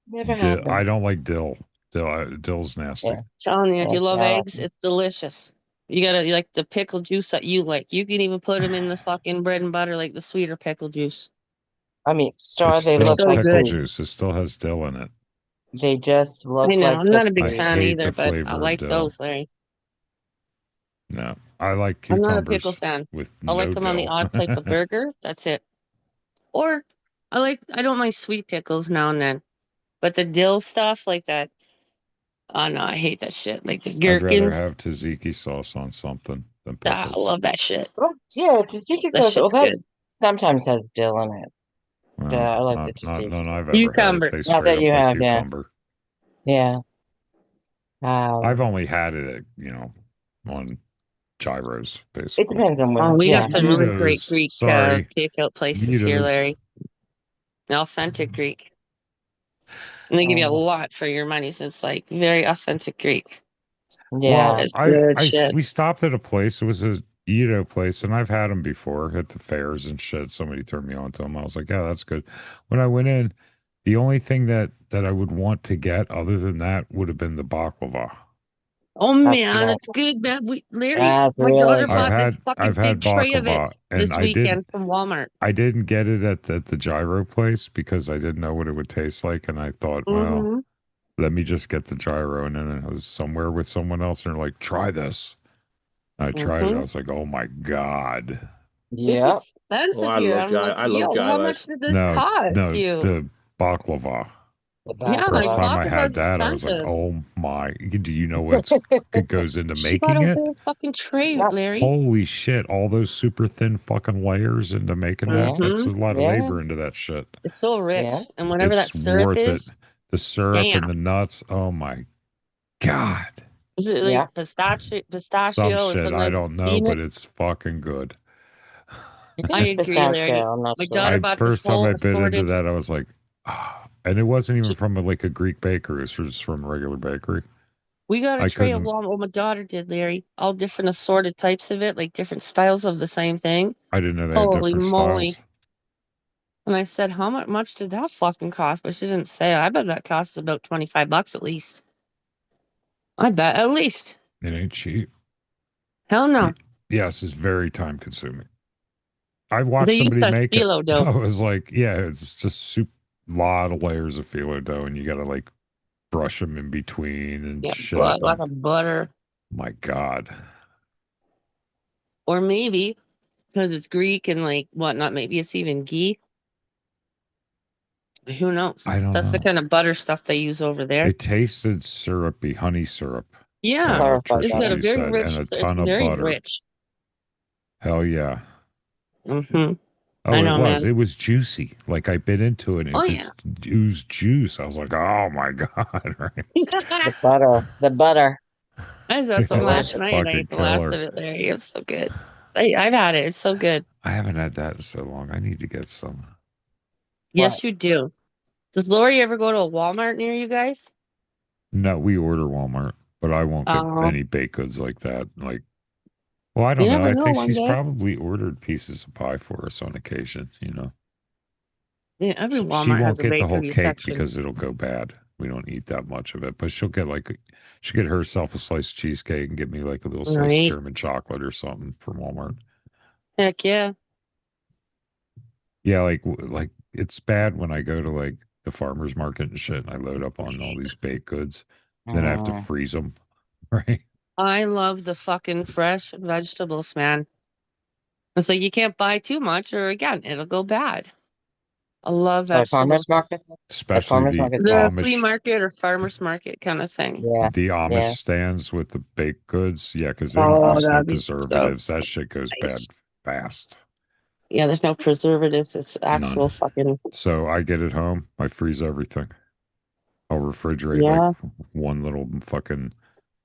never had I them. don't like dill. Dill's nasty. Yeah, Telling you, if yeah, you see, love I like eggs, them. it's delicious. You like the pickle juice that you like. You can even put them in the fucking bread and butter, like the sweeter pickle juice. I mean, Star, It's they They're still look so like pickle good. sweet. juice. It still has dill in it. They just I look know. like I'm not a big I pixie. fan hate either, the but I flavor of like dill. those, Larry. No, I like I'm not a pickle cucumbers fan. with I like no them on the dill. odd type of burger. That's it. Or I don't mind sweet pickles now and then. But the dill stuff like that, oh no, I hate that shit. Like the I'd rather gherkins. have tzatziki sauce on something than Ah, I pickles. love that shit. Oh, yeah, tzatziki That sauce. Well, shit's that good. sometimes has dill in it. Well, I like the not tzatziki none sauce. I've ever had. It Cucumber. tastes Not straight that up you like have, yeah, cucumber. yeah. I've Um, only had it at, on gyros, it basically. depends on Oh, where. we got Yeah, some really great Burritos. Greek Sorry. takeout places here, Burritos. Larry. Authentic Greek. And they give you a lot for your money, so it's like very authentic Greek. yeah. Well, It's good shit. we stopped at a place. It was a Edo place, and I've had them before at the fairs and shit. Somebody turned me on to them. I was like, yeah, that's good. When I went in, the only thing that I would want to get other than that would have been the baklava. Oh That's man, nice. it's good, man. Larry, That's my really daughter good. bought this I've fucking had big tray of it baklava, and this weekend from Walmart. I didn't get it at the gyro place because I didn't know what it would taste like, and I thought, well, Mm-hmm. let me just get the gyro. And then I was somewhere with someone else, and they're like, try this. I tried it. I Mm-hmm. was like, oh my god. It's Yep. Oh, expensive here. I'm like, I love yo, how much gyros. did this No, cost no, you? the baklava. The Yeah, like First baklava. time I had baklava's that, I was like, expensive. oh my. Do you know it goes into She bought making a it? whole fucking tray, Yep. Larry. Holy shit. All those super thin fucking layers into making that. Yeah. That's Mm-hmm. a lot of Yeah. labor into that shit. It's so Yeah. rich. And whatever that It's syrup worth it. is, The syrup and damn. the nuts. Oh my God. Is it like Yeah. Some pistachio and shit. some I type of don't know, peanut? but it's fucking good. I think I it's agree, Larry. pistachio. I'm not My sure. daughter bought this First time whole I bit into assorted. that, I was like, ah. And it wasn't even She, from like a Greek bakery. It was just from a regular bakery. we got a I tray of couldn't, Walmart. Well, my daughter did, Larry. All different assorted types of it, like different styles of the same thing. I didn't know they had Holy different styles. moly. And I said, how much did that fucking cost? But she didn't say. I bet that costs about $25 at least. I bet at least. It ain't cheap. Hell no. Yes, it's very time consuming. I watched They used somebody to have make it. phyllo dough. I was like, yeah, it's just soup, lot of layers of phyllo dough, and you got to like brush them in between and Yeah, shit. like And, a butter. my God. Or maybe because it's Greek and like whatnot, maybe it's even ghee. Who knows? I don't That's the know. kind of butter stuff they use over there. It tasted syrupy, honey syrup. Yeah, Clarify it's that. got a electricity very set, rich. and a It's ton of very butter. rich. Hell yeah. Mm-hmm. Oh, I it know, was. man. It was juicy. Like I bit into it, and Oh it yeah. just oozed juice. I was like, oh my god, right? The butter. The butter. I just had some last Delicious. night and I Fucking ate the last killer. of it, Larry. It was so good. I've had it. It's so good. I haven't had that in so long. I need to get some. Yes, What? you do. Does Lori ever go to a Walmart near you guys? No, we order Walmart, but I won't get Oh, any baked goods like that. Like, well, I you don't know. never I know. think One she's day, probably ordered pieces of pie for us on occasion. yeah, every She Walmart has won't a get the whole bakery cake section. because it'll go bad. We don't eat that much of it, but she'll get herself a sliced cheesecake and get me like a little slice of Nice. German chocolate or something from Walmart. Heck yeah. Yeah, like it's bad when I go to like the farmer's market and shit, and I load up on all these baked goods, then I have to freeze them, right? I love the fucking fresh vegetables, man. It's like you can't buy too much, or again, it'll go bad. I love By farmers vegetables. markets? At Especially farmers the markets? Yeah. The flea Amish, market or farmer's market kind of thing. Yeah. the Amish Yeah. stands with the baked goods. Yeah, because they don't Oh, use no that'd be so preservatives. That shit goes nice. bad fast. Yeah, there's no preservatives. It's actual None. fucking. So I get it home. I freeze everything. I'll refrigerate like Yeah. one little fucking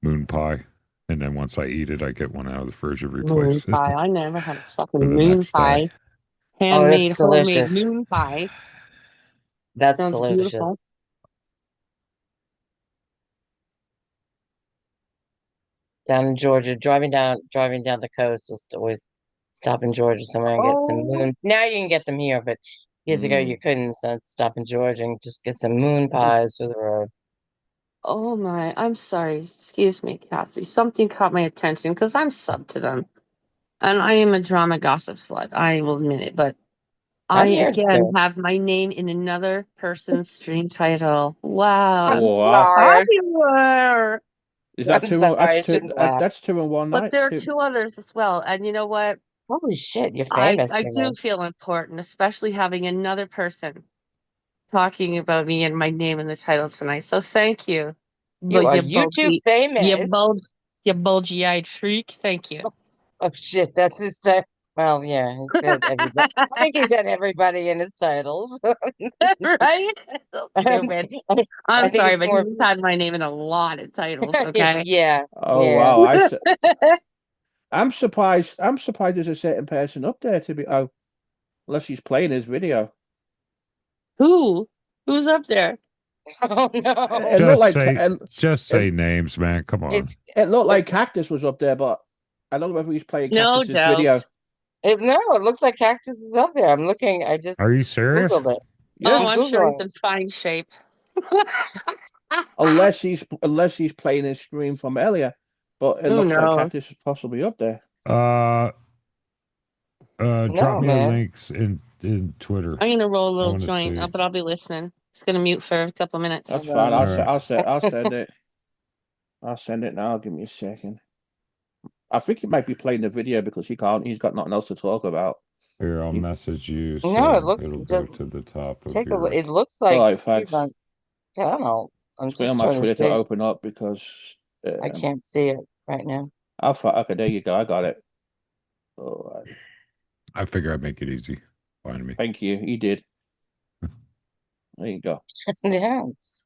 moon pie, and then once I eat it, I get one out of the fridge and Moon replace it pie. I never had a for fucking the moon next day. pie. Oh, Handmade, that's homemade delicious. moon pie. That's Sounds beautiful. delicious. Down in Georgia, driving down the coast, just always stop in Georgia somewhere and get some Oh, moon. Now you can get them here, but years ago you couldn't. So I'd stop in Georgia and just get some moon pies for the road. oh my. I'm sorry. Excuse me, Kathy. Something caught my attention because I'm sub to them. And I am a drama gossip slut. I will admit it. But I I'm here again too. have my name in another person's stream title. Wow, I'm that's Wow. sorry. popular. Is that I'm two? sorry. That's I two. shouldn't laugh. That's two in one But night. there are Two. two others as well. And you know what? Holy shit, you're I famous I for do me. feel important, especially having another person talking about me and my name in the title tonight. So thank you. You But are YouTube famous. you bulgy-eyed freak. Thank you. Oh shit, that's his title. Well, yeah, he's said everybody. I think he's had everybody in his titles. Right? So stupid. I I'm think sorry, it's but more. he's had my name in a lot of titles, okay? Yeah, Oh yeah. wow! I'm surprised. I'm surprised there's a certain person up there to be. Oh, unless he's playing his video. Who? Who's up there? Oh It no, looked Just like say, it, just it, say names, man. Come on. it's it looked it, like Cactus was up there, but I don't know whether he's playing No Cactus's doubt. video. no. It looks like Cactus is up there. I'm looking. I just Are you serious? googled it. Yeah, Oh, I'm I'm sure he's googling. in fine shape. unless he's playing his stream from earlier, but it Who looks like knows? Cactus is possibly up there. Uh, drop No, me the man. links in Twitter. I'm gonna roll a I little want to joint, see. but I'll be listening. Just gonna mute for a couple minutes. That's Hold fine. on. All right. I'll send it. I'll send it now. Give me a second. I think he might be playing the video because he can't. He's got nothing else to talk about. Here, I'll He- message you No, it so looks. it'll It go does, to the top of take a look. your. It looks All like right, he's thanks. on channel. I'm Just wait on just my trying to Twitter to see. open up because I can't see it right now. okay, there you go. I got it. All right. I figure I'd make it easy. Find me. Thank you. You did. There you go. Yeah, it's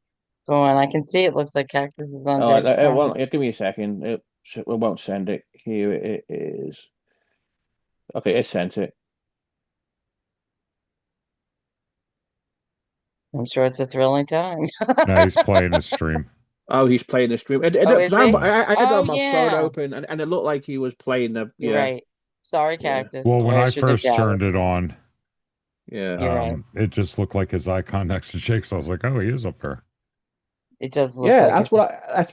going. I can see it. Looks like Cactus is on All right. Jack's channel. Well, give me a second. It won't send it. Here it is. Okay, it sent it. I'm sure it's a thrilling time. Now he's playing his stream. Oh, he's playing the stream. Oh, is he? I had Oh, my phone yeah. open and it looked like he was playing the. You're Yeah, right. Sorry, yeah, Cactus. Well, when I I shouldn't have first doubted. turned it on, yeah. You're right. it just looked like his icon next to Jake. So I was like, oh, he is up there. It does look Yeah, like that's it.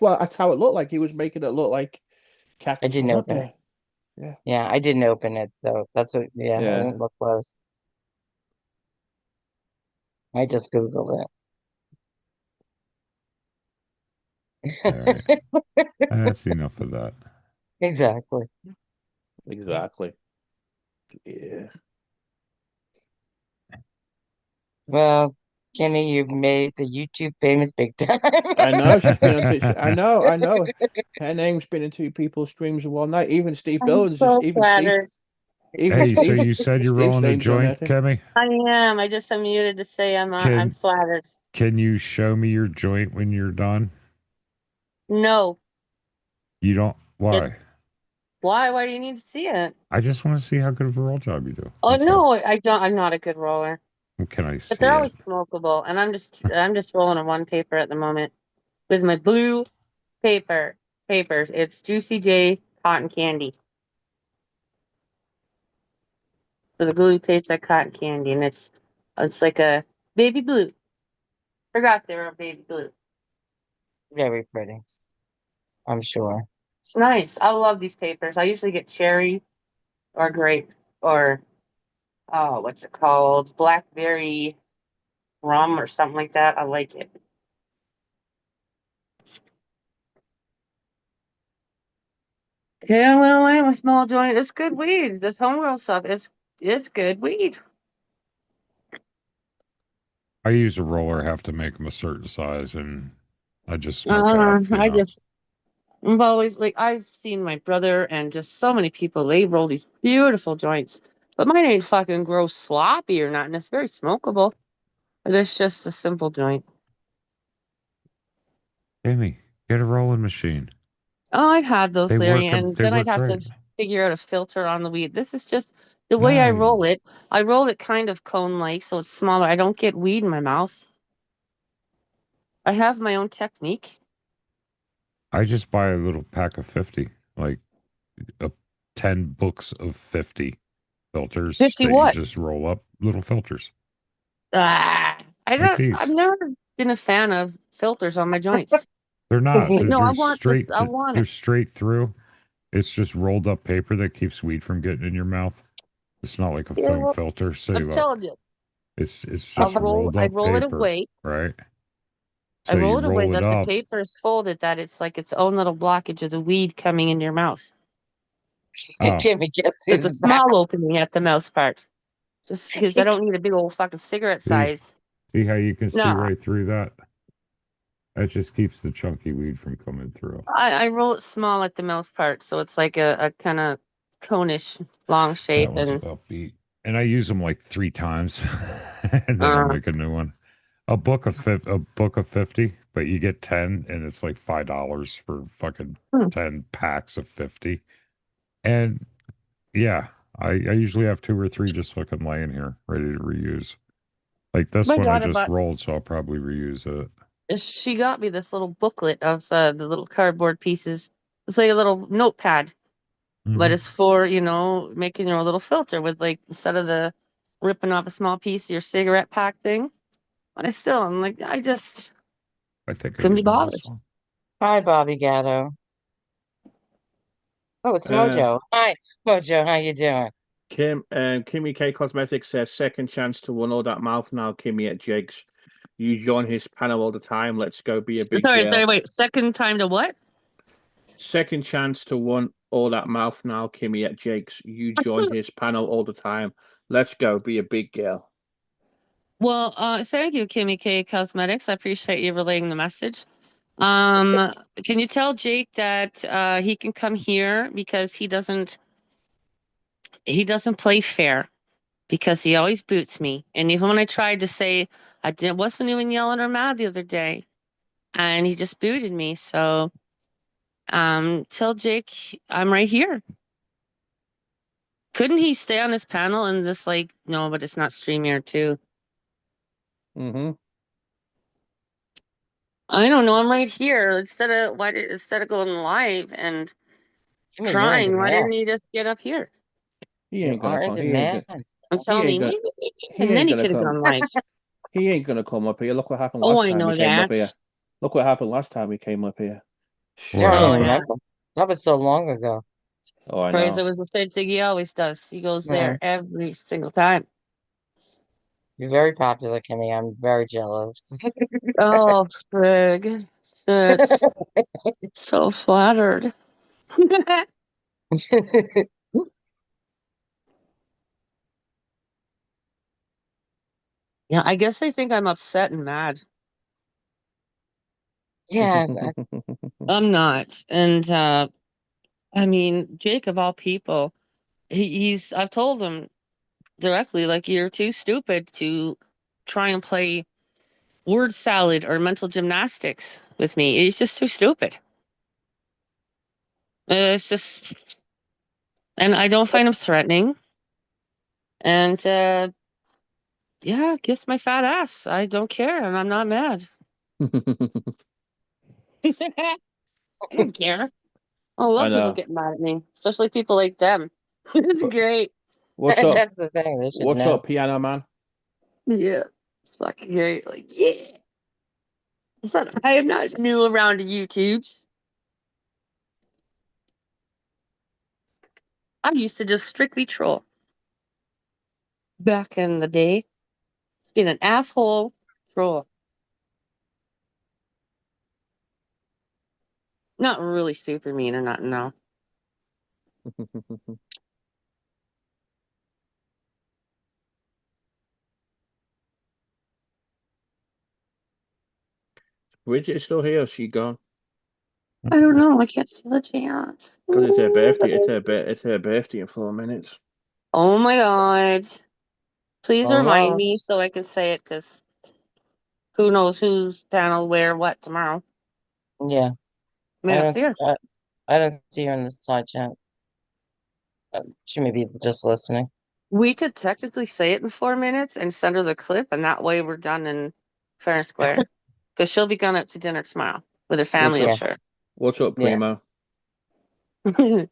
what. That's how it looked like. He was making it look like I Cactus didn't was up open it. there. Yeah. Yeah, I didn't open it, so that's what. Yeah, I Yeah. didn't look close. I just Googled All right. it. That's enough of that. Exactly. Exactly. Yeah. Well, Kimmy, you've made the YouTube famous big time. I know she's been on Twitch. I know. Her name's been in two people's streams in one night. Even Steve I'm Billings is so flattered. Hey, so you said you're Steve's rolling a name's on there joint, too. Kemi? I am. I just unmuted to say I'm Can flattered. can you show me your joint when you're done? No. You don't. Why? It's why? Why do you need to see it? I just want to see how good of a roll job you do. Oh That's no, all. I don't. I'm not a good roller. Well, can I But see they're it? always smokable, and I'm just rolling on one paper at the moment with my blue papers. It's Juicy J cotton candy. So the glue tastes like cotton candy, and it's like a baby blue. Forgot they were a baby blue. Very pretty, I'm sure. It's nice. I love these papers. I usually get cherry or grape or oh, what's it called? Blackberry rum or something like that. I like it. Yeah, I went away with small joint. It's good weed. This homegrown stuff. It's good weed. I use a roller, have to make them a certain size, and I just smoke half. I just I've always like I've seen my brother and just so many people. They roll these beautiful joints, but mine ain't fucking gross sloppy or nothing. It's very smokable. But it's just a simple joint. Amy, get a rolling machine. Oh, I've had those, They Larry, work. and They then I'd work have to great. figure out a filter on the weed. This is just the way I No, roll it. I roll it kind of cone-like, so it's smaller. I don't get weed in my mouth. I have my own technique. I just buy a little pack of 50, like 10 books of 50 filters 50 that you what? just roll up, little filters Ah, like these. I've never been a fan of filters on my joints. They're not. Like, no, I They're want this. straight. I want They're it. straight through. It's just rolled up paper that keeps weed from getting in your mouth. It's not like a Yeah, foam well, filter. See, I'm look, telling you, it's just rolled I up roll it paper, away. right? I So you roll it away roll it that the up. paper is folded, that it's like its own little blockage of the weed coming in your mouth. Oh, Kimmy, guess It's a who's back? small opening at the mouth part. Just because I don't need a big old fucking cigarette see, size. see how you can see No, right through that? That just keeps the chunky weed from coming through. I roll it small at the mouth part, so it's like a kind of conish long shape, That one's and upbeat, and I use them like 3 times, and then I'll uh, make a new one. A book of 50, but you get 10, and it's like $5 for fucking hmm. 10 packs of 50. And yeah, I usually have 2 or 3 just fucking laying here, ready to reuse. Like this My one I daughter just bought. rolled, so I'll probably reuse it. She got me this little booklet of the little cardboard pieces. It's like a little notepad, but Hmm. it's for making your own little filter with like instead of the ripping off a small piece of your cigarette pack thing. But I'm like I just I think I couldn't be even know bothered. this one. Hi, Bobby Gatto. Oh, it's Uh, Mojo. Hi, Mojo. How you doing? Kimmy K Cosmetics says second chance to win all that mouth now. Kimmy at Jake's. You join his panel all the time. Let's go be a big Sorry, girl. wait. Second time to what? Second chance to win all that mouth now. Kimmy at Jake's. You join his panel all the time. Let's go be a big girl. Well, thank you, Kimmy K Cosmetics. I appreciate you relaying the message. Can you tell Jake that he can come here because he doesn't play fair because he always boots me. And even when I tried to say wasn't even yelling or mad the other day, and he just booted me. So tell Jake I'm right here. Couldn't he stay on his panel and this like no, but it's not StreamYard too. Mm-hmm. I don't know. I'm right here. Instead of going live and Kimmy, you're in crying, why didn't demand. he just get up here? He You ain't gonna are in come. He ain't gonna. demand. I'm He telling ain't you, gonna. He and then ain't he gonna could have come. gone live. He ain't gonna come up here. Look what happened Oh, last I time he know came up that. here. Look what happened last time he came up here. I What don't Shut Oh even up. happened? yeah. remember. That was so long ago. Oh, I Praise, it know. was the same thing he always does. He goes there Mm, every single time. you're very popular, Kimmy. I'm very jealous. Oh, frig. It's so flattered. Yeah, I guess they think I'm upset and mad. Yeah, I'm not. And I mean, Jake of all people, he's I've told him directly, like, you're too stupid to try and play word salad or mental gymnastics with me. He's just too stupid. It's just, and I don't find him threatening. And yeah, kiss my fat ass. I don't care, and I'm not mad. I don't care. I I love people know. getting mad at me, especially people like them. It's But great. what's up? that's the thing. They should What's know. up, piano man? Yeah, it's fucking great. Like, yeah. I said I am not new around the YouTubes. I used to just strictly troll back in the day. Being an asshole troll. Not really super mean or not, no. Bridget is still here. Or she gone? I don't know. I can't see the chance. Because it's her birthday. It's her birthday in 4 minutes. Oh my god. Please All remind right. me so I can say it, because who knows whose panel where what tomorrow. Yeah, May I not don't. see her. I don't see her in the side chat. She may be just listening. We could technically say it in 4 minutes and send her the clip, and that way we're done in fair and square. Because she'll be going out to dinner tomorrow with her What's family, I'm up? Yeah. sure. What's up, Yeah. Primo?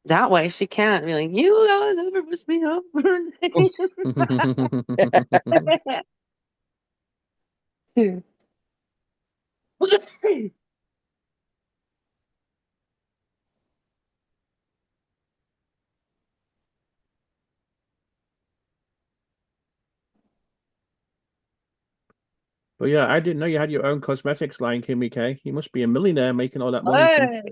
That way she can't be like, you gotta never miss me up. But yeah, I didn't know you had your own cosmetics line, Kimmy K. You must be a millionaire making all that money from Hey, me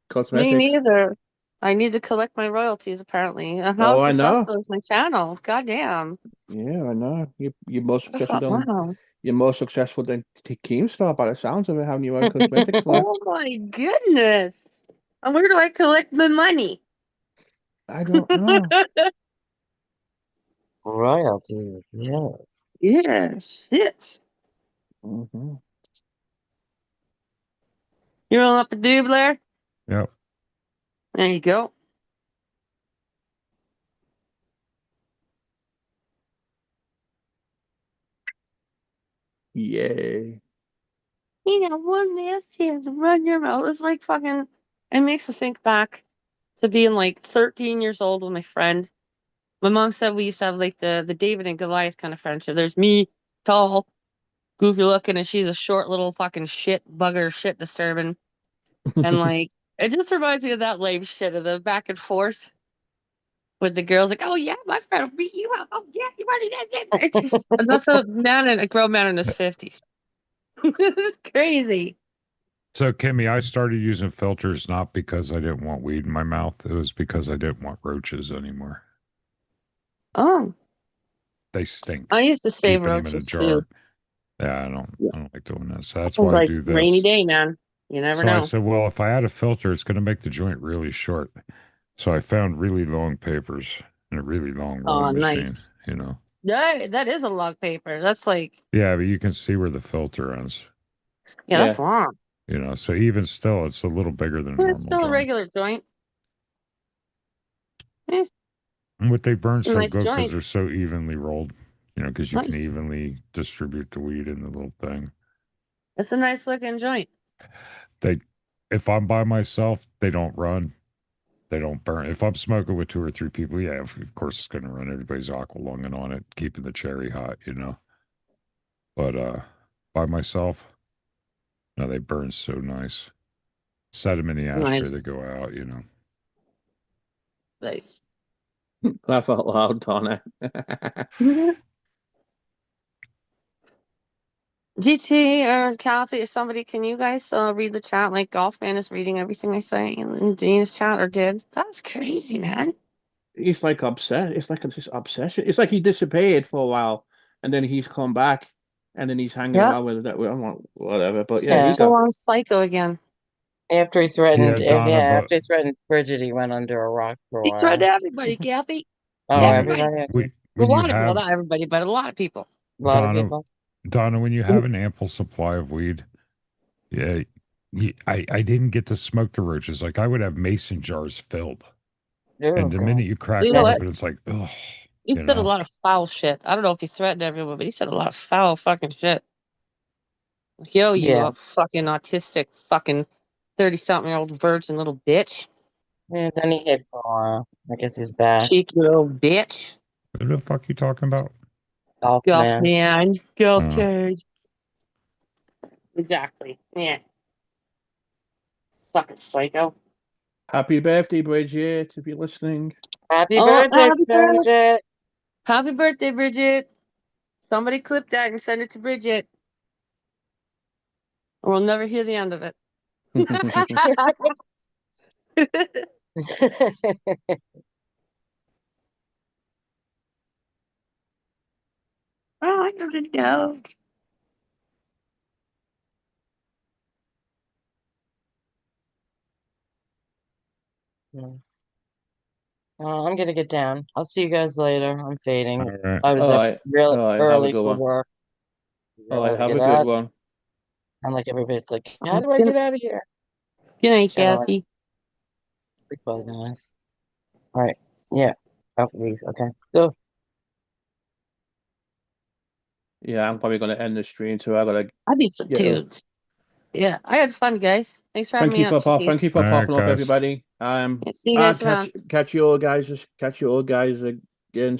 cosmetics. neither. I need to collect my royalties, apparently. How Oh, I know. successful is my channel? Goddamn. Yeah, I know. You're more The successful fuck? than Wow. Keemstar by the sounds of it, having your own cosmetics line. Oh my goodness. And where do I collect my money? I don't know. Royalties. Yes. Yeah, shit. Hmm. You roll up a doob there? Yep. There you go. Yay. You got one last chance to run your mouth. It's like fucking, it makes me think back to being like 13 years old with my friend. My mom said we used to have like the David and Goliath kind of friendship. There's me, tall, goofy looking, and she's a short little fucking shit bugger, shit disturbing. And like, it just reminds me of that lame shit of the back and forth with the girls, like, oh yeah, my friend will beat you up. Oh yeah, you want it? It's just, and that's a man and a grown man in his 50s. It's crazy. So, Kimmy, I started using filters not because I didn't want weed in my mouth. It was because I didn't want roaches anymore. Oh, They stink. I used to save Keeping them in a roaches too. jar. Yeah, Yeah. I don't like doing this. So that's It was why I like do rainy this. day, man. You never So I know. said, well, if I add a filter, it's going to make the joint really short. So I found really long papers and a really long Oh, rolling machine, nice. you know. That is a log paper. That's like, Yeah, but you can see where the filter ends, yeah, that's Yeah. long. you know. So even still, it's a little bigger than a But it's normal still a joint. regular joint. Eh, And what they burn it's a so nice good because joint. they're so evenly rolled, you know, because you can Nice. evenly distribute the weed in the little thing. It's a nice looking joint. They, if I'm by myself, they don't run. They don't burn. If I'm smoking with two or three people, yeah, of course it's going to run. Everybody's aqua lunging on it, keeping the cherry hot, you know. But by myself, no, they burn so nice. Set them in the ashtray, they Nice. go out, you know. Nice. Laugh out loud, Donna. GT or Kathy or somebody, can you guys read the chat? Like, Golfman is reading everything I say in Dean's chat, or did. That's crazy, man. he's like obsessed. It's like this obsession. It's like he disappeared for a while, and then he's come back, and then he's hanging Yep. around with that. I'm like, whatever. But yeah, Yeah. he So got. on psycho again. After he threatened, Donna, but after he threatened Bridget, he went under a rock for a He while. threatened everybody, Kathy. Oh, when you- everybody. Okay. when, A when you lot of people, have not everybody, but a lot of people. A lot of Donna, people. Donna, when you have an ample supply of weed, yeah, I didn't get to smoke the roaches. Like I would have mason jars filled, Oh, and the God. minute you crack You them know what? open, it's like, oh, He you said a know. lot of foul shit. I don't know if he threatened everyone, but he said a lot of foul fucking shit. Like, yo, you Yeah. a fucking autistic fucking 30-something-year-old virgin little bitch. Yeah, then he hid for a while. I guess he's back. Cheeky little bitch. Who the fuck you talking about? Golf Golf man. man. Golf Oh. turd. Exactly. Yeah. Fucking psycho. Happy birthday, Bridget, if you're listening. Happy Oh, birthday, happy birthday. Bridget. Happy birthday, Bridget. Somebody clip that and send it to Bridget. Or we'll never hear the end of it. Oh, I don't know. I'm gonna get down. I'll see you guys later. I'm fading. All right. I was All up right. real All right. Have a early good for one. work. All I right. want to Have get a good out. one. I'm like everybody's like, how do I get out of here? Good night, Gotta, like, Kathy. goodbye, guys. All right. Yeah. Oh, please. Okay. So. Yeah, I'm probably gonna end the stream too. I gotta I need some get. tunes. Yeah, I had fun, guys. Thanks for having Thank me you on, for Chicky. thank you for All right, popping up, guys. everybody. Yeah, see you guys around. Catch you all guys again